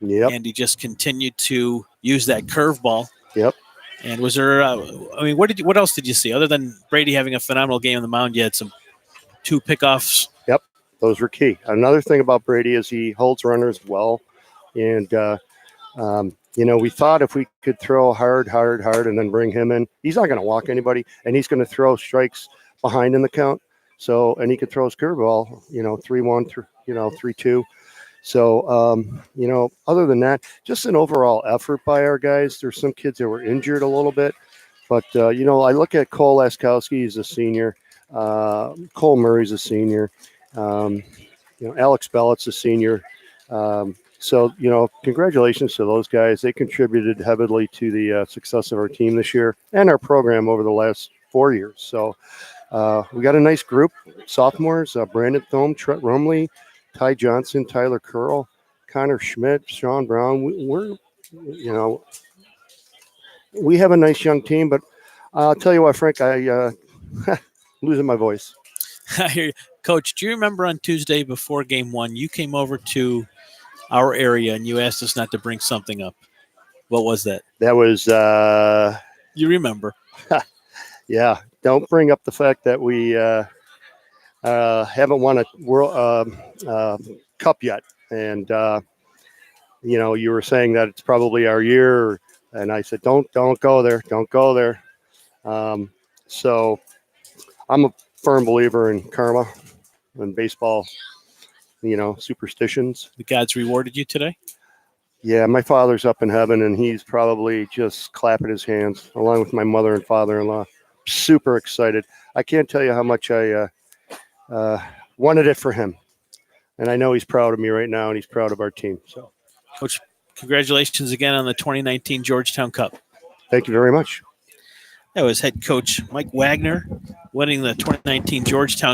Yep. And he just continued to use that curveball. Yep. And was there? What else did you see other than Brady having a phenomenal game on the mound? You had two pickoffs. Yep, those were key. Another thing about Brady is he holds runners well, and we thought if we could throw hard, and then bring him in, he's not going to walk anybody, and he's going to throw strikes behind in the count. So, and he could throw his curveball, 3-1, 3-2. So, other than that, just an overall effort by our guys. There's some kids that were injured a little bit, but, I look at Cole Laskowski, he's a senior. Cole Murray's a senior. Alex Bellett's a senior. So, congratulations to those guys. They contributed heavily to the success of our team this year and our program over the last 4 years. So, we got a nice group. Sophomores, Brandon Thome, Trent Rumley, Ty Johnson, Tyler Curl, Connor Schmidt, Sean Brown. We have a nice young team, but I'll tell you what, Frank, I losing my voice. I hear you. Coach, do you remember on Tuesday before game one, you came over to our area and you asked us not to bring something up? What was that? That was you remember. Yeah. Don't bring up the fact that we haven't won a World Cup yet. And, you were saying that it's probably our year. And I said, don't go there. Don't go there. So I'm a firm believer in karma and baseball, superstitions. The gods rewarded you today? Yeah, my father's up in heaven, and he's probably just clapping his hands along with my mother and father-in-law. Super excited. I can't tell you how much I wanted it for him. And I know he's proud of me right now, and he's proud of our team. So, Coach, congratulations again on the 2019 Georgetown Cup. Thank you very much. That was head coach Mike Wagner winning the 2019 Georgetown